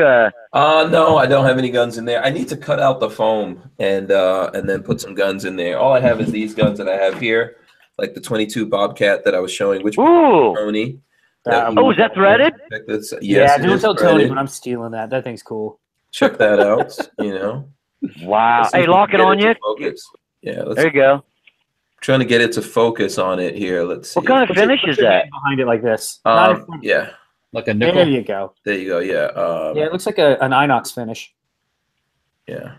No, I don't have any guns in there. I need to cut out the foam and then put some guns in there. All I have is these guns that I have here, like the 22 Bobcat that I was showing, which Tony. Is that threaded? Yes, yeah, don't tell Tony, but I'm stealing that. That thing's cool. Check that out. You know. Wow. Hey, lock it on you. Yeah. There you go. Trying to get it to focus on it here. Let's see. What kind of finish is that? Behind it like this. Yeah. Like a nickel. There you go. There you go. Yeah. Yeah, it looks like an inox finish. Yeah.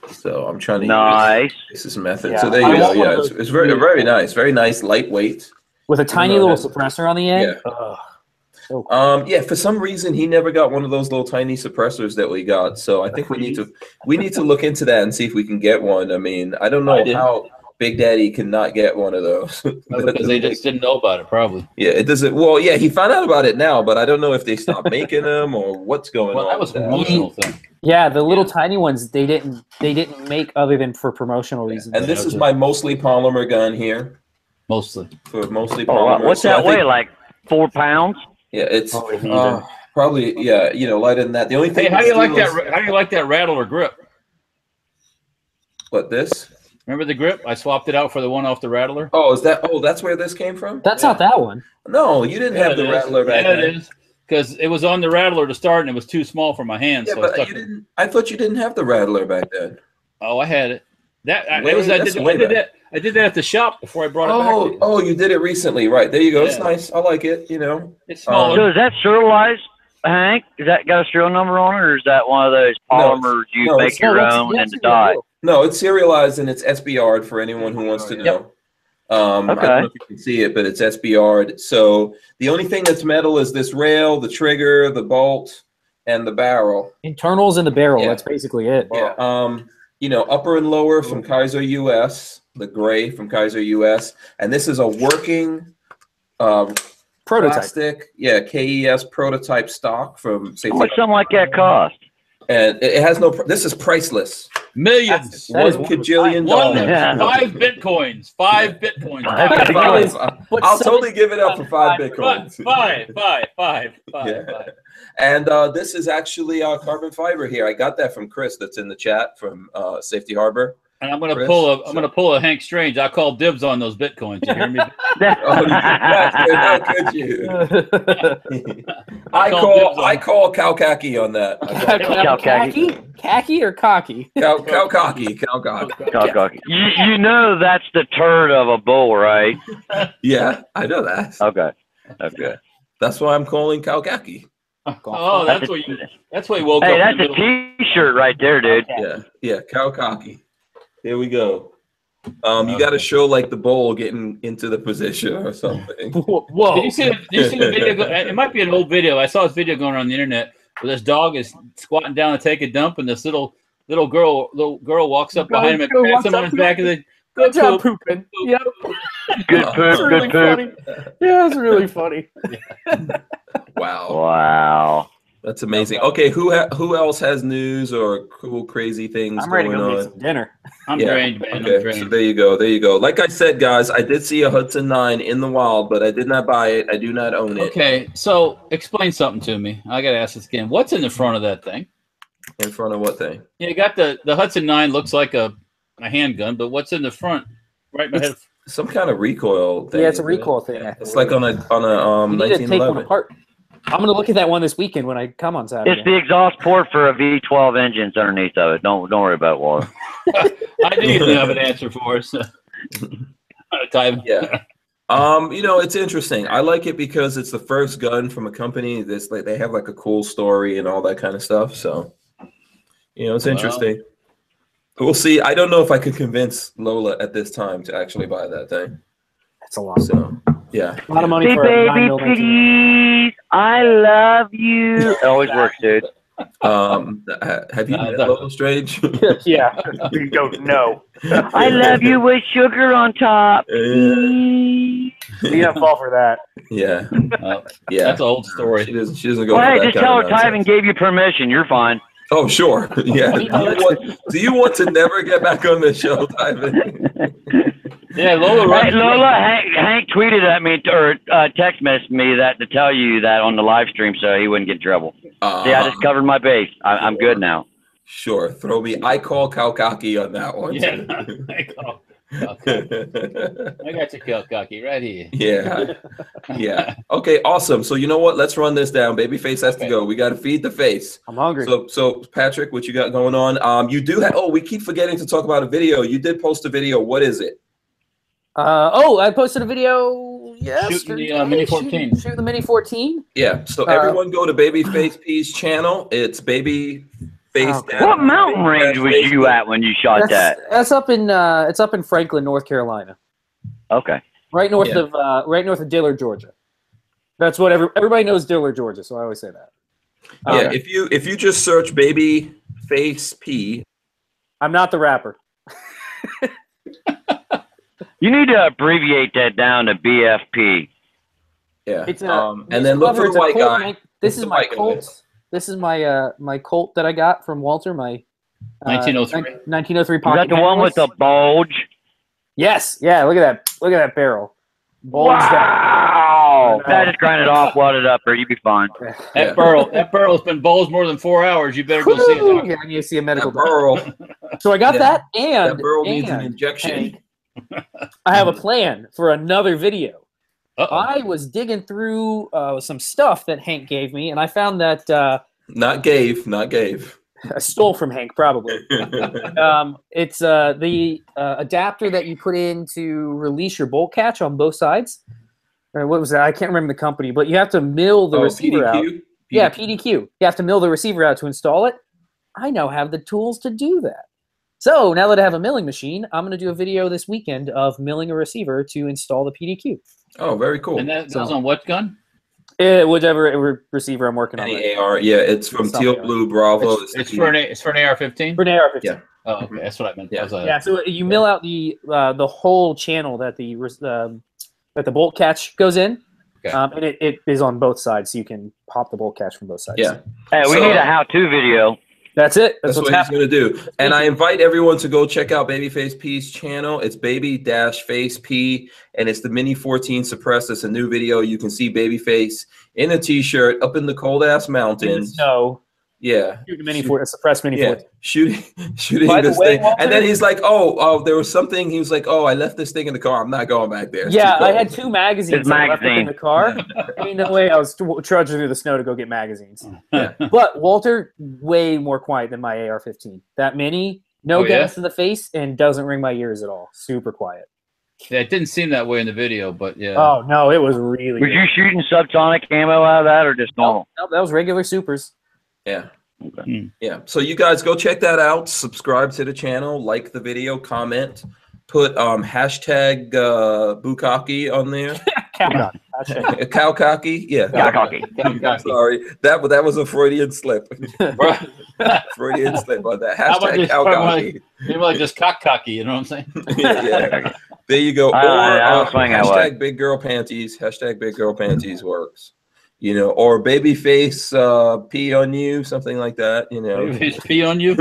So I'm trying to use this method. Yeah. So there you go. Yeah, it's very, very nice. Very nice, lightweight. With a tiny little suppressor on the end. Yeah. So cool. Yeah. For some reason, he never got one of those little tiny suppressors that we got. So I think we need to look into that and see if we can get one. I mean, I don't know how Big Daddy cannot get one of those. Because they just didn't know about it, probably. Yeah, it doesn't. Well, yeah, he found out about it now, but I don't know if they stopped making them or what's going on. That was an emotional thing. Yeah, the little tiny ones they didn't make other than for promotional reasons. And this is my mostly polymer gun here. Mostly. For mostly polymer. What's that weigh? Like 4 pounds? Yeah, it's probably lighter than that. The only thing. Hey, how do you like that? How do you like that rattler grip? What, this? Remember the grip? I swapped it out for the one off the rattler. Oh, is that? Oh, that's where this came from. That's not that one. No, you didn't have the rattler back then. It is, because it was on the rattler to start, and it was too small for my hands. Yeah, so but you didn't. I thought you didn't have the rattler back then. Oh, I had it. I did that at the shop before I brought it back. Oh, you did it recently, right? There you go. Yeah. It's nice. I like it. You know, it's small. So is that serialized, Hank? Is that got a serial number on it, or is that one of those polymers you make your own and dye? No, it's serialized and it's SBR'd for anyone who wants to know. I don't know if you can see it, but it's SBR'd. So the only thing that's metal is this rail, the trigger, the bolt, and the barrel. Internals in the barrel. That's basically it. Yeah. Upper and lower from Kaiser US, the gray from Kaiser US, and this is a working prototype. Plastic, KES prototype stock from. How much something like that cost? And it has no. This is priceless. Millions. That is $1 kajillion. Yeah. 5 bitcoins. 5 bitcoins. I'll totally give it up for 5 bitcoins. Five. Yeah. And this is actually carbon fiber here. I got that from Chris. That's in the chat from Safety Harbor. And I'm gonna pull a Hank Strange. I call dibs on those bitcoins. You hear me? How could you? I call Kalkaki on that. Khaki or cocky? Kalkaki. You know that's the turd of a bull, right? Yeah, I know that. Okay. That's why I'm calling Kalkaki. Oh, that's what you woke up. Hey, that's a T-shirt right there, dude. Yeah, Kalkaki. Here we go. You got to show like the bowl getting into the position or something. Whoa! Did you see the video? It might be an old video. I saw this video going around the internet where this dog is squatting down to take a dump, and this little girl walks up behind him and pats him on his back and says, "Good job pooping." Yep. Good poop. Really Good poop. funny. Yeah, it's really funny. Wow. That's amazing. Okay, who else has news or cool, crazy things I'm ready going to go on? get some dinner. I'm drained, man. Okay, I'm drained. so there you go. Like I said, guys, I did see a Hudson 9 in the wild, but I did not buy it. I do not own it. Okay, so explain something to me. I got to ask this again. What's in the front of that thing? In front of what thing? Yeah, you got the Hudson 9 looks like a handgun, but what's in the front? Right in my head. Some kind of recoil thing. Yeah, it's a recoil thing. It's like on a you need to take one 1911. apart. I'm gonna look at that one this weekend when I come on Saturday. It's the exhaust port for a V12 engine's underneath of it. Don't worry about it, Water. I do even have an answer for us. Time. Yeah. It's interesting. I like it because it's the first gun from a company that's like they have like a cool story and all that kind of stuff. So, it's interesting. We'll see. I don't know if I could convince Lola at this time to actually buy that thing. That's a lot. So, yeah. A lot of money for Hey, a baby, 9mm. please. I love you. It always works, dude. Have you met Lola Strange? Yeah. You go, no. I love you with sugar on top. You don't fall for that. Yeah. Yeah. That's an old story. She doesn't go Well, for hey, that just kind tell of her nonsense. Tyven gave you permission. You're fine. Oh, sure. Yeah. Do you want to never get back on the show, Tyven? Yeah, Lola. Hey, Lola, Hank tweeted at me or text messaged me to tell you that on the live stream so he wouldn't get in trouble. See, I just covered my base. I'm good now. Sure. Throw me. I call Kalkaki on that one. Yeah. I call. I got your Kalkaki right here. Yeah. Okay, awesome. So you know what? Let's run this down. Babyface has to go. We got to feed the face. I'm hungry. So Patrick, what you got going on? You do have. Oh, we keep forgetting to talk about a video. You did post a video. What is it? I posted a video yesterday. Shooting the Mini 14. Shooting the Mini 14. Yeah. So everyone go to Babyface-p's channel. It's Babyface. What mountain range was you at when you shot that? That's up in it's up in Franklin, North Carolina. Okay. Right north of Dillard, Georgia. That's what everybody knows, Dillard, Georgia. So I always say that. Yeah. If you just search Babyface-p. I'm not the rapper. You need to abbreviate that down to BFP. Yeah. It's and then look for the white guy. This is my Colt. This is my my Colt that I got from Walter. My 1903. 1903 Is pocket. that the one with the bulge? Yes. Yeah. Look at that. Look at that barrel. Bulged Wow. That just grind it off, wad it up, or you'd be fine. That barrel's been bulged more than 4 hours. You better go see a doctor. Yeah, I need to see a medical burl. So I got that, and that burl needs an injection. I have a plan for another video. Uh-oh. I was digging through some stuff that Hank gave me, and I found that Not gave. I stole from Hank, probably. It's the adapter that you put in to release your bolt catch on both sides. What was that? I can't remember the company, but you have to mill the receiver out. Yeah, PDQ. You have to mill the receiver out to install it. I now have the tools to do that. So now that I have a milling machine, I'm going to do a video this weekend of milling a receiver to install the PDQ. Oh, very cool. And that goes on what gun? Whichever receiver I'm working on. Any AR, yeah, it's from Teal Blue Bravo. It's for an AR-15. For an AR-15. Yeah. Oh, okay, that's what I meant. Yeah. So you mill out the whole channel that the bolt catch goes in, and it is on both sides, so you can pop the bolt catch from both sides. Yeah. Hey, we need a how-to video. That's it. That's what's what he's happening. going to do. And I invite everyone to go check out Babyface-p's channel. It's baby-face-p, and it's the Mini 14 suppressed. It's a new video. You can see Babyface in a T-shirt up in the cold-ass mountains. No. Yeah. Suppressed Mini 14. Shooting By this the way, thing. Walter, and then he's like, oh, there was something. He was like, oh, I left this thing in the car. I'm not going back there. It's yeah, too cold. I had 2 magazines that I left in the car. Ain't no way I was trudging through the snow to go get magazines. Yeah. But Walter, way more quiet than my AR-15. That Mini, no gas in the face, and doesn't ring my ears at all. Super quiet. Yeah, it didn't seem that way in the video, but yeah. Oh, no, it was really Was you shooting subsonic ammo out of that or just normal? No, that was regular supers. Yeah. Okay. Yeah. So you guys go check that out. Subscribe to the channel, like the video, comment, put hashtag Bukkake on there. Cowcocky. Yeah. Cowcocky. Sorry. That was a Freudian slip. Freudian slip on that. Hashtag Cowcocky. Maybe like just cocky, you know what I'm saying? Yeah. There you go. Or hashtag big girl panties. Hashtag big girl panties works. You know, or babyface pee on you, something like that. You know, babyface pee on you.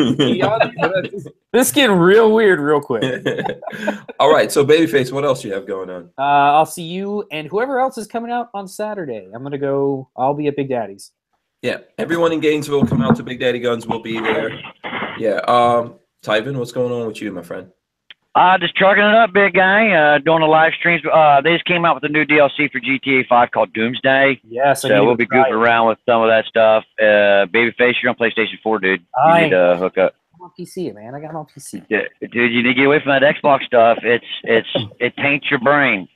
This getting real weird, real quick. All right, so babyface, what else do you have going on? I'll see you and whoever else is coming out on Saturday. I'm gonna go. I'll be at Big Daddy's. Yeah, everyone in Gainesville come out to Big Daddy Guns. Will be there. Yeah, Tyven, what's going on with you, my friend? Just trucking it up, big guy. Doing the live streams. They just came out with a new DLC for GTA 5 called Doomsday. Yes, so we'll be goofing around with some of that stuff. Babyface, you're on PlayStation 4, dude. You need to hook up. I'm on PC, man. I got it on PC. Yeah, dude, you need to get away from that Xbox stuff. It taints your brain.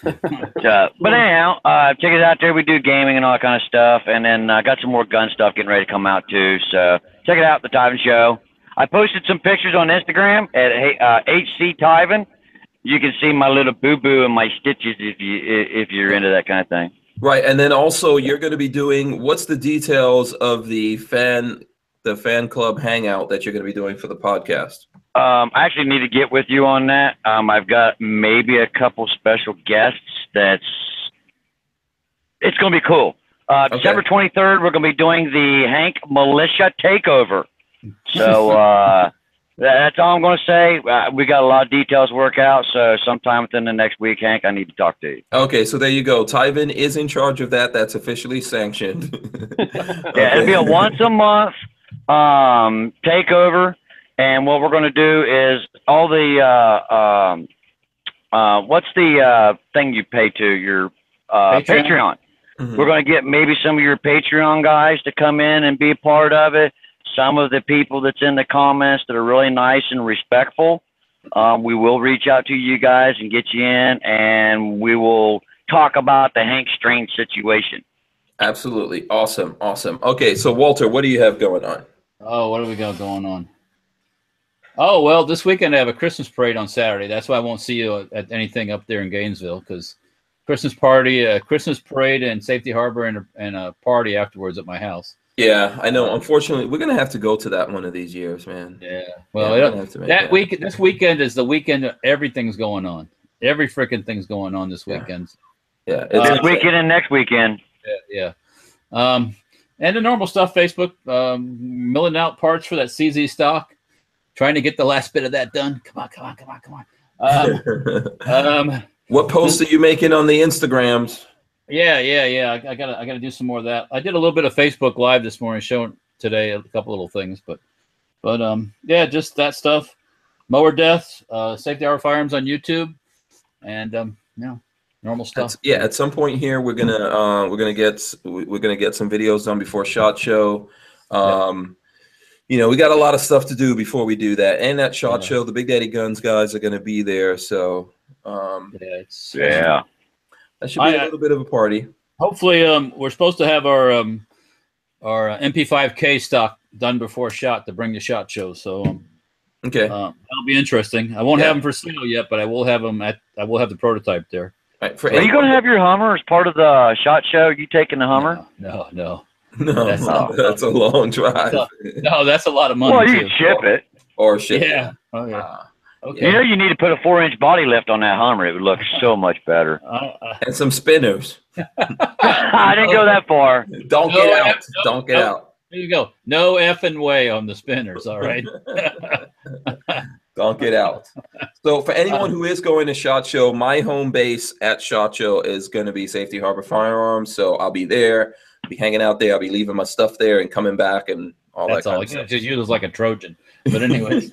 But anyhow, check it out there. We do gaming and all that kind of stuff, and then I got some more gun stuff getting ready to come out too. So check it out, The Tyven Show. I posted some pictures on Instagram at HC Tyven. You can see my little boo-boo and my stitches if you're into that kind of thing. Right, and then also you're going to be doing, what's the details of the fan club hangout that you're going to be doing for the podcast? I actually need to get with you on that. I've got maybe a couple special guests. It's going to be cool. December 23rd, we're going to be doing the Hank Militia Takeover. So that's all I'm going to say. We got a lot of details to work out. So sometime within the next week, Hank, I need to talk to you. Okay, so there you go. Tyven is in charge of that. That's officially sanctioned. Yeah, it'll be a once a month takeover. And what we're going to do is all the what's the thing you pay to your Patreon? Mm-hmm. We're going to get maybe some of your Patreon guys to come in and be a part of it. Some of the people that's in the comments that are really nice and respectful, we will reach out to you guys and get you in, and we will talk about the Hank Strange situation. Absolutely. Awesome. Awesome. Okay, so Walter, what do you have going on? Oh, what do we got going on? Oh, well, this weekend I have a Christmas parade on Saturday. That's why I won't see you at anything up there in Gainesville, because Christmas party, Christmas parade and Safety Harbor and a party afterwards at my house. Yeah, I know. Unfortunately, we're gonna have to go to that one of these years, man. Yeah. Well, this weekend is the weekend of everything's going on. Every freaking thing's going on this weekend. Yeah. This weekend and next weekend. Yeah. And the normal stuff. Facebook, milling out parts for that CZ stock. Trying to get the last bit of that done. Come on. What posts are you making on the Instagrams? Yeah. I gotta do some more of that. I did a little bit of Facebook Live this morning, showing today a couple little things, but yeah, just that stuff. Mower deaths, Safety Hour Firearms on YouTube, and normal stuff. At some point here we're gonna get some videos done before SHOT Show. You know, we got a lot of stuff to do before we do that. And that SHOT Show, the Big Daddy Guns guys are going to be there. So, that should be a little bit of a party. Hopefully, we're supposed to have our MP5K stock done before SHOT to bring the SHOT Show. So, okay, that'll be interesting. I won't have them for sale yet, but I will have them I will have the prototype there. Right, are you going to have your Hummer as part of the SHOT Show? Are you taking the Hummer? No. No, that's a long drive. No, that's a lot of money. Well, you can ship it. Or ship it. Oh, yeah. Okay. You know, you need to put a 4-inch body lift on that Hummer. It would look so much better. And some spinners. I didn't go that far. Don't get out. There you go. No effing way on the spinners. All right. Don't get out. So for anyone who is going to SHOT Show, my home base at SHOT Show is going to be Safety Harbor Firearms. So I'll be there, be hanging out there. I'll be leaving my stuff there and coming back and all That's that kind all. of stuff. Just use it like a Trojan. But anyways.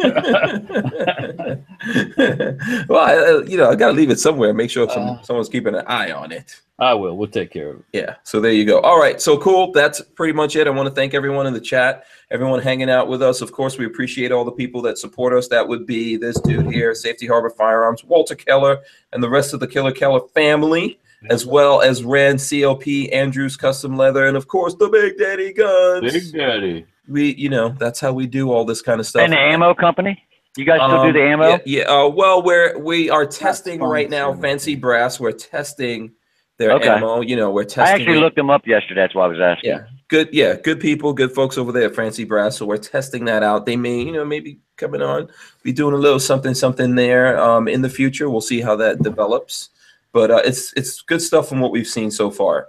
Well, I got to leave it somewhere. Make sure someone's keeping an eye on it. I will. We'll take care of it. Yeah. So there you go. All right. So cool. That's pretty much it. I want to thank everyone in the chat, everyone hanging out with us. Of course, we appreciate all the people that support us. That would be this dude here, Safety Harbor Firearms, Walter Keller, and the rest of the Killer Keller family, as well as Rand CLP, Andrews Custom Leather, and of course the Big Daddy Guns. Big Daddy. We, that's how we do all this kind of stuff. And the ammo company? You guys still do the ammo? Yeah. Well, we are testing right now. Fancy Brass. We're testing their ammo. We're testing. I actually looked them up yesterday. That's why I was asking. Yeah. Good. Yeah. Good people. Good folks over there at Fancy Brass. So we're testing that out. They may, maybe coming on, be doing a little something there in the future. We'll see how that develops. But it's good stuff from what we've seen so far.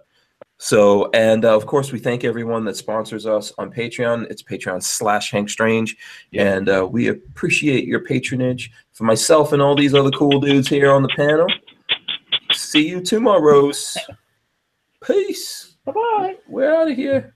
So, and of course, we thank everyone that sponsors us on Patreon. It's Patreon/Hank Strange. Yeah. And we appreciate your patronage. For myself and all these other cool dudes here on the panel, see you tomorrow. Peace. Bye-bye. We're out of here.